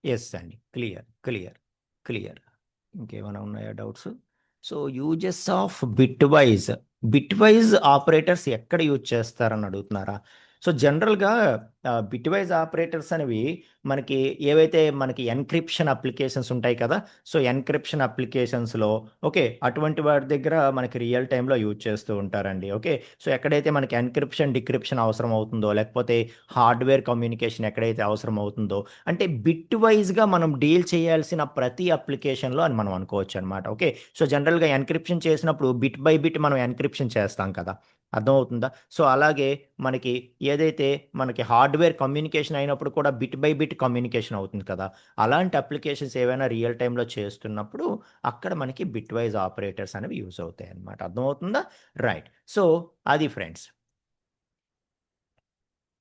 యెస్ అండి. క్లియర్. క్లియర్. క్లియర్. ఇంకేమైనా ఉన్నాయా doubts? So, uses of bitwise. Bitwise operators ఎక్కడ యూజ్ చేస్తారని అడుగుతున్నారా? సో, జనరల్‌గా బిట్‌వైస్ ఆపరేటర్స్ అనేవి మనకి ఏవైతే మనకి ఎన్‌క్రిప్షన్ అప్లికేషన్స్ ఉంటాయి కదా! సో, ఎన్‌క్రిప్షన్ అప్లికేషన్స్‌లో ఓకే. అటువంటి వాటి దగ్గర మనకి రియల్ టైమ్‌లో యూజ్ చేస్తూ ఉంటారండి. ఓకే. సో, ఎక్కడైతే మనకి ఎన్‌క్రిప్షన్, డిక్రిప్షన్ అవసరం అవుతుందో, లేకపోతే హార్డ్‌వేర్ కమ్యూనికేషన్ ఎక్కడైతే అవసరం అవుతుందో అంటే బిట్ వైస్‌గా మనం డీల్ చేయాల్సిన ప్రతి అప్లికేషన్‌లో అని మనం అనుకోవచ్చనమాట. ఓకే. సో, జనరల్‌గా ఎన్‌క్రిప్షన్ చేసినప్పుడు బిట్ బై బిట్ మనం ఎన్‌క్రిప్షన్ చేస్తాం కదా! అర్థమవుతుందా? సో, అలాగే మనకి ఏదైతే మనకి హార్డ్‌వేర్ కమ్యూనికేషన్ అయినప్పుడు కూడా బిట్ బై బిట్ కమ్యూనికేషన్ అవుతుంది కదా! అలాంటి అప్లికేషన్స్ ఏవైనా రియల్ టైమ్‌లో చేస్తున్నప్పుడు అక్కడ మనకి బిట్ వైస్ ఆపరేటర్స్ అనేవి యూజ్ అవుతాయన్నమాట. అర్థమవుతుందా? రైట్. సో, అది ఫ్రెండ్స్.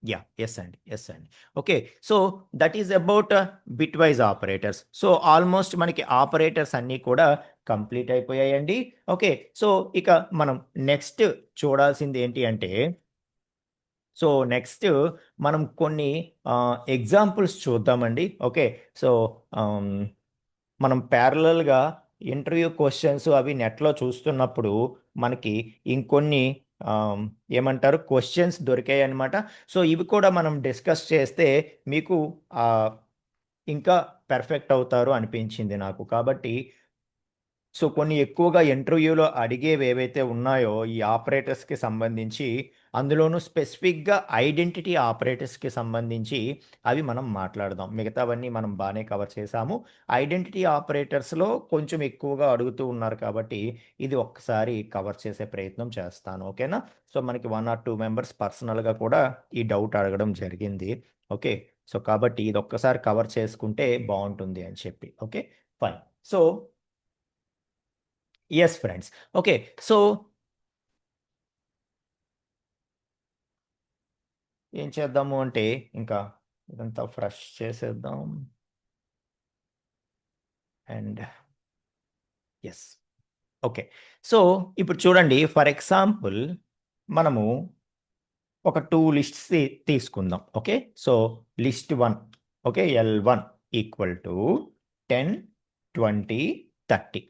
యాహ్! యెస్ అండి. యెస్ అండి. Okay. So, that is about bitwise operators. So, almost మనకి ఆపరేటర్స్ అన్నీ కూడా కంప్లీట్ అయిపోయాయండి. ఓకే. సో, ఇక మనం నెక్స్ట్ చూడాల్సింది ఏంటి అంటే, సో, నెక్స్ట్ మనం కొన్ని ఎగ్జాంపుల్స్ చూద్దామండి. ఓకే. సో, ఆహ్ మనం ప్యారలల్‌గా ఇంటర్వ్యూ క్వెషన్స్ అవి నెట్‌లో చూస్తున్నప్పుడు మనకి ఇంకొన్ని ఆహ్, ఏమంటారు క్వెషన్స్ దొరికాయన్నమాట. సో, ఇవి కూడా మనం డిస్కస్ చేస్తే మీకు ఆహ్, ఇంకా పర్ఫెక్ట్ అవుతారు అనిపించింది నాకు. కాబట్టి సో, కొన్ని ఎక్కువగా ఇంటర్వ్యూలో అడిగేవేవైతే ఉన్నాయో ఈ ఆపరేటర్స్‌కి సంబంధించి, అందులోనూ స్పెసిఫిక్‌గా ఐడెంటిటీ ఆపరేటర్స్‌కి సంబంధించి అవి మనం మాట్లాడదాం. మిగతావన్నీ మనం బానే కవర్ చేశాము. ఐడెంటిటీ ఆపరేటర్స్‌లో కొంచెం ఎక్కువగా అడుగుతూ ఉన్నారు కాబట్టి, ఇది ఒక్కసారి కవర్ చేసే ప్రయత్నం చేస్తాను. ఓకేనా? సో, మనకి 1 ఆర్ 2 మెంబర్స్ పర్సనల్‌గా కూడా ఈ డౌట్ అడగడం జరిగింది. ఓకే. సో, కాబట్టి ఇదొక్కసారి కవర్ చేసుకుంటే బావుంటుంది అని చెప్పి. Okay. Fine. So yes friends. Okay. So, ఏం చేద్దాము అంటే, ఇంకా ఇదంతా ఫ్రెష్ చేసేద్దాం. And yes. ఓకే. సో, ఇప్పుడు చూడండి ఫర్ ఎగ్జాంపుల్ మనము ఒక 2 లిస్ట్స్ తీసుకుందాం. Okay. So, list 1 okay. L1 equal to 10, 20, 30.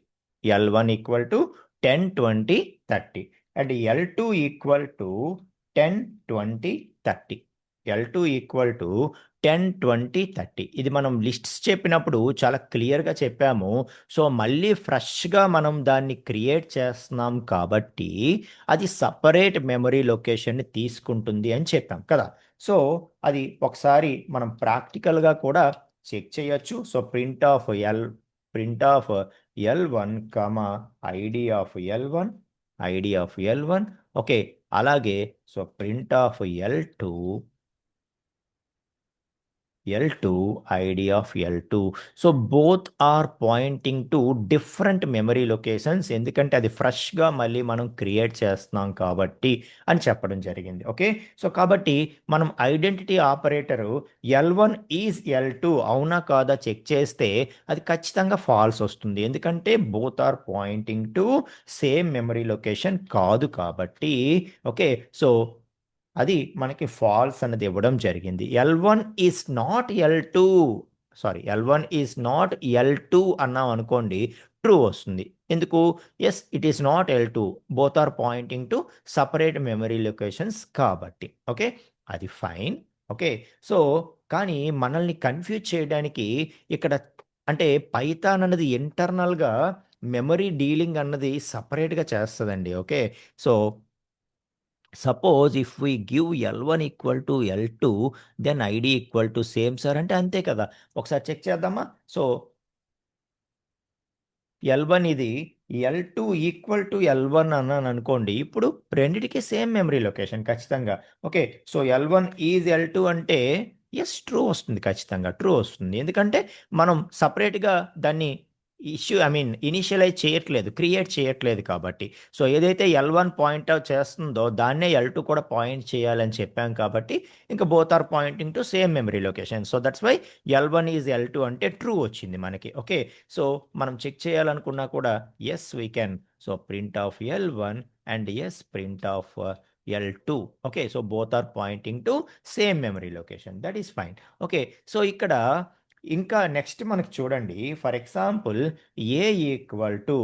L1 equal to 10, 20, 30 and L2 equal to 10, 20, 30. L2 equal to 10, 20, 30. ఇది మనం లిస్ట్స్ చెప్పినప్పుడు చాలా క్లియర్‌గా చెప్పాము. సో, మళ్ళీ ఫ్రెష్‌గా మనం దాన్ని క్రియేట్ చేస్తున్నాం కాబట్టి అది సెపరేట్ మెమరీ లొకేషన్‌ని తీసుకుంటుంది అని చెప్పాం కదా! సో, అది ఒకసారి మనం ప్రాక్టికల్‌గా కూడా చెక్ చేయొచ్చు. So, print of L one comma ID of L one, ID of L one okay. అలాగే so, print of L two L2, ID of L2. So, both are pointing to different memory locations. ఎందుకంటే అది ఫ్రెష్‌గా మళ్ళీ మనం క్రియేట్ చేస్తున్నాం కాబట్టి అని చెప్పడం జరిగింది. ఓకే. సో, కాబట్టి మనం identity operator L1 is L2 అవునా కాదా చెక్ చేస్తే అది ఖచ్చితంగా ఫాల్స్ వస్తుంది. ఎందుకంటే both are pointing to same memory location కాదు కాబట్టి. ఓకే. సో అది మనకి ఫాల్స్ అన్నది ఇవ్వడం జరిగింది. L1 is not L2 sorry L1 is not L2 అన్నామనుకోండి ట్రూ వస్తుంది. ఎందుకు? Yes, it is not L2, both are pointing to separate memory locations కాబట్టి. ఓకే, అది ఫైన్. ఓకే, సో కానీ మనల్ని కన్ఫ్యూజ్ చేయడానికి ఇక్కడ అంటే పైథాన్ అన్నది ఇంటర్నల్గా మెమరీ డీలింగ్ అన్నది సపరేట్గా చేస్తుందండి. Okay, so suppose if we give L1 equal to L2 then ID equal to same sir అంటే అంతే కదా. ఒకసారి చెక్ చేద్దామా? సో L1 ఇది L2 ఈక్వల్ టు L1 అన్నాను అనుకోండి, ఇప్పుడు రెండిటికి సేమ్ మెమరీ లొకేషన్ ఖచ్చితంగా. Okay, so L1 is L2 అంటే ఎస్, ట్రూ వస్తుంది, ఖచ్చితంగా ట్రూ వస్తుంది. ఎందుకంటే మనం సపరేట్గా దాన్ని ఇనిషియలైజ్ చేయట్లేదు, క్రియేట్ చేయట్లేదు కాబట్టి. సో ఏదైతే L1 పాయింట్ అవుట్ చేస్తుందో దాన్నే L2 కూడా పాయింట్ చేయాలని చెప్పాం కాబట్టి ఇంకా both are pointing to same memory location. So that's why L1 is L2 అంటే ట్రూ వచ్చింది మనకి. ఓకే, సో మనం చెక్ చేయాలనుకున్నా కూడా yes we can. So print of L1 and yes print of L2. Okay, so both are pointing to same memory location, that is fine. Okay, so ఇక్కడ ఇంకా next మనకు చూడండి, for example a equal to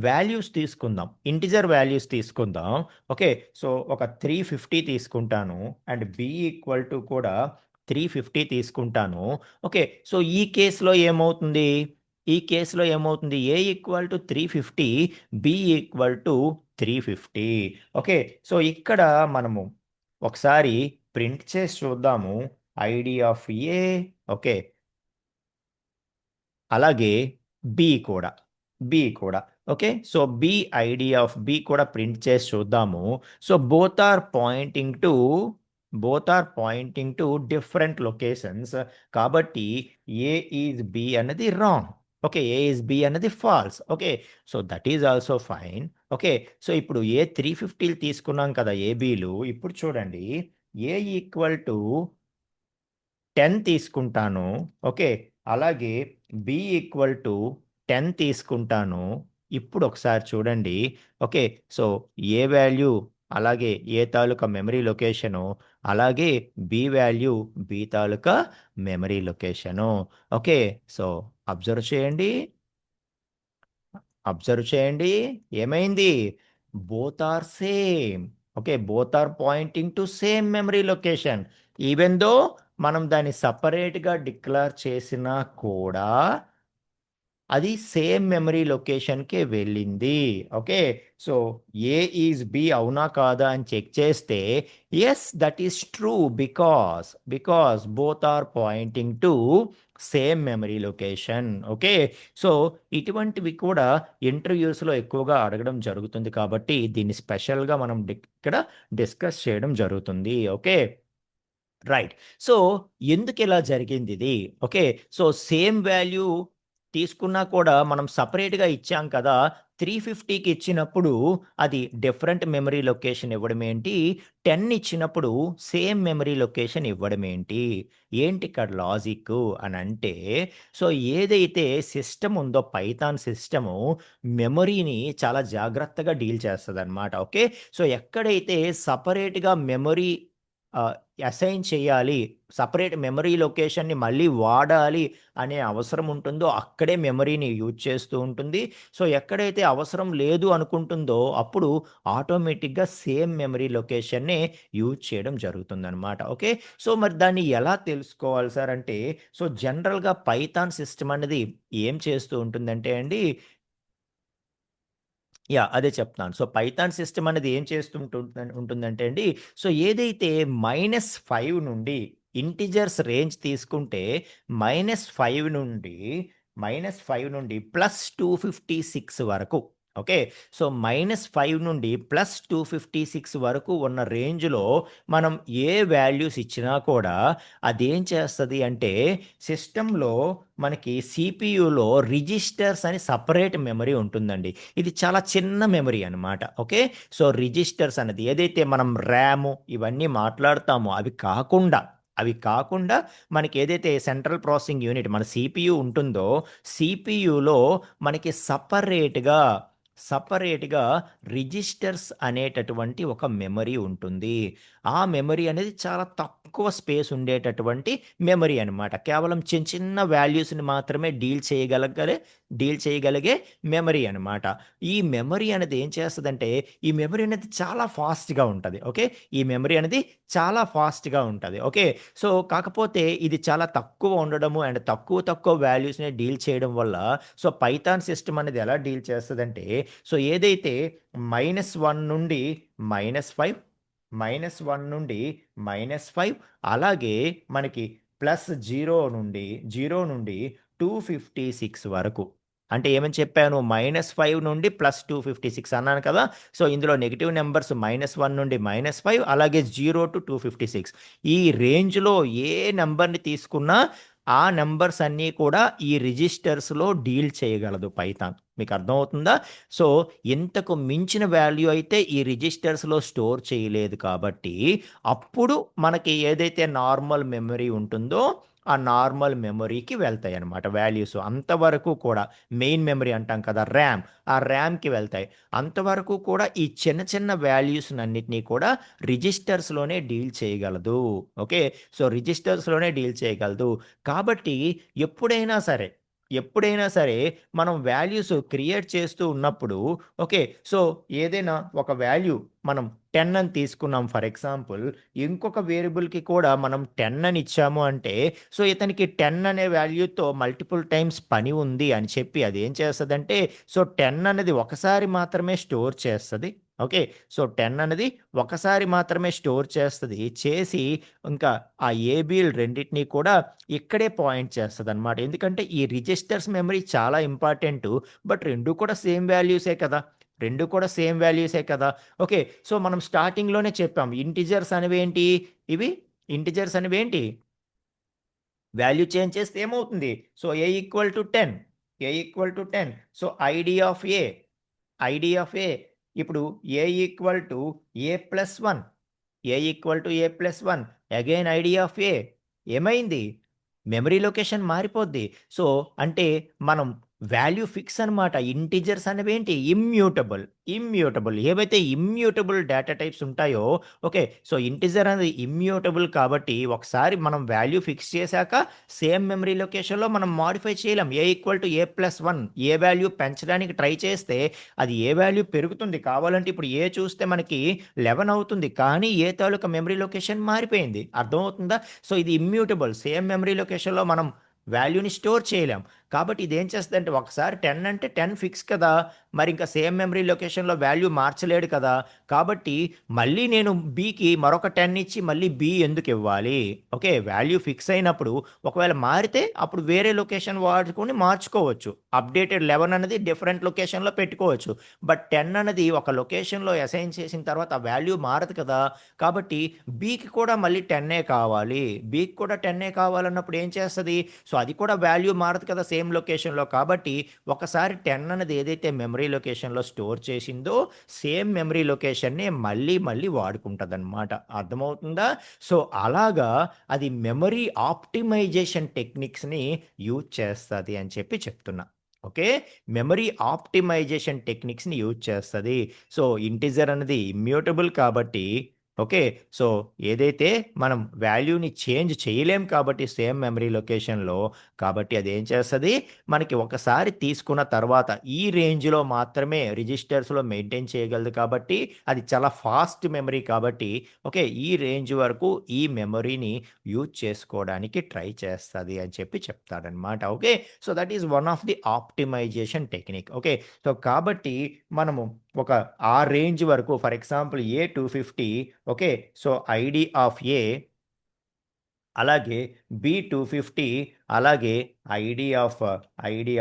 values తీసుకుందాం, integer values తీసుకుందాం. Okay, so ఒక 350 తీసుకుంటాను and B equal to కూడా 350 తీసుకుంటాను. ఓకే, సో ఈ కేసులో ఏమవుతుంది? A equal to 350, B equal to 350. Okay, so ఇక్కడ మనము ఒకసారి ప్రింట్ చేసి చూద్దాము ఐడి ఆఫ్ ఏ. ఓకే, అలాగే బి కూడా. Okay, so B ID of B కూడా ప్రింట్ చేసి చూద్దాము. So both are pointing to different locations కాబట్టి ఏ ఈజ్ బి అన్నది wrong. Okay, A is B అన్నది false. Okay, so that is also fine. Okay, so ఇప్పుడు A 350 తీసుకున్నాం కదా ఏబీలు. ఇప్పుడు చూడండి, ఏ ఈక్వల్ టు 10 తీసుకుంటాను. ఓకే, అలాగే బి ఈక్వల్ టు 10 తీసుకుంటాను. ఇప్పుడు ఒకసారి చూడండి. ఓకే, సో ఏ వాల్యూ అలాగే ఏ తాలూకా మెమరీ లొకేషను, అలాగే బి వాల్యూ బి తాలూకా memory location. Okay, so observe చేయండి ఏమైంది? Both are same. Okay, both are pointing to same memory location. Even though మనం దాన్ని సపరేట్గా డిక్లేర్ చేసినా కూడా అది సేమ్ మెమరీ లొకేషన్కే వెళ్ళింది. Okay, so A is B అవునా కాదా అని చెక్ చేస్తే yes, that is true because both are pointing to same memory location. Okay, so ఇటువంటివి కూడా ఇంటర్వ్యూస్లో ఎక్కువగా అడగడం జరుగుతుంది కాబట్టి దీన్ని స్పెషల్గా మనం ఇక్కడ డిస్కస్ చేయడం జరుగుతుంది. Okay, right. సో ఎందుకు ఇలా జరిగింది ఇది? ఓకే, సో సేమ్ వాల్యూ తీసుకున్నా కూడా మనం సపరేట్గా ఇచ్చాం కదా. 350కి ఇచ్చినప్పుడు అది డిఫరెంట్ మెమరీ లొకేషన్ ఇవ్వడం ఏంటి, 10 ఇచ్చినప్పుడు సేమ్ మెమరీ లొకేషన్ ఇవ్వడం ఏంటి, ఏంటి ఇక్కడ లాజిక్ అని అంటే, సో ఏదైతే సిస్టమ్ ఉందో పైథాన్ సిస్టము మెమరీని చాలా జాగ్రత్తగా డీల్ చేస్తుంది అనమాట. ఓకే, సో ఎక్కడైతే సపరేట్గా మెమరీ అసైన్ చేయాలి, సపరేట్ మెమరీ లొకేషన్ని మళ్ళీ వాడాలి అనే అవసరం ఉంటుందో అక్కడే మెమరీని యూజ్ చేస్తూ ఉంటుంది. సో ఎక్కడైతే అవసరం లేదు అనుకుంటుందో అప్పుడు ఆటోమేటిక్గా సేమ్ మెమరీ లొకేషన్నే యూజ్ చేయడం జరుగుతుందనమాట. ఓకే, సో మరి దాన్ని ఎలా తెలుసుకోవాలి సార్ అంటే, సో జనరల్గా పైథాన్ సిస్టమ్ అనేది ఏం చేస్తూ ఉంటుందంటే అండి, అదే చెప్తున్నాను. సో పైథాన్ సిస్టమ్ అనేది ఏం ఉంటుందంటే అండి, సో ఏదైతే -5 నుండి ఇంటిజర్స్ రేంజ్ తీసుకుంటే -5 నుండి +256 వరకు. ఓకే, సో -5 నుండి +256 వరకు ఉన్న రేంజ్లో మనం ఏ వాల్యూస్ ఇచ్చినా కూడా అదేం చేస్తుంది అంటే సిస్టంలో మనకి సిపియులో రిజిస్టర్స్ అని సపరేట్ మెమరీ ఉంటుందండి. ఇది చాలా చిన్న మెమరీ అనమాట. ఓకే, సో రిజిస్టర్స్ అనేది ఏదైతే మనం ర్యాము ఇవన్నీ మాట్లాడతామో అవి కాకుండా మనకి ఏదైతే సెంట్రల్ ప్రాసెసింగ్ యూనిట్ మన సిపియు ఉంటుందో సిపియులో మనకి సపరేట్గా రిజిస్టర్స్ అనేటటువంటి ఒక మెమరీ ఉంటుంది. ఆ మెమరీ అనేది చాలా తక్కువ ఎక్కువ స్పేస్ ఉండేటటువంటి మెమరీ అనమాట. కేవలం చిన్న చిన్న వాల్యూస్‌ని మాత్రమే డీల్ చేయగలిగే మెమరీ అనమాట. ఈ మెమరీ అనేది ఏం చేస్తదంటే, ఈ మెమరీ అనేది చాలా ఫాస్ట్‌గా ఉంటది. ఓకే. ఈ మెమరీ అనేది చాలా ఫాస్ట్‌గా ఉంటది. ఓకే. సో, కాకపోతే ఇది చాలా తక్కువ ఉండడము అండ్ తక్కువ వాల్యూస్‌ని డీల్ చేయడం వల్ల సో, పైథాన్ సిస్టమ్ అనేది ఎలా డీల్ చేస్తదంటే, సో, ఏదైతే -1 నుండి -5, -1 నుండి -5 అలాగే మనకి +0 నుండి 256 వరకు. అంటే ఏమని చెప్పాను? -5 నుండి +256 అన్నాను కదా! సో, ఇందులో నెగెటివ్ నంబర్స్ -1 నుండి -5 అలాగే 0-256 ఈ రేంజ్‌లో ఏ నంబర్‌ని తీసుకున్నా ఆ నంబర్స్ అన్నీ కూడా ఈ రిజిస్టర్స్‌లో డీల్ చేయగలదు పైథాన్. మీకు అర్థమవుతుందా? సో, ఇంతకు మించిన వాల్యూ అయితే ఈ రిజిస్టర్స్‌లో స్టోర్ చేయలేదు కాబట్టి, అప్పుడు మనకి ఏదైతే నార్మల్ మెమరీ ఉంటుందో, ఆ నార్మల్ మెమరీకి వెళ్తాయన్నమాట వాల్యూస్. అంతవరకు కూడా మెయిన్ మెమరీ అంటాం కదా! ర్యామ్. ఆ ర్యామ్‌కి వెళ్తాయి. అంతవరకు కూడా ఈ చిన్న చిన్న వాల్యూస్‌నన్నిటిని కూడా రిజిస్టర్స్‌లోనే డీల్ చేయగలదు. ఓకే. సో, రిజిస్టర్స్‌లోనే డీల్ చేయగలదు. కాబట్టి ఎప్పుడైనా సరే మనం వాల్యూస్ క్రియేట్ చేస్తూ ఉన్నప్పుడు ఓకే. సో, ఏదైనా ఒక వాల్యూ మనం 10 అని తీసుకున్నాం ఫర్ ఎగ్జాంపుల్. ఇంకొక వేరియబుల్‌కి కూడా మనం 10 అని ఇచ్చాము అంటే, సో, ఇతనికి 10 అనే వాల్యూతో మల్టిపుల్ టైమ్స్ పని ఉంది అని చెప్పి అదేం చేస్తదంటే, సో, 10 అనేది ఒకసారి మాత్రమే స్టోర్ చేస్తది. ఓకే. సో, 10 అనేది ఒకసారి మాత్రమే స్టోర్ చేస్తది. చేసి ఇంకా ఆ ఏబీలు రెండిటిని కూడా ఇక్కడే పాయింట్ చేస్తదనమాట. ఎందుకంటే ఈ రిజిస్టర్స్ మెమరీ చాలా ఇంపార్టెంటు. బట్ 2 కూడా సేమ్ వాల్యూసే కదా! 2 కూడా సేమ్ వాల్యూసే కదా! ఓకే. సో, మనం స్టార్టింగ్‌లోనే చెప్పాం. ఇవి ఇంటిజర్స్ అనేవేంటి? వాల్యూ చేంజ్ చేస్తే ఏమవుతుంది? So, A equal to 10 so, ID of A ఇప్పుడు ఏ+1 అగైన్ ఐడీ ఆఫ్ ఏ ఏమైంది? మెమరీ లొకేషన్ మారిపోద్ది. సో, అంటే మనం వాల్యూ ఫిక్స్ అనమాట. ఇంటిజర్స్ అనేవేంటి? ఇమ్యూటబుల్. ఏవైతే ఇమ్యూటబుల్ డేటా టైప్స్ ఉంటాయో ఓకే. సో, ఇంటిజర్ అనేది ఇమ్యూటబుల్ కాబట్టి ఒకసారి మనం వాల్యూ ఫిక్స్ చేశాక సేమ్ మెమరీ లొకేషన్‌లో మనం మోడిఫై చేయలేం. ఏ+1 ఏ వాల్యూ పెంచడానికి ట్రై చేస్తే అది ఏ వాల్యూ పెరుగుతుంది. కావాలంటే ఇప్పుడు ఏ చూస్తే మనకి 11 అవుతుంది. కానీ ఏ తాలూకా మెమరీ లొకేషన్ మారిపోయింది. అర్థమవుతుందా? సో, ఇది ఇమ్యూటబుల్. సేమ్ మెమరీ లొకేషన్‌లో మనం వాల్యూని స్టోర్ చేయలేం. కాబట్టి ఇదేం చేస్తదంటే ఒకసారి 10 అంటే 10 ఫిక్స్ కదా! మరింక సేమ్ మెమరీ లొకేషన్‌లో వాల్యూ మార్చలేడు కదా! కాబట్టి మళ్ళీ నేను బికి మరొక 10 ఇచ్చి మళ్ళీ బి ఎందుకివ్వాలి? ఓకే. వాల్యూ ఫిక్స్ అయినప్పుడు ఒకవేళ మారితే అప్పుడు వేరే లొకేషన్ వాడుకొని మార్చుకోవచ్చు. అప్డేటెడ్ 11 అనేది డిఫరెంట్ లొకేషన్‌లో పెట్టుకోవచ్చు. బట్ 10 అన్నది ఒక లొకేషన్‌లో అసైన్ చేసిన తర్వాత ఆ వాల్యూ మారదు కదా! కాబట్టి బికి కూడా మళ్ళీ 10 కావాలి. బికి కూడా 10 కావాలన్నప్పుడు ఏం చేస్తది? సో, అది కూడా వాల్యూ మారదు కదా! సేమ్ లొకేషన్‌లో. కాబట్టి ఒకసారి 10 అన్నది ఏదైతే మెమరీ లొకేషన్‌లో స్టోర్ చేసిందో సేమ్ మెమరీ లొకేషన్‌నే మళ్ళీ వాడుకుంటదనమాట. అర్థమవుతుందా? సో, అలాగా అది మెమరీ ఆప్టిమైజేషన్ టెక్నిక్స్‌ని యూజ్ చేస్తది అని చెప్పి చెప్తున్నా. ఓకే. మెమరీ ఆప్టిమైజేషన్ టెక్నిక్స్‌ని యూజ్ చేస్తది. సో, ఇంటిజర్ అనేది ఇమ్యూటబుల్ కాబట్టి ఓకే. సో, ఏదైతే మనం వాల్యూని చేంజ్ చేయలేం కాబట్టి సేమ్ మెమరీ లొకేషన్‌లో కాబట్టి అదేం చేస్తది, మనకి ఒకసారి తీసుకున్న తర్వాత ఈ రేంజ్‌లో మాత్రమే రిజిస్టర్స్‌లో మెయింటైన్ చేయగలదు కాబట్టి, అది చాలా ఫాస్ట్ మెమరీ కాబట్టి, ఓకే. ఈ రేంజ్ వరకు ఈ మెమరీని యూజ్ చేసుకోవడానికి ట్రై చేస్తది అని చెప్పి చెప్తాడనమాట. Okay. So, that is one of the optimization technique. Okay. So, కాబట్టి మనము ఒక ఆ రేంజ్ వరకు for example A 250 okay. So, ID of A అలాగే బి 250 అలాగే ID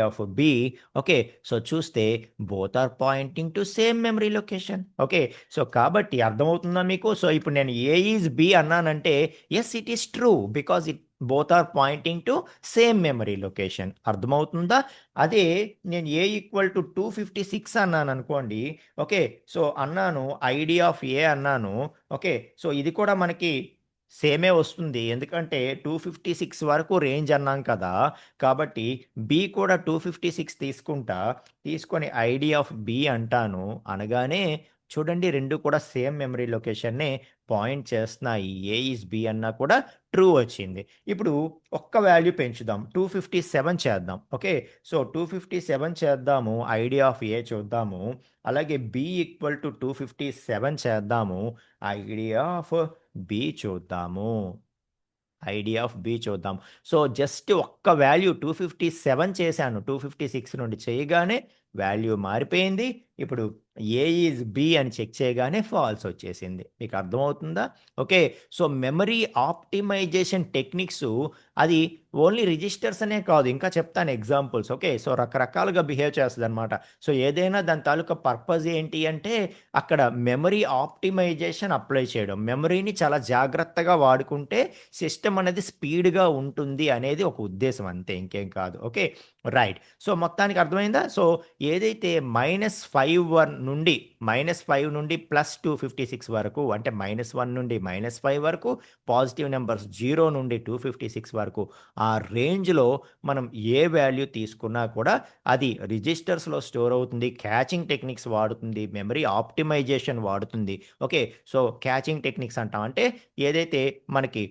of B okay. So, చూస్తే both are pointing to same memory location. Okay. So, కాబట్టి అర్థమవుతుందా మీకు? సో, ఇప్పుడు నేను ఏ ఈజ్ బి అన్నానంటే yes it is true because both are pointing to same memory location. అర్థమవుతుందా? అదే నేను ఏ ఈక్వల్ టు 256 అన్నాననుకోండి. ఓకే. సో, అన్నాను ఐడీ ఆఫ్ ఏ అన్నాను. ఓకే. సో, ఇది కూడా మనకి సేమే వస్తుంది. ఎందుకంటే 256 వరకు రేంజ్ అన్నాం కదా! కాబట్టి బి కూడా 256 తీసుకొని ఐడీ ఆఫ్ బి అంటాను. అనగానే చూడండి 2 కూడా సేమ్ మెమరీ లొకేషన్‌నే పాయింట్ చేస్తున్నాయి. ఏ ఈజ్ బి అన్నా కూడా ట్రూ వచ్చింది. ఇప్పుడు ఒక్క వాల్యూ పెంచుదాం. 257 చేద్దాం. ఓకే. సో, 257 చేద్దాము. ఐడియా ఆఫ్ ఏ చూద్దాము. అలాగే బి ఈక్వల్ టు 257 చేద్దాము. ఐడియా ఆఫ్ బి చూద్దాము. ఐడియా ఆఫ్ బి చూద్దాం. సో, జస్ట్ ఒక్క వాల్యూ 257 చేశాను. 256 నుండి చేయగానే వాల్యూ మారిపోయింది. ఇప్పుడు ఏ ఈజ్ బి అని చెక్ చేయగానే ఫాల్స్ వచ్చేసింది. మీకు అర్థమవుతుందా? Okay. So, memory optimisation techniques అది ఓన్లీ రిజిస్టర్స్ అనే కాదు. ఇంకా చెప్తాను ఎగ్జాంపుల్స్. ఓకే. సో, రకరకాలుగా బిహేవ్ చేస్తదనమాట. సో, ఏదైనా దాని తాలూకా పర్పస్ ఏంటి అంటే అక్కడ మెమరీ ఆప్టిమైజేషన్ అప్లై చేయడం. మెమరీని చాలా జాగ్రత్తగా వాడుకుంటే సిస్టమ్ అనేది స్పీడ్‌గా ఉంటుంది అనేది ఒక ఉద్దేశ్యం అంతే. ఇంకేం కాదు. ఓకే. రైట్. సో, మొత్తానికి అర్థమైందా? సో, ఏదైతే -5 నుండి -5 నుండి +256 వరకు అంటే -1 నుండి -5 వరకు పాజిటివ్ నంబర్స్ 0 నుండి 256 వరకు ఆ రేంజ్‌లో మనం ఏ వాల్యూ తీసుకున్నా కూడా అది రిజిస్టర్స్‌లో స్టోర్ అవుతుంది. క్యాచింగ్ టెక్నిక్స్ వాడుతుంది. మెమరీ ఆప్టిమైజేషన్ వాడుతుంది. ఓకే. సో, క్యాచింగ్ టెక్నిక్స్ అంటాం. అంటే ఏదైతే మనకి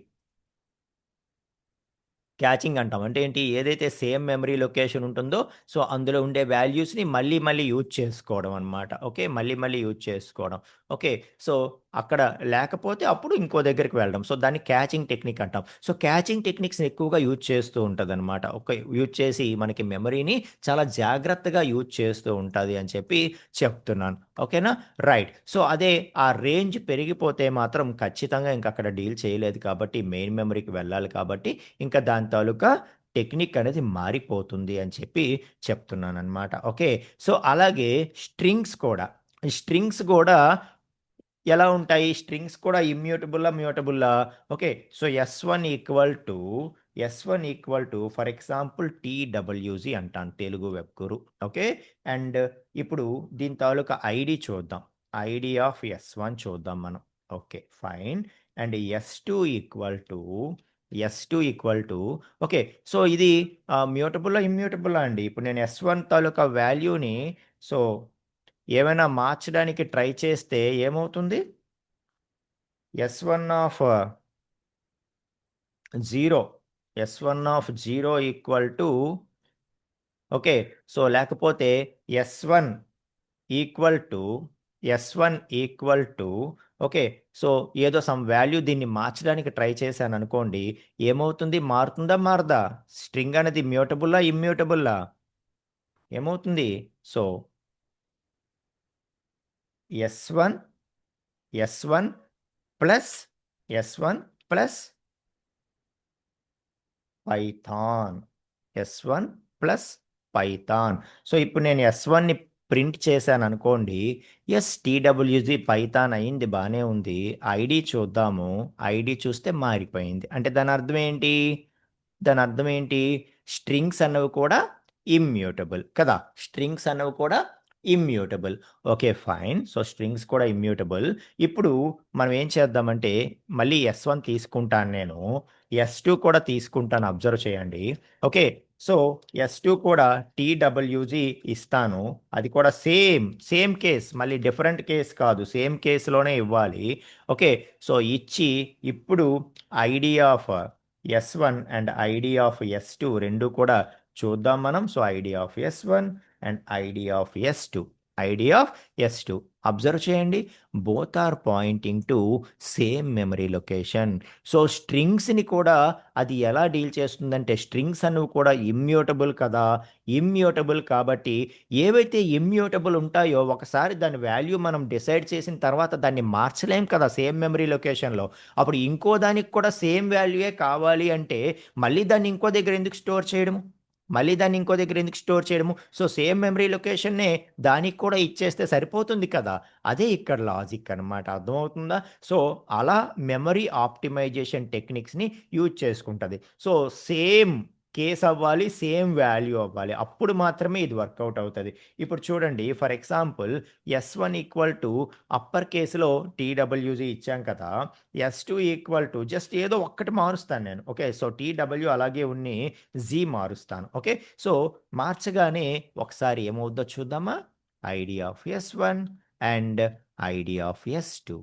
క్యాచింగ్ అంటాం. అంటే ఏంటి? ఏదైతే సేమ్ మెమరీ లొకేషన్ ఉంటుందో, సో, అందులో ఉండే వాల్యూస్‌ని మళ్ళీ, మళ్ళీ యూజ్ చేసుకోవడం అన్నమాట. ఓకే. మళ్ళీ, మళ్ళీ యూజ్ చేసుకోవడం. ఓకే. సో, అక్కడ లేకపోతే అప్పుడు ఇంకో దగ్గరికి వెళ్ళడం. సో, దాన్ని క్యాచింగ్ టెక్నిక్ అంటాం. సో, క్యాచింగ్ టెక్నిక్స్‌ని ఎక్కువగా యూజ్ చేస్తూ ఉంటదన్నమాట. ఓకే. యూజ్ చేసి మనకి మెమరీని చాలా జాగ్రత్తగా యూజ్ చేస్తూ ఉంటది అని చెప్పి చెప్తున్నాను. ఓకేనా? రైట్. సో, అదే ఆ రేంజ్ పెరిగిపోతే మాత్రం ఖచ్చితంగా ఇంక అక్కడ డీల్ చేయలేదు కాబట్టి మెయిన్ మెమరీకి వెళ్ళాలి కాబట్టి ఇంకా దాని తాలూకా టెక్నిక్ అనేది మారిపోతుంది అని చెప్పి చెప్తున్నాననమాట. ఓకే. సో, అలాగే స్ట్రింగ్స్ కూడా. ఈ స్ట్రింగ్స్ గూడా ఎలా ఉంటాయి? స్ట్రింగ్స్ కూడా ఇమ్యూటబులా? మ్యూటబులా? Okay. So, S one equal to for example TWG అంటాను Telugu web guru. Okay. And ఇప్పుడు దీని తాలూకా ఐడీ చూద్దాం. ఐడీ ఆఫ్ ఎస్1 చూద్దాం మనం. Okay. Fine. And S two equal to okay. So, ఇది మ్యూటబులా? ఇమ్యూటబులా అండి? ఇప్పుడు నేను ఎస్1 తాలూకా వాల్యూని సో, ఏమైనా మార్చడానికి ట్రై చేస్తే ఏమవుతుంది? S one of 0 S one of 0 equal to okay. So, లేకపోతే S one equal to S one equal to okay. So, ఏదో సమ్ వాల్యూ దీన్ని మార్చడానికి ట్రై చేశాననుకోండి. ఏమవుతుంది? మారుతుందా? మారదా? స్ట్రింగ్ అనేది మ్యూటబులా? ఇమ్యూటబులా? ఏమవుతుంది? So, S one S one plus S one plus Python. S one plus Python. So, ఇప్పుడు నేను ఎస్1ని ప్రింట్ చేశాననుకోండి. యెస్ టీడబ్ల్యూజీ పైథాన్ అయింది బానే ఉంది. ఐడీ చూద్దాము. ఐడీ చూస్తే మారిపోయింది. అంటే దాని అర్థం ఏంటి? దాని అర్థం ఏంటి? స్ట్రింగ్స్ అన్నవి కూడా ఇమ్యూటబుల్ కదా! స్ట్రింగ్స్ అన్నవి కూడా immutable. Okay. Fine. So, strings కూడా ఇమ్యూటబుల్. ఇప్పుడు మనం ఏం చేద్దామంటే మళ్ళీ ఎస్1 తీసుకుంటాను నేను. ఎస్2 కూడా తీసుకుంటాను అబ్జర్వ్ చేయండి. ఓకే. సో, ఎస్2 కూడా టీడబ్ల్యూజీ ఇస్తాను. అది కూడా సేమ్ కేస్ మళ్ళీ డిఫరెంట్ కేస్ కాదు. సేమ్ కేస్‌లోనే ఇవ్వాలి. ఓకే. సో, ఇచ్చి ఇప్పుడు ID of S one and ID of S two 2 కూడా చూద్దాం మనం. So, ID of S one and ID of S two. ID of S two observe చేయండి. Both are pointing to same memory location. So, స్ట్రింగ్స్‌ని కూడా అది ఎలా డీల్ చేస్తుందంటే స్ట్రింగ్స్ అనేవి కూడా ఇమ్యూటబుల్ కదా! ఇమ్యూటబుల్ కాబట్టి ఏవైతే ఇమ్యూటబుల్ ఉంటాయో ఒకసారి దాని వాల్యూ మనం డిసైడ్ చేసిన తర్వాత దాన్ని మార్చలేం కదా! సేమ్ మెమరీ లొకేషన్‌లో. అప్పుడు ఇంకో దానికి కూడా సేమ్ వాల్యూయే కావాలి అంటే మళ్ళీ దాన్ని ఇంకో దగ్గర ఎందుకు స్టోర్ చేయడము? మళ్ళీ దాన్ని ఇంకో దగ్గర ఎందుకు స్టోర్ చేయడము? సో, సేమ్ మెమరీ లొకేషన్‌నే దానికి కూడా ఇచ్చేస్తే సరిపోతుంది కదా! అదే ఇక్కడ లాజిక్ అనమాట. అర్థమవుతుందా? సో, అలా మెమరీ ఆప్టిమైజేషన్ టెక్నిక్స్‌ని యూజ్ చేసుకుంటది. సో, సేమ్ కేస్ అవ్వాలి. సేమ్ వాల్యూ అవ్వాలి. అప్పుడు మాత్రమే ఇది వర్కౌట్ అవుతది. ఇప్పుడు చూడండి for example S one equal to upper కేస్‌లో టీడబ్ల్యూజీ ఇచ్చాం కదా! ఎస్2 ఈక్వల్ టు జస్ట్ ఏదో ఒక్కటి మారుస్తాను నేను. ఓకే. సో, టీడబ్ల్యూ అలాగే ఉన్ని జీ మారుస్తాను. ఓకే. సో, మార్చగానే ఒకసారి ఏమవుద్దో చూద్దామా? ID of S one and id of s2.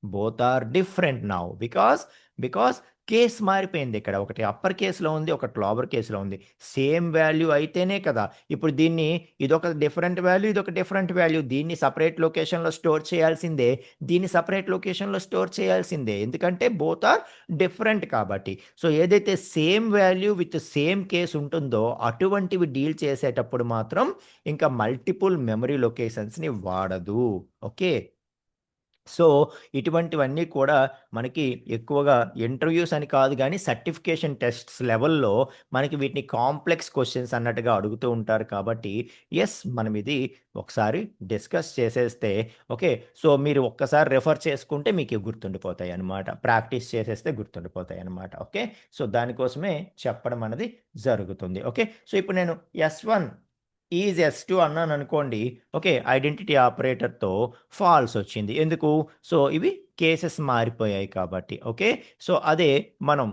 Both are different now because case మారిపోయింది. ఇక్కడ ఒకటి అప్పర్ కేసులో ఉంది, ఒకటి లోవర్ కేసులో ఉంది. సేమ్ వాల్యూ అయితేనే కదా. ఇప్పుడు దీన్ని ఇదొక డిఫరెంట్ వాల్యూ, ఇదొక డిఫరెంట్ వాల్యూ. దీన్ని సపరేట్ లొకేషన్లో స్టోర్ చేయాల్సిందే, దీన్ని సపరేట్ లొకేషన్లో స్టోర్ చేయాల్సిందే, ఎందుకంటే బోత్ ఆర్ డిఫరెంట్ కాబట్టి. సో ఏదైతే same value with same case ఉంటుందో అటువంటివి డీల్ చేసేటప్పుడు మాత్రం ఇంకా మల్టిపుల్ మెమరీ లొకేషన్స్ని వాడదు. ఓకే, సో ఇటువంటివన్నీ కూడా మనకి ఎక్కువగా ఇంటర్వ్యూస్ అని కాదు కానీ సర్టిఫికేషన్ టెస్ట్స్ లెవెల్లో మనకి వీటిని కాంప్లెక్స్ క్వశ్చన్స్ అన్నట్టుగా అడుగుతూ ఉంటారు కాబట్టి మనం ఇది ఒకసారి డిస్కస్ చేసేస్తే ఓకే. సో మీరు ఒక్కసారి రెఫర్ చేసుకుంటే మీకు గుర్తుండిపోతాయి అన్నమాట, ప్రాక్టీస్ చేసేస్తే గుర్తుండిపోతాయి అన్నమాట. ఓకే, సో దానికోసమే చెప్పడం అనేది జరుగుతుంది. ఓకే, సో ఇప్పుడు నేను S1 ఈజ్ S2 అన్నాను అనుకోండి. ఓకే, ఐడెంటిటీ ఆపరేటర్తో ఫాల్స్ వచ్చింది. ఎందుకు? సో ఇవి కేసెస్ మారిపోయాయి కాబట్టి. ఓకే, సో అదే మనం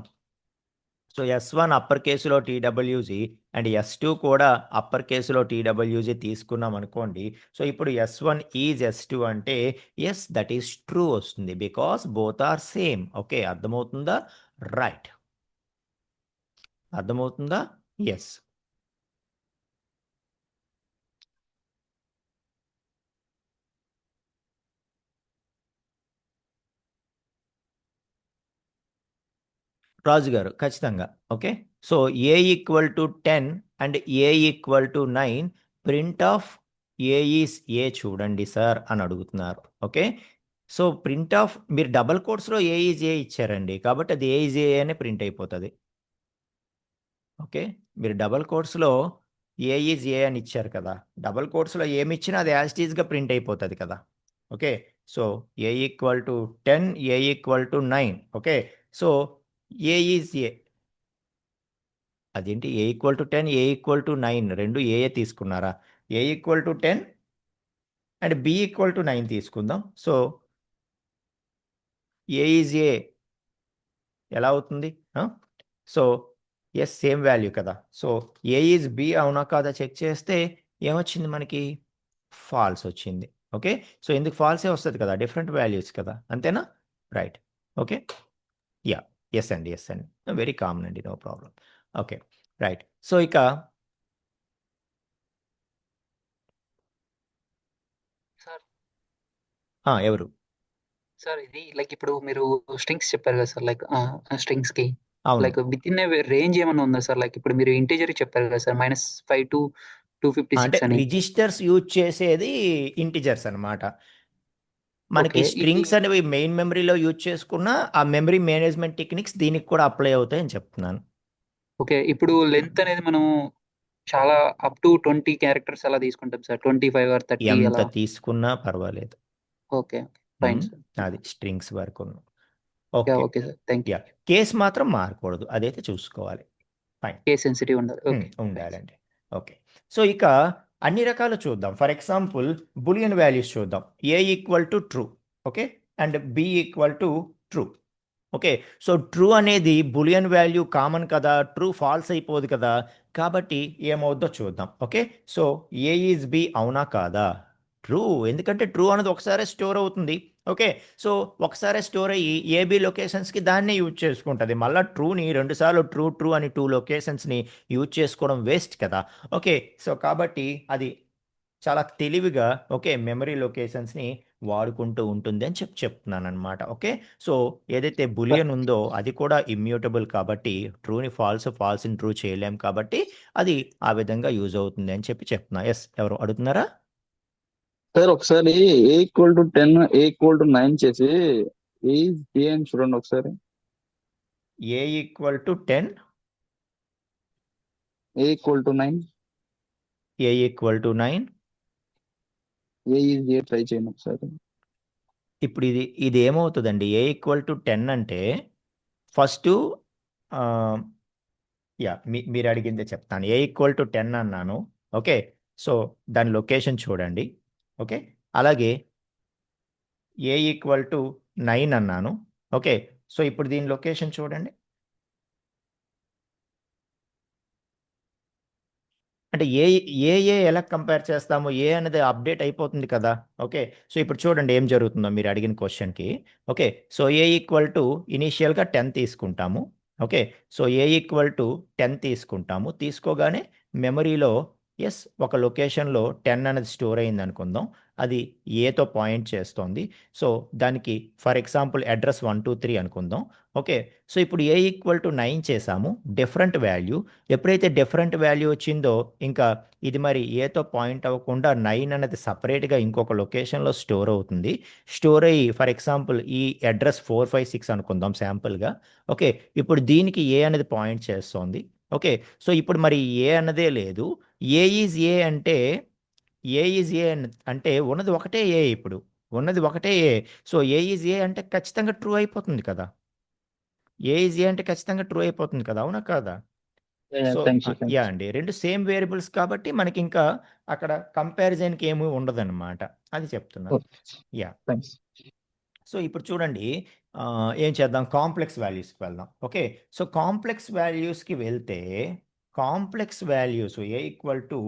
S1 అప్పర్ కేసులో TWG అండ్ S2 కూడా అప్పర్ కేసులో TWG తీసుకున్నాం అనుకోండి. సో ఇప్పుడు S1 ఈజ్ S2 అంటే దట్ ఈస్ ట్రూ వస్తుంది, because both are same. Okay, అర్థమవుతుందా? రైట్, అర్థమవుతుందా? ఎస్. రాజు గారు ఖచ్చితంగా. Okay, so A equal to 10 and a equal to 9 print of a is a చూడండి సార్ అని అడుగుతున్నారు. ఓకే, సో ప్రింట్ ఆఫ్ మీరు double కోట్స్లో ఏ ఈజ్ ఏ ఇచ్చారండి కాబట్టి అది ఏ ఈజ్ ఏ అనే ప్రింట్ అయిపోతుంది. ఓకే, మీరు డబల్ కోట్స్లో ఏ ఈజ్ ఏ అని ఇచ్చారు కదా, డబల్ కోట్స్లో ఏమి ఇచ్చినా అది యాజ్ టీజ్గా ప్రింట్ అయిపోతుంది కదా. Okay, so A equal to 10, A equal to 9. Okay, so A is A, అదేంటి A equal to 10, A equal to 9 రెండు ఏఏ తీసుకున్నారా? A equal to 10 and B equal to 9 తీసుకుందాం. సో ఏ ఈజ్ ఏ ఎలా అవుతుంది? So same value కదా. So A is B అవునా కాదా check చేస్తే ఏమొచ్చింది మనకి? ఫాల్స్ వచ్చింది. ఓకే, సో ఎందుకు ఫాల్సే వస్తుంది కదా, డిఫరెంట్ వాల్యూస్ కదా, అంతేనా? రైట్. ఓకే, యా, ఎస్ అండి, వెరీ కామన్ అండి, no problem. Okay, right. So ఇక సార్ ఎవరు? సార్ ఇది లైక్ ఇప్పుడు మీరు స్ట్రింగ్స్ చెప్పారు కదా సార్, లైక్ స్ట్రింగ్స్ కి అవును, లైక్ విత్ ఇన్ రేంజ్ ఏమైనా ఉందా సార్? లైక్ ఇప్పుడు మీరు ఇంటీజర్ చెప్పారు కదా సార్, -5 to అంటే 256 అని. రిజిస్టర్స్ యూజ్ చేసేది ఇంటిజర్స్ అన్నమాట. మనకి ఓకే, ఇది స్ట్రింగ్స్ అనేవి మెయిన్ మెమరీలో యూజ్ చేసుకున్న ఆ మెమరీ మేనేజ్మెంట్ టెక్నిక్స్ దీనికి కూడా అప్లై అవుతాయని చెప్తున్నాను. ఓకే. ఇప్పుడు లెంత్ అనేది మనం చాలా అప్ టు 20 క్యారెక్టర్స్ అలా తీసుకుంటాం సార్, 25 ఆర్ 30 ఎంత అలా. తీసుకున్నా పర్వాలేదు. Okay, fine sir. అది స్ట్రింగ్స్ వరకు. Yeah, okay, okay sir, thank you. Yeah, case మాత్రం మారకూడదు, అదైతే చూసుకోవాలి. ఫైన్, కేస్ సెన్సిటివ్ ఉండాలి. ఓకే, ఉండాలండి. ఓకే, సో ఇక అన్ని రకాలు చూద్దాం. ఫర్ ఎగ్జాంపుల్ బులియన్ వాల్యూస్ చూద్దాం. A equal to true, okay, and B equal to true. Okay, so true అనేది బులియన్ వాల్యూ కామన్ కదా, ట్రూ ఫాల్స్ అయిపోదు కదా, కాబట్టి ఏమవుద్దో చూద్దాం. Okay, so A is B అవునా కాదా? ట్రూ, ఎందుకంటే ట్రూ అనేది ఒకసారి స్టోర్ అవుతుంది. ఓకే, సో ఒకసారి స్టోర్ అయ్యి ఏబీ లొకేషన్స్కి దాన్నే యూజ్ చేసుకుంటుంది. మళ్ళీ ట్రూని రెండుసార్లు ట్రూ ట్రూ అని 2 లొకేషన్స్ని యూజ్ చేసుకోవడం వేస్ట్ కదా. ఓకే, సో కాబట్టి అది చాలా తెలివిగా ఓకే మెమరీ లొకేషన్స్ని వాడుకుంటూ ఉంటుంది అని చెప్తున్నాను అనమాట. ఓకే, సో ఏదైతే బులియన్ ఉందో అది కూడా ఇమ్యూటబుల్ కాబట్టి ట్రూని ఫాల్స్, ఫాల్స్ని ట్రూ చేయలేం కాబట్టి అది ఆ విధంగా యూజ్ అవుతుంది అని చెప్తున్నా. ఎవరు అడుగుతున్నారా? సార్ ఒకసారి A equal to 10, A equal to 9 చేసి ఏ అని చూడండి ఒకసారి. A equal to 10, A equal to 9, A equal to 9. A try చేయండి ఒకసారి. ఇప్పుడు ఇది ఏమవుతుందండి? ఏ ఈక్వల్ టు 10 అంటే ఫస్ట్ మీరు అడిగిందే చెప్తాను. ఏ ఈక్వల్ టు 10 అన్నాను. ఓకే, సో దాని లొకేషన్ చూడండి. ఓకే, అలాగే ఏ ఈక్వల్ టు 9 అన్నాను. ఓకే, సో ఇప్పుడు దీని లొకేషన్ చూడండి. అంటే ఏ ఎలా కంపేర్ చేస్తాము? ఏ అనేది అప్డేట్ అయిపోతుంది కదా! ఓకే. సో, ఇప్పుడు చూడండి ఏం జరుగుతుందో మీరు అడిగిన క్వెషన్‌కి. Okay. So, A equal to ఇనీషియల్‌గా 10 తీసుకుంటాము. Okay. So, A equal to 10 తీసుకుంటాము. తీసుకోగానే మెమరీలో ఒక లొకేషన్‌లో 10 అనేది స్టోర్ అయిందనుకుందాం. అది ఏతో పాయింట్ చేస్తోంది. సో, దానికి ఫర్ ఎగ్జాంపుల్ అడ్రెస్ 1, 2, 3 అనుకుందాం. ఓకే. సో, ఇప్పుడు ఏ ఈక్వల్ టు 9 చేసాము. Different value. ఎప్పుడైతే డిఫరెంట్ వాల్యూ వచ్చిందో ఇంకా ఇది మరి ఏతో పాయింట్ అవ్వకుండా 9 అనేది సెపరేట్‌గా ఇంకొక లొకేషన్‌లో స్టోర్ అవుతుంది. స్టోర్ అయ్యి ఫర్ ఎగ్జాంపుల్ ఈ అడ్రెస్ 4, 5, 6 అనుకుందాం శాంపుల్‌గా. ఓకే. ఇప్పుడు దీనికి ఏ అనేది పాయింట్ చేస్తోంది. ఓకే. సో, ఇప్పుడు మరి ఏ అన్నదే లేదు. ఏ అంటే అంటే ఉన్నది ఒకటే ఏ ఇప్పుడు. ఉన్నది ఒకటే ఏ. సో, ఏ అంటే ఖచ్చితంగా ట్రూ అయిపోతుంది కదా! ఏ అంటే ఖచ్చితంగా ట్రూ అయిపోతుంది కదా! అవునా కాదా? So, thanks yeah! అండి. 2 సేమ్ వేరియబుల్స్ కాబట్టి మనకింకా అక్కడ కంపారిజన్‌కి ఏమి ఉండదనమాట. అది చెప్తున్నాను. యాహ్! థ్యాంక్స్. సో, ఇప్పుడు చూడండి ఏం చేద్దాం? కాంప్లెక్స్ వాల్యూస్‌కి వెళ్దాం. ఓకే. సో, కాంప్లెక్స్ వాల్యూస్‌కి వెళ్తే complex values a equal to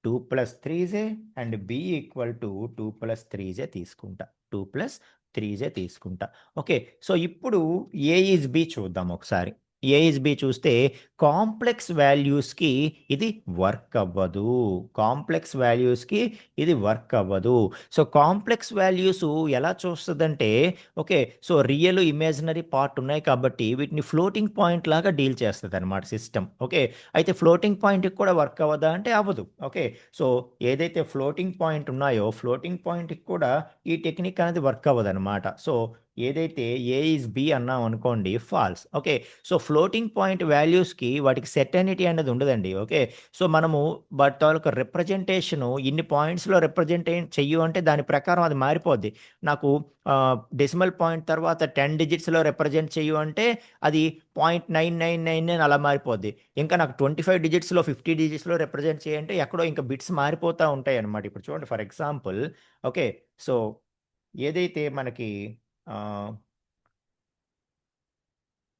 2 + 3 and B equal to 2 + 3 తీసుకుంటా. 2 + 3 తీసుకుంటా. ఓకే. సో, ఇప్పుడు ఏ ఈజ్ బి చూద్దాం ఒకసారి. ఏ ఈజ్ బి చూస్తే కాంప్లెక్స్ వాల్యూస్‌కి ఇది వర్క్ అవ్వదు. కాంప్లెక్స్ వాల్యూస్‌కి ఇది వర్క్ అవ్వదు. సో, కాంప్లెక్స్ వాల్యూస్ ఎలా చూస్తదంటే okay. So, real, imaginary part ఉన్నాయి కాబట్టి వీటిని ఫ్లోటింగ్ పాయింట్ లాగా డీల్ చేస్తదనమాట సిస్టమ్. ఓకే. అయితే ఫ్లోటింగ్ పాయింట్‌కి కూడా వర్క్ అవ్వదా అంటే అవ్వదు. ఓకే. సో, ఏదైతే ఫ్లోటింగ్ పాయింట్ ఉన్నాయో ఫ్లోటింగ్ పాయింట్‌కి కూడా ఈ టెక్నిక్ అనేది వర్క్ అవ్వదనమాట. సో, ఏదైతే ఏ ఈజ్ బి అన్నాం అనుకోండి false. Okay. So, floating point వాల్యూస్‌కి వాటికి సెర్టైనిటీ అనేది ఉండదండి. ఓకే. సో, మనము వాటి తాలూకా రిప్రజెంటేషను ఇన్ని పాయింట్స్‌లో చెయ్యు అంటే దాని ప్రకారం అది మారిపోద్ది. నాకు డెసిమల్ పాయింట్ తర్వాత 10 డిజిట్స్‌లో రిప్రజెంట్ చెయ్యు అంటే అది 0.999 అలా మారిపోద్ది. ఇంకా నాకు 25 డిజిట్స్‌లో, 50 డిజిట్స్‌లో రిప్రజెంట్ చేయంటే ఎక్కడో ఇంకా బిట్స్ మారిపోతా ఉంటాయన్నమాట. ఇప్పుడు చూడండి ఫర్ ఎగ్జాంపుల్ ఓకే. సో, ఏదైతే మనకి ఆహ్,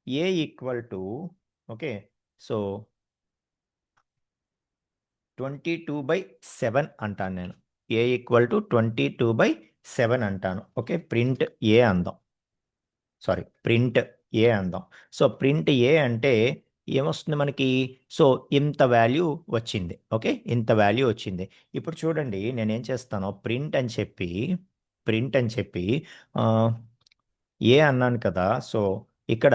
ఏ ఈక్వల్ టు ఓకే. సో, 22/7 అంటాను నేను. ఏ ఈక్వల్ టు 22/7 అంటాను. ఓకే. ప్రింట్ ఏ అందాం. సారీ ప్రింట్ ఏ అందాం. సో, ప్రింట్ ఏ అంటే ఏమొస్తుంది మనకి? సో, ఇంత వాల్యూ వచ్చింది. ఓకే. ఇంత వాల్యూ వచ్చింది. ఇప్పుడు చూడండి నేనేం చేస్తానో ప్రింట్ అని చెప్పి ఆహ్, ఏ అన్నాను కదా! సో, ఇక్కడ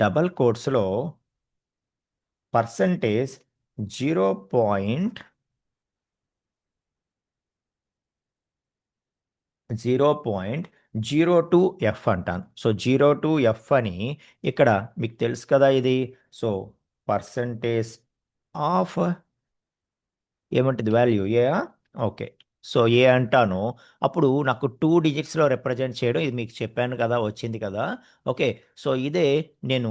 డబుల్ కోట్స్‌లో పర్సెంటేజ్ 0.02 అంటాను. సో, 02 అని ఇక్కడ మీకు తెలుసు కదా ఇది. సో, పర్సెంటేజ్ ఆఫ్ ఏముంటది వాల్యూ ఏఆ? ఓకే. సో, ఏ అంటాను. అప్పుడు నాకు 2 డిజిట్స్‌లో రిప్రజెంట్ చేయడం ఇది మీకు చెప్పాను కదా! వచ్చింది కదా! ఓకే. సో, ఇదే నేను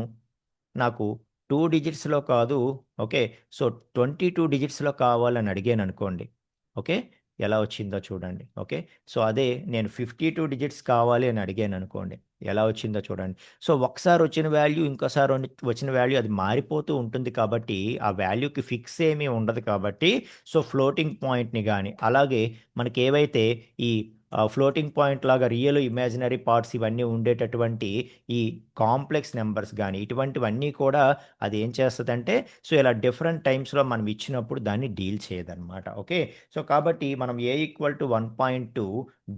నాకు 2 డిజిట్స్‌లో కాదు. ఓకే. సో, 22 డిజిట్స్‌లో కావాలని అడిగాననుకోండి. ఓకే. ఎలా వచ్చిందో చూడండి. ఓకే. సో, అదే నేను 52 డిజిట్స్ కావాలి అని అడిగాననుకోండి. ఎలా వచ్చిందో చూడండి. సో, ఒకసారి వచ్చిన వాల్యూ ఇంకోసారి వచ్చిన వాల్యూ అది మారిపోతూ ఉంటుంది కాబట్టి, ఆ వాల్యూకి ఫిక్స్ ఏమీ ఉండదు కాబట్టి, సో, ఫ్లోటింగ్ పాయింట్‌ని గాని, అలాగే మనకేవైతే ఈ ఫ్లోటింగ్ పాయింట్ లాగా రియల్, ఇమాజినరీ పార్ట్స్ ఇవన్నీ ఉండేటటువంటి ఈ కాంప్లెక్స్ నంబర్స్ గాని, ఇటువంటివన్నీ కూడా అది ఏం చేస్తదంటే, సో, ఇలా డిఫరెంట్ టైమ్స్‌లో మనం ఇచ్చినప్పుడు దాన్ని డీల్ చేయదనమాట. ఓకే. సో, కాబట్టి మనం A equal to 1.2,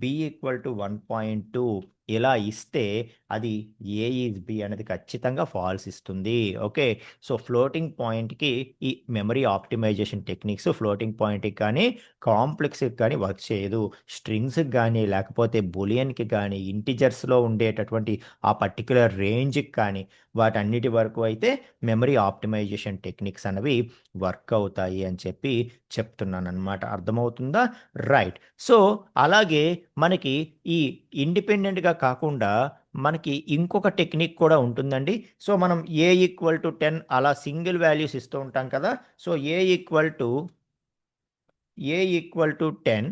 B equal to 1.2 ఇలా ఇస్తే అది ఏ ఈజ్ బి అనేది ఖచ్చితంగా ఫాల్స్ ఇస్తుంది. ఓకే. సో, ఫ్లోటింగ్ పాయింట్‌కి ఈ మెమరీ ఆప్టిమైజేషన్ టెక్నిక్స్ ఫ్లోటింగ్ పాయింట్‌కి కానీ, కాంప్లెక్స్‌కి కానీ వర్క్ చేయదు. స్ట్రింగ్స్‌కి గానీ, లేకపోతే బూలియన్‌కి గానీ, ఇంటిజర్స్‌లో ఉండేటటువంటి ఆ పర్టిక్యులర్ రేంజ్‌కి కానీ, వాటన్నిటి వరకు అయితే మెమరీ ఆప్టిమైజేషన్ టెక్నిక్స్ అనేవి వర్క్ అవుతాయి అని చెప్పి చెప్తున్నాననమాట. అర్థమవుతుందా? రైట్. సో, అలాగే మనకి ఈ ఇండిపెండెంట్‌గా కాకుండా మనకి ఇంకొక టెక్నిక్ కూడా ఉంటుందండి. సో, మనం ఏ ఈక్వల్ టు 10 అలా సింగిల్ వాల్యూస్ ఇస్తూ ఉంటాం కదా! So, A equal to 10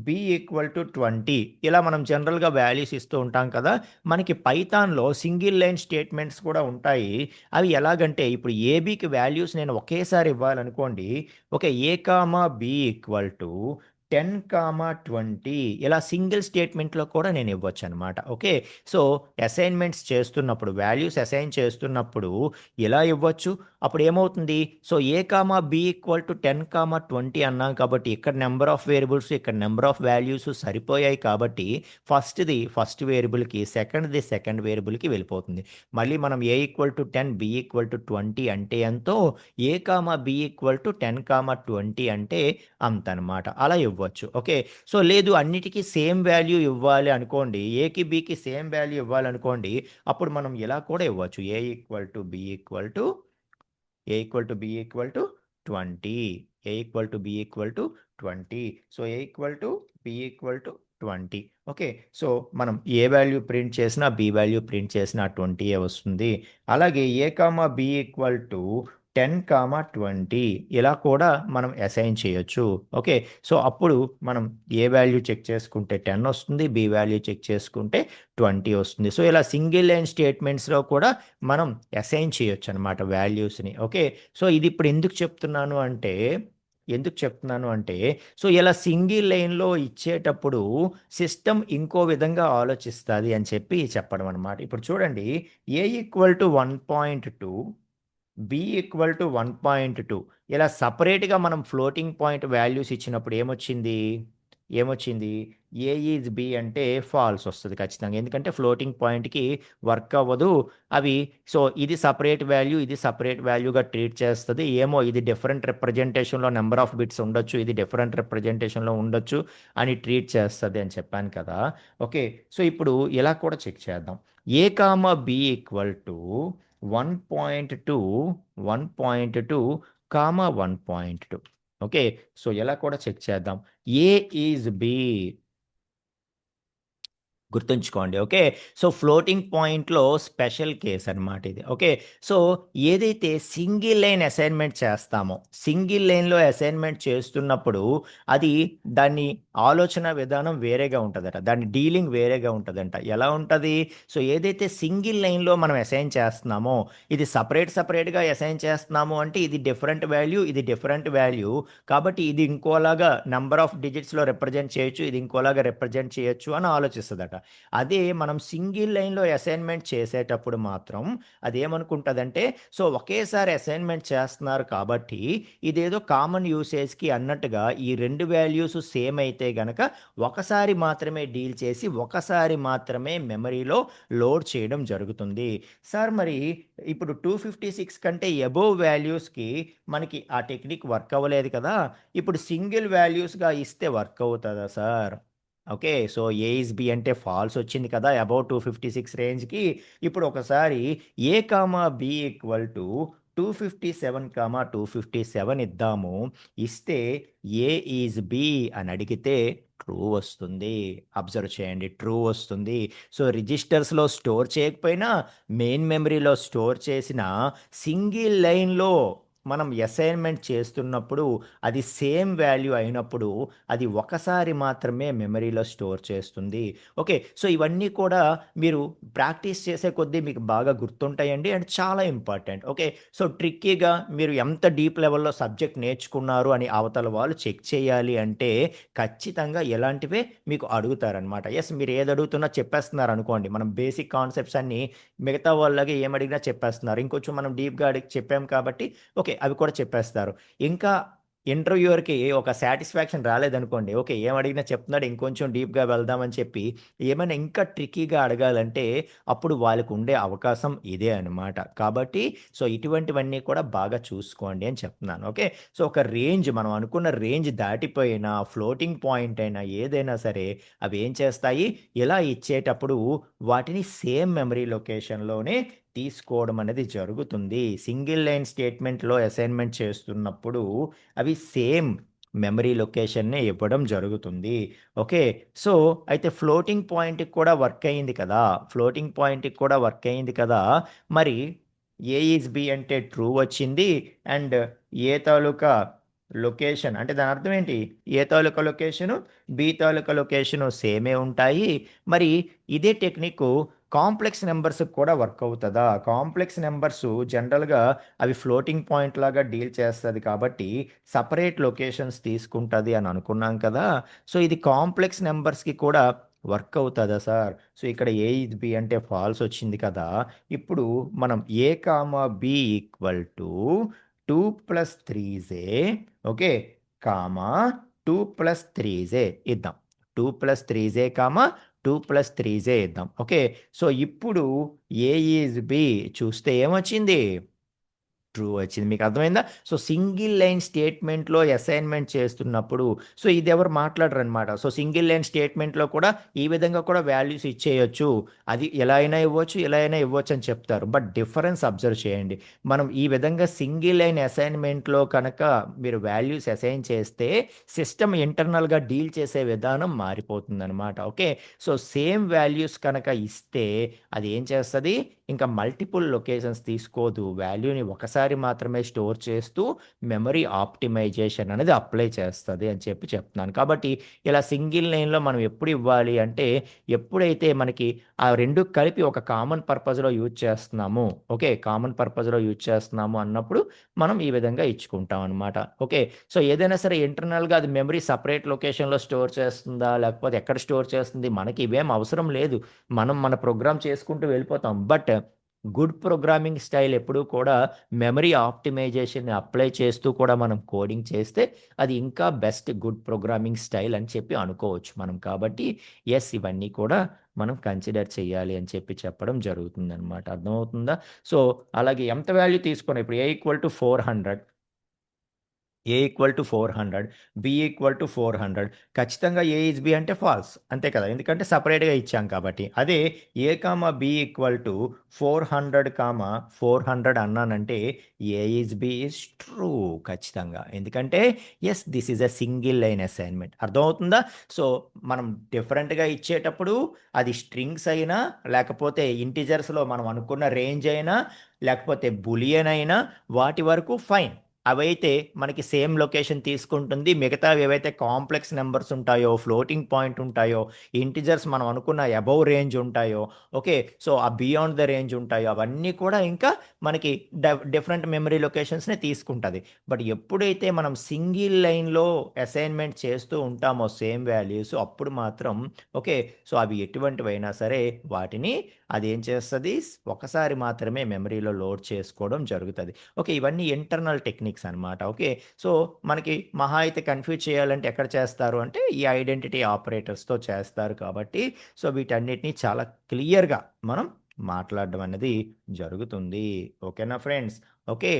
B equal to 20 ఇలా మనం జనరల్గా వాల్యూస్ ఇస్తూ ఉంటాం కదా. మనకి పైథాన్లో సింగిల్ లైన్ స్టేట్మెంట్స్ కూడా ఉంటాయి. అవి ఎలాగంటే ఇప్పుడు ఏబికి వాల్యూస్ నేను ఒకేసారి ఇవ్వాలనుకోండి. Okay, A comma B equal to 10, 20 ఇలా సింగిల్ స్టేట్మెంట్లో కూడా నేను ఇవ్వచ్చు అనమాట. ఓకే, సో అసైన్మెంట్స్ చేస్తున్నప్పుడు వాల్యూస్ అసైన్ చేస్తున్నప్పుడు ఇలా ఇవ్వచ్చు. అప్పుడు ఏమవుతుంది, so A comma B equal to 10, 20 అన్నాం కాబట్టి ఇక్కడ నెంబర్ ఆఫ్ వేరియబుల్స్ ఇక్కడ నెంబర్ ఆఫ్ వాల్యూస్ సరిపోయాయి కాబట్టి ఫస్ట్ వేరియబుల్కి సెకండ్ది సెకండ్ వేరియబుల్కి వెళ్ళిపోతుంది. మళ్ళీ మనం A equal to 10 B equal to 20 అంటే ఎంతో, ఏ కామా బి ఈక్వల్ టు 10, 20 అంటే అంత అనమాట. అలా ఇవ్వచ్చు. ఓకే, సో లేదు అన్నిటికీ సేమ్ వాల్యూ ఇవ్వాలి అనుకోండి, ఏకి బికి సేమ్ వాల్యూ ఇవ్వాలనుకోండి, అప్పుడు మనం ఇలా కూడా ఇవ్వచ్చు. A equal to B equal to 20, A equal to B equal to 20, so A equal to B equal to 20. Okay, so మనం ఏ వాల్యూ ప్రింట్ చేసినా బి వాల్యూ ప్రింట్ చేసినా 20 వస్తుంది. అలాగే A comma B equal to 10, 20 ఇలా కూడా మనం assign చేయొచ్చు. Okay, so అప్పుడు మనం ఏ వాల్యూ చెక్ చేసుకుంటే 10 వస్తుంది, బి వాల్యూ చెక్ చేసుకుంటే 20 వస్తుంది. సో ఇలా సింగిల్ లైన్ స్టేట్మెంట్స్లో కూడా మనం అసైన్ చేయొచ్చు అనమాట వాల్యూస్ని. ఓకే, సో ఇది ఇప్పుడు ఎందుకు చెప్తున్నాను అంటే సో ఇలా సింగిల్ లైన్లో ఇచ్చేటప్పుడు సిస్టమ్ ఇంకో విధంగా ఆలోచిస్తుంది అని చెప్పడం అనమాట. ఇప్పుడు చూడండి, A equal to 1.2 B equal to 1.2 ఇలా సపరేట్గా మనం ఫ్లోటింగ్ పాయింట్ వాల్యూస్ ఇచ్చినప్పుడు ఏమొచ్చింది ఏ ఈజ్ బి అంటే ఫాల్స్ వస్తుంది ఖచ్చితంగా, ఎందుకంటే ఫ్లోటింగ్ పాయింట్కి వర్క్ అవ్వదు అవి. సో ఇది సపరేట్ వాల్యూ ఇది సపరేట్ వాల్యూగా ట్రీట్ చేస్తుంది. ఏమో ఇది డిఫరెంట్ రిప్రజెంటేషన్లో నెంబర్ ఆఫ్ బిట్స్ ఉండొచ్చు, ఇది డిఫరెంట్ రిప్రజెంటేషన్లో ఉండొచ్చు అని ట్రీట్ చేస్తుంది అని చెప్పాను కదా. ఓకే, సో ఇప్పుడు ఇలా కూడా చెక్ చేద్దాం. A comma B equal to 1.2, 1.2, okay, so ఎలా కూడా చెక్ చేద్దాం. ఏ ఈజ్ బి గుర్తుంచుకోండి. ఓకే, సో ఫ్లోటింగ్ పాయింట్లో స్పెషల్ కేస్ అనమాట ఇది. ఓకే, సో ఏదైతే సింగిల్ లైన్ అసైన్మెంట్ చేస్తామో సింగిల్ లైన్లో అసైన్మెంట్ చేస్తున్నప్పుడు అది దాన్ని ఆలోచన విధానం వేరేగా ఉంటుందట, దాని డీలింగ్ వేరేగా ఉంటుందంట. ఎలా ఉంటుంది, సో ఏదైతే సింగిల్ లైన్లో మనం అసైన్ చేస్తున్నామో ఇది సపరేట్గా అసైన్ చేస్తున్నాము అంటే ఇది డిఫరెంట్ వాల్యూ ఇది డిఫరెంట్ వాల్యూ కాబట్టి ఇది ఇంకోలాగా నెంబర్ ఆఫ్ డిజిట్స్లో రిప్రజెంట్ చేయొచ్చు, ఇది ఇంకోలాగా రిప్రజెంట్ చేయొచ్చు అని ఆలోచిస్తుందట. అదే మనం సింగిల్ లైన్లో అసైన్మెంట్ చేసేటప్పుడు మాత్రం అదేమనుకుంటుందంటే సో ఒకేసారి అసైన్మెంట్ చేస్తున్నారు కాబట్టి ఇదేదో కామన్ యూసేజ్కి అన్నట్టుగా ఈ రెండు వాల్యూస్ సేమ్ అయితే గనక ఒకసారి మాత్రమే డీల్ చేసి ఒకసారి మాత్రమే మెమరీలో లోడ్ చేయడం జరుగుతుంది. సార్ మరి ఇప్పుడు 256 కంటే ఎబోవ్ వాల్యూస్కి మనకి ఆ టెక్నిక్ వర్క్ అవ్వలేదు కదా, ఇప్పుడు సింగిల్ వాల్యూస్గా ఇస్తే వర్క్ అవుతుందా sir? Okay, so a is b అంటే ఫాల్స్ వచ్చింది కదా అబౌట్ 256 రేంజ్కి. ఇప్పుడు ఒకసారి a comma B equal to 257, 257 ఇద్దాము. ఇస్తే ఏ ఈజ్ బి అని అడిగితే ట్రూ వస్తుంది. అబ్జర్వ్ చేయండి, ట్రూ వస్తుంది. సో రిజిస్టర్స్లో స్టోర్ చేయకపోయినా మెయిన్ మెమరీలో స్టోర్ చేసిన సింగిల్ లైన్లో మనం అసైన్మెంట్ చేస్తున్నప్పుడు అది సేమ్ వాల్యూ అయినప్పుడు అది ఒకసారి మాత్రమే మెమరీలో స్టోర్ చేస్తుంది. ఓకే, సో ఇవన్నీ కూడా మీరు ప్రాక్టీస్ చేసే కొద్దీ మీకు బాగా గుర్తుంటాయండి అండ్ చాలా ఇంపార్టెంట్. ఓకే, సో ట్రిక్కీగా మీరు ఎంత డీప్ లెవెల్లో సబ్జెక్ట్ నేర్చుకున్నారు అని అవతల వాళ్ళు చెక్ చేయాలి అంటే ఖచ్చితంగా ఎలాంటివే మీకు అడుగుతారనమాట. ఎస్, మీరు ఏది అడుగుతున్నా చెప్పేస్తున్నారు అనుకోండి, మనం బేసిక్ కాన్సెప్ట్స్ అన్నీ మిగతా వాళ్ళకి ఏమడిగినా చెప్పేస్తున్నారు, ఇంకొంచెం మనం డీప్గా చెప్పాం కాబట్టి ఓకే అవి కూడా చెప్పేస్తారు. ఇంకా ఇంటర్వ్యూవర్కి ఒక సాటిస్ఫాక్షన్ రాలేదనుకోండి, ఓకే ఏం అడిగినా చెప్తున్నాడు ఇంకొంచెం డీప్గా వెళ్దామని చెప్పి ఏమైనా ఇంకా ట్రిక్కీగా అడగాలంటే అప్పుడు వాళ్ళకు ఉండే అవకాశం ఇదే అనమాట. కాబట్టి సో ఇటువంటివన్నీ కూడా బాగా చూసుకోండి అని చెప్తున్నాను. ఓకే, సో ఒక రేంజ్ మనం అనుకున్న రేంజ్ దాటిపోయినా ఫ్లోటింగ్ పాయింట్ అయినా ఏదైనా సరే అవి ఏం చేస్తాయి, ఇలా ఇచ్చేటప్పుడు వాటిని సేమ్ మెమరీ లొకేషన్లోనే తీసుకోవడం అనేది జరుగుతుంది. సింగిల్ లైన్ స్టేట్మెంట్లో అసైన్మెంట్ చేస్తున్నప్పుడు అవి సేమ్ మెమరీ లొకేషన్నే ఇవ్వడం జరుగుతుంది. ఓకే, సో అయితే ఫ్లోటింగ్ పాయింట్కి కూడా వర్క్ అయ్యింది కదా, మరి ఏ ఈజ్ బి అంటే ట్రూ వచ్చింది అండ్ ఏ తాలూకా లొకేషన్ అంటే దాని అర్థం ఏంటి? ఏ తాలూకా లొకేషను, బి తాలూకా లొకేషను సేమే ఉంటాయి. మరి ఇదే టెక్నిక్ కాంప్లెక్స్ నెంబర్స్కి కూడా వర్క్ అవుతుందా? కాంప్లెక్స్ నెంబర్స్ జనరల్గా అవి ఫ్లోటింగ్ పాయింట్ లాగా డీల్ చేస్తుంది కాబట్టి సపరేట్ లొకేషన్స్ తీసుకుంటుంది అని అనుకున్నాం కదా. సో ఇది కాంప్లెక్స్ నెంబర్స్కి కూడా వర్క్ అవుతుందా సార్? సో ఇక్కడ ఏ ఇది బి అంటే ఫాల్స్ వచ్చింది కదా. ఇప్పుడు మనం A comma B equal to 2 plus 3జే ఓకే కామా 2 ప్లస్ 3జే ఇద్దాం. 2 ప్లస్ 3జే కామా 2 ప్లస్ 3జే ఇద్దాం. ఓకే సో ఇప్పుడు ఏ ఈజ్ బి చూస్తే ఏమొచ్చింది? ట్రూ వచ్చింది. మీకు అర్థమైందా? సో సింగిల్ లైన్ స్టేట్మెంట్లో అసైన్మెంట్ చేస్తున్నప్పుడు సో ఇది ఎవరు మాట్లాడరనమాట. సో సింగిల్ లైన్ స్టేట్మెంట్లో కూడా ఈ విధంగా కూడా వాల్యూస్ ఇచ్చేయొచ్చు. అది ఎలా అయినా ఇవ్వచ్చు, ఎలా అయినా ఇవ్వచ్చు అని చెప్తారు. బట్ డిఫరెన్స్ అబ్జర్వ్ చేయండి. మనం ఈ విధంగా సింగిల్ లైన్ అసైన్మెంట్లో కనుక మీరు వాల్యూస్ అసైన్ చేస్తే సిస్టమ్ ఇంటర్నల్గా డీల్ చేసే విధానం మారిపోతుందనమాట. ఓకే సో సేమ్ వాల్యూస్ కనుక ఇస్తే అది ఏం చేస్తుంది? ఇంకా మల్టిపుల్ లొకేషన్స్ తీసుకోదు. వాల్యూని ఒకసారి మాత్రమే స్టోర్ చేస్తూ మెమరీ ఆప్టిమైజేషన్ అనేది అప్లై చేస్తుంది అని చెప్పి చెప్తున్నాను. కాబట్టి ఇలా సింగిల్ లైన్లో మనం ఎప్పుడు ఇవ్వాలి అంటే ఎప్పుడైతే మనకి ఆ రెండు కలిపి ఒక కామన్ పర్పస్లో యూజ్ చేస్తున్నాము. ఓకే కామన్ పర్పస్లో యూజ్ చేస్తున్నాము అన్నప్పుడు మనం ఈ విధంగా ఇచ్చుకుంటాం అనమాట. ఓకే సో ఏదైనా సరే ఇంటర్నల్గా అది మెమరీ సపరేట్ లొకేషన్లో స్టోర్ చేస్తుందా లేకపోతే ఎక్కడ స్టోర్ చేస్తుంది మనకి ఇవేం అవసరం లేదు. మనం మన ప్రోగ్రామ్ చేసుకుంటూ వెళ్ళిపోతాం. బట్ గుడ్ ప్రోగ్రామింగ్ స్టైల్ ఎప్పుడూ కూడా మెమరీ ఆప్టిమైజేషన్ని అప్లై చేస్తూ కూడా మనం కోడింగ్ చేస్తే అది ఇంకా బెస్ట్ గుడ్ ప్రోగ్రామింగ్ స్టైల్ అని చెప్పి అనుకోవచ్చు మనం. కాబట్టి ఎస్ ఇవన్నీ కూడా మనం కన్సిడర్ చేయాలి అని చెప్పి చెప్పడం జరుగుతుందన్నమాట. అర్థమవుతుందా? సో అలాగే ఎంత వాల్యూ తీసుకున్నాం ఇప్పుడు A equal to 400 A equal to 400 B equal to 400 ఖచ్చితంగా ఏ ఈజ్ బి అంటే ఫాల్స్ అంతే కదా, ఎందుకంటే సపరేట్గా ఇచ్చాం కాబట్టి. అదే A comma B equal to 400 comma 400 అన్నానంటే A is B is true ఖచ్చితంగా, ఎందుకంటే as this is a single line assignment. అర్థమవుతుందా? సో మనం డిఫరెంట్గా ఇచ్చేటప్పుడు అది స్ట్రింగ్స్ అయినా లేకపోతే ఇంటిజర్స్లో మనం అనుకున్న రేంజ్ అయినా లేకపోతే బులియన్ అయినా వాటి వరకు ఫైన్. అవైతే మనకి సేమ్ లొకేషన్ తీసుకుంటుంది. మిగతావి ఏవైతే కాంప్లెక్స్ నెంబర్స్ ఉంటాయో, ఫ్లోటింగ్ పాయింట్ ఉంటాయో, ఇంటిజర్స్ మనం అనుకున్న అబౌవ్ రేంజ్ ఉంటాయో, ఓకే సో ఆ బియాండ్ ద రేంజ్ ఉంటాయో అవన్నీ కూడా ఇంకా మనకి డిఫరెంట్ మెమరీ లొకేషన్స్ని తీసుకుంటుంది. బట్ ఎప్పుడైతే మనం సింగిల్ లైన్లో అసైన్మెంట్ చేస్తూ ఉంటామో సేమ్ వాల్యూస్ అప్పుడు మాత్రం ఓకే సో అవి ఎటువంటివైనా సరే వాటిని అదేం చేస్తుంది ఒకసారి మాత్రమే మెమరీలో లోడ్ చేసుకోవడం జరుగుతుంది. ఓకే ఇవన్నీ ఇంటర్నల్ టెక్నిక్స్ అనమాట. ఓకే సో మనకి మహా అయితే కన్ఫ్యూజ్ చేయాలంటే ఎక్కడ చేస్తారు అంటే ఈ ఐడెంటిటీ ఆపరేటర్స్తో చేస్తారు. కాబట్టి సో వీటన్నిటిని చాలా క్లియర్గా మనం మాట్లాడడం అనేది జరుగుతుంది. ఓకేనా ఫ్రెండ్స్? Okay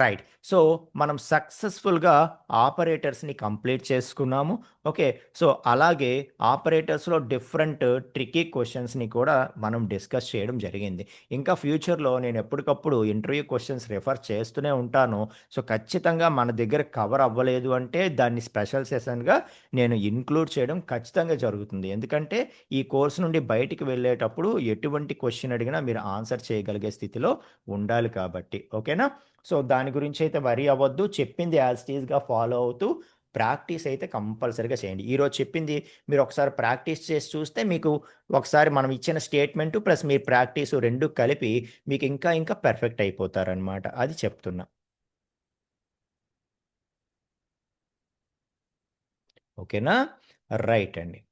right. సో మనం సక్సెస్ఫుల్గా ఆపరేటర్స్ని కంప్లీట్ చేసుకున్నాము. ఓకే సో అలాగే ఆపరేటర్స్లో డిఫరెంట్ ట్రికీ క్వశ్చన్స్ని కూడా మనం డిస్కస్ చేయడం జరిగింది. ఇంకా ఫ్యూచర్లో నేను ఎప్పటికప్పుడు ఇంటర్వ్యూ క్వశ్చన్స్ రిఫర్ చేస్తూనే ఉంటాను. సో ఖచ్చితంగా మన దగ్గర కవర్ అవ్వలేదు అంటే దాన్ని స్పెషల్ సెషన్గా నేను ఇంక్లూడ్ చేయడం ఖచ్చితంగా జరుగుతుంది. ఎందుకంటే ఈ కోర్సు నుండి బయటికి వెళ్ళేటప్పుడు ఎటువంటి క్వశ్చన్ అడిగినా మీరు ఆన్సర్ చేయగలిగే స్థితిలో ఉండాలి కాబట్టి. ఓకేనా? సో దాని గురించి అయితే వరీ అవ్వద్దు. చెప్పింది యాజ్ టీజ్గా ఫాలో అవుతూ ప్రాక్టీస్ అయితే కంపల్సరీగా చేయండి. ఈరోజు చెప్పింది మీరు ఒకసారి ప్రాక్టీస్ చేసి చూస్తే మీకు ఒకసారి మనం ఇచ్చిన స్టేట్మెంటు ప్లస్ మీ ప్రాక్టీసు రెండు కలిపి మీకు ఇంకా ఇంకా పర్ఫెక్ట్ అయిపోతారనమాట. అది చెప్తున్నా. ఓకేనా? రైట్ అండి.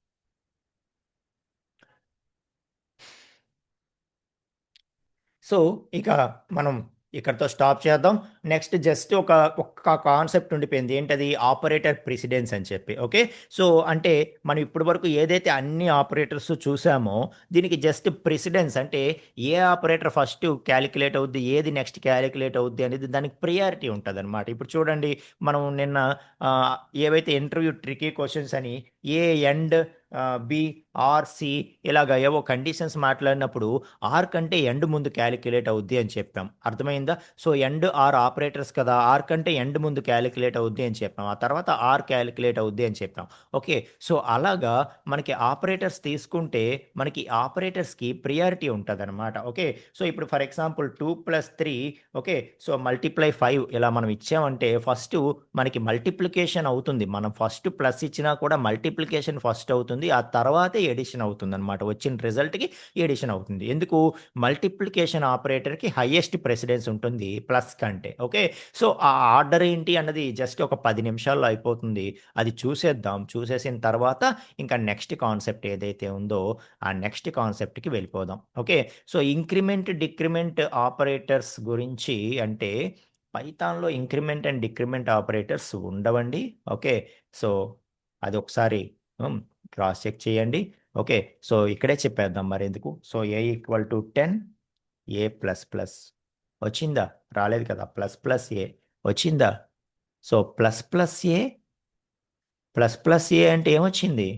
సో ఇక మనం ఇక్కడితో స్టాప్ చేద్దాం. నెక్స్ట్ జస్ట్ ఒక్క కాన్సెప్ట్ ఉండిపోయింది. ఏంటది? ఆపరేటర్ ప్రిసిడెన్స్ అని చెప్పి. ఓకే సో అంటే మనం ఇప్పటి వరకు ఏదైతే అన్ని ఆపరేటర్స్ చూసామో దీనికి జస్ట్ ప్రిసిడెన్స్ అంటే ఏ ఆపరేటర్ ఫస్ట్ క్యాలిక్యులేట్ అవుద్ది, ఏది నెక్స్ట్ క్యాలిక్యులేట్ అవుద్ది అనేది దానికి ప్రియారిటీ ఉంటుంది అనమాట. ఇప్పుడు చూడండి మనం నిన్న ఏవైతే ఇంటర్వ్యూ ట్రికీ క్వశ్చన్స్ అని ఏ ఎండ్ బి ఆర్ సి ఇలాగ ఏవో కండిషన్స్ మాట్లాడినప్పుడు ఆర్ కంటే ఎండ్ ముందు క్యాలిక్యులేట్ అవుద్ది అని చెప్పాం. అర్థమైందా? సో ఎండ్ ఆర్ ఆపరేటర్స్ కదా, ఆర్ కంటే ఎండ్ ముందు క్యాలిక్యులేట్ అవుద్ది అని చెప్పాం, ఆ తర్వాత ఆర్ క్యాలిక్యులేట్ అవుద్ది అని చెప్పాం. ఓకే, సో అలాగా మనకి ఆపరేటర్స్ తీసుకుంటే మనకి ఆపరేటర్స్కి ప్రియారిటీ ఉంటుంది అనమాట. ఓకే, సో ఇప్పుడు for example 2+3, okay, so multiply 5 ఇలా మనం ఇచ్చామంటే ఫస్ట్ మనకి మల్టిప్లికేషన్ అవుతుంది. మనం ఫస్ట్ ప్లస్ ఇచ్చినా కూడా మల్టిప్లికేషన్ ఫస్ట్ అవుతుంది, ఆ తర్వాతే ఎడిషన్ అవుతుంది అనమాట. వచ్చిన రిజల్ట్కి ఎడిషన్ అవుతుంది. ఎందుకు? మల్టిప్లికేషన్ ఆపరేటర్కి హైయెస్ట్ ప్రెసిడెన్స్ ఉంటుంది ప్లస్ కంటే. ఓకే, సో ఆ ఆర్డర్ ఏంటి అన్నది జస్ట్ ఒక 10 నిమిషాల్లో అయిపోతుంది. అది చూసేద్దాం. చూసేసిన తర్వాత ఇంకా నెక్స్ట్ కాన్సెప్ట్ ఏదైతే ఉందో ఆ నెక్స్ట్ కాన్సెప్ట్కి వెళ్ళిపోదాం. Okay, so increment decrement operators గురించి అంటే పైథాన్లో ఇంక్రిమెంట్ అండ్ డిక్రిమెంట్ ఆపరేటర్స్ ఉండవండి. ఓకే, సో అది ఒకసారి క్రాస్ చెక్ చేయండి. ఓకే, సో ఇక్కడే చెప్పేద్దాం మరి ఎందుకు. So A equal to 10, A plus plus వచ్చిందా? రాలేదు కదా. ప్లస్ ప్లస్ ఏ వచ్చిందా? సో ప్లస్ ప్లస్ ఏ అంటే ఏమొచ్చింది?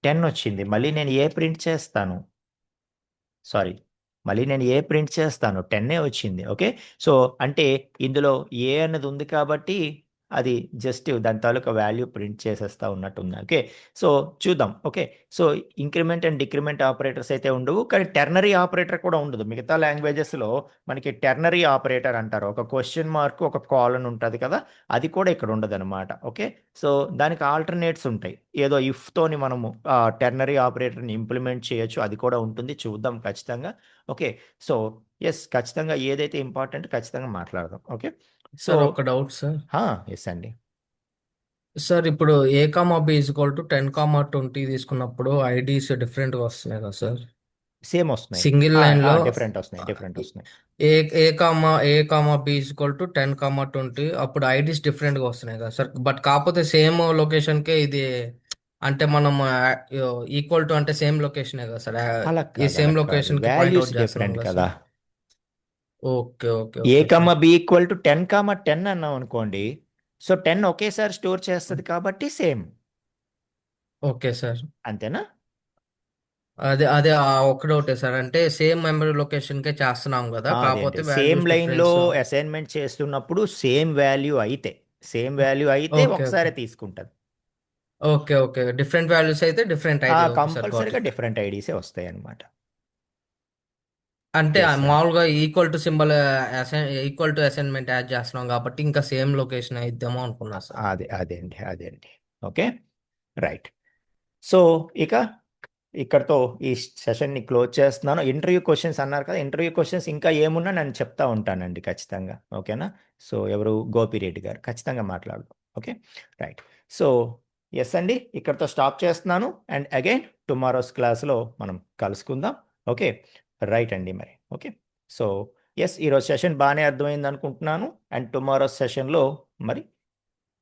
10 వచ్చింది. మళ్ళీ నేను ఏ ప్రింట్ చేస్తాను? సారీ, మళ్ళీ నేను ఏ ప్రింట్ చేస్తాను? 10 వచ్చింది. ఓకే, సో అంటే ఇందులో ఏ అన్నది ఉంది కాబట్టి అది జస్ట్ దాని తాలూకా వాల్యూ ప్రింట్ చేసేస్తా ఉన్నట్టుంది. ఓకే, సో చూద్దాం. Okay, so increment and decrement operators అయితే ఉండవు, కానీ టెర్నరీ ఆపరేటర్ కూడా ఉండదు. మిగతా లాంగ్వేజెస్లో మనకి టెర్నరీ ఆపరేటర్ అంటారు. ఒక క్వశ్చన్ మార్క్ ఒక కాలన్ ఉంటుంది కదా, అది కూడా ఇక్కడ ఉండదు అనమాట. ఓకే, సో దానికి ఆల్టర్నేట్స్ ఉంటాయి. ఏదో ఇఫ్తోని మనము టెర్నరీ ఆపరేటర్ని ఇంప్లిమెంట్ చేయొచ్చు, అది కూడా ఉంటుంది. చూద్దాం ఖచ్చితంగా. ఓకే, సో ఎస్, ఖచ్చితంగా ఏదైతే ఇంపార్టెంట్ ఖచ్చితంగా మాట్లాడదాం. ఓకే, సో సార్ ఒక డౌట్ సార్. ఎస్ అండి. సార్ ఇప్పుడు ఏ కామా బి ఈక్వల్ టు 10, 20 తీసుకున్నప్పుడు ఐడీస్ డిఫరెంట్గా వస్తున్నాయి కదా సార్? సేమ్ వస్తున్నాయి. సింగిల్ లైన్లో డిఫరెంట్ వస్తున్నాయి. ఏ కామా బి ఈక్వల్ టు 10, 20 అప్పుడు ఐడీస్ డిఫరెంట్గా వస్తున్నాయి కదా సార్? బట్ కాకపోతే సేమ్ లొకేషన్కే ఇది, అంటే మనం ఈక్వల్ టు అంటే సేమ్ లొకేషనే కదా సార్? అలా ఈ కాదు, సేమ్ అలా కాదు, లొకేషన్కి పాయింట్ వాల్యూస్ అవుట్ చేస్తున్నాం డిఫరెంట్ కదా కదా. Sir? Okay okay a okay comma sir. B equal to 10, 10 అన్నాం అనుకోండి, సో 10 ఒకేసారి స్టోర్ చేస్తుంది కాబట్టి సేమ్. Okay sir. అంతేనా? అదే అదే ఒక్క డౌటే సార్, అంటే సేమ్ మెమరీ లొకేషన్కే చేస్తున్నాం కదా, అదేంటి కాకపోతే సేమ్ వాల్యూస్ లైన్లో డిఫరెన్స్. అసైన్మెంట్ చేస్తున్నప్పుడు సేమ్ వాల్యూ అయితే ఓకే ఓకే ఒకసారి తీసుకుంటుంది. ఓకే ఓకే డిఫరెంట్ వాల్యూస్ అయితే different ID. Okay sir, got కంపల్సరీగా ఇట్. డిఫరెంట్ ఐడీసే వస్తాయి అనమాట. అంటే ఎస్ అండి. మామూలుగా equal to symbol, equal to assignment add చేస్తున్నాం కాబట్టి ఇంకా సేమ్ లొకేషన్ అయిద్దామో అనుకున్నా సార్. అదే అండి. Okay, right. సో ఇక ఇక్కడతో ఈ సెషన్ని క్లోజ్ చేస్తున్నాను. ఇంటర్వ్యూ క్వశ్చన్స్ అన్నారు కదా, ఇంటర్వ్యూ క్వశ్చన్స్ ఇంకా ఏమున్నా నేను చెప్తా ఉంటానండి ఖచ్చితంగా. ఓకేనా? సో ఎవరు? గోపిరెడ్డి గారు ఖచ్చితంగా మాట్లాడదాం. Okay, right. సో ఎస్ అండి, ఇక్కడతో స్టాప్ చేస్తున్నాను. అండ్ అగైన్ టుమారోస్ క్లాస్లో మనం కలుసుకుందాం. ఓకే, రైట్ అండి మరి. ఓకే, సో ఎస్, ఈరోజు సెషన్ బాగానే అర్థమైంది అనుకుంటున్నాను. అండ్ టుమారో సెషన్లో మరి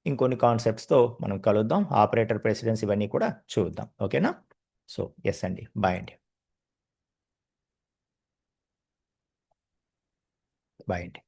ఇంకొన్ని కాన్సెప్ట్స్తో మనం కలుద్దాం. ఆపరేటర్ ప్రెసిడెన్స్ ఇవన్నీ కూడా చూద్దాం. ఓకేనా? సో ఎస్ అండి, బాయ్ అండి. బాయ్ అండి.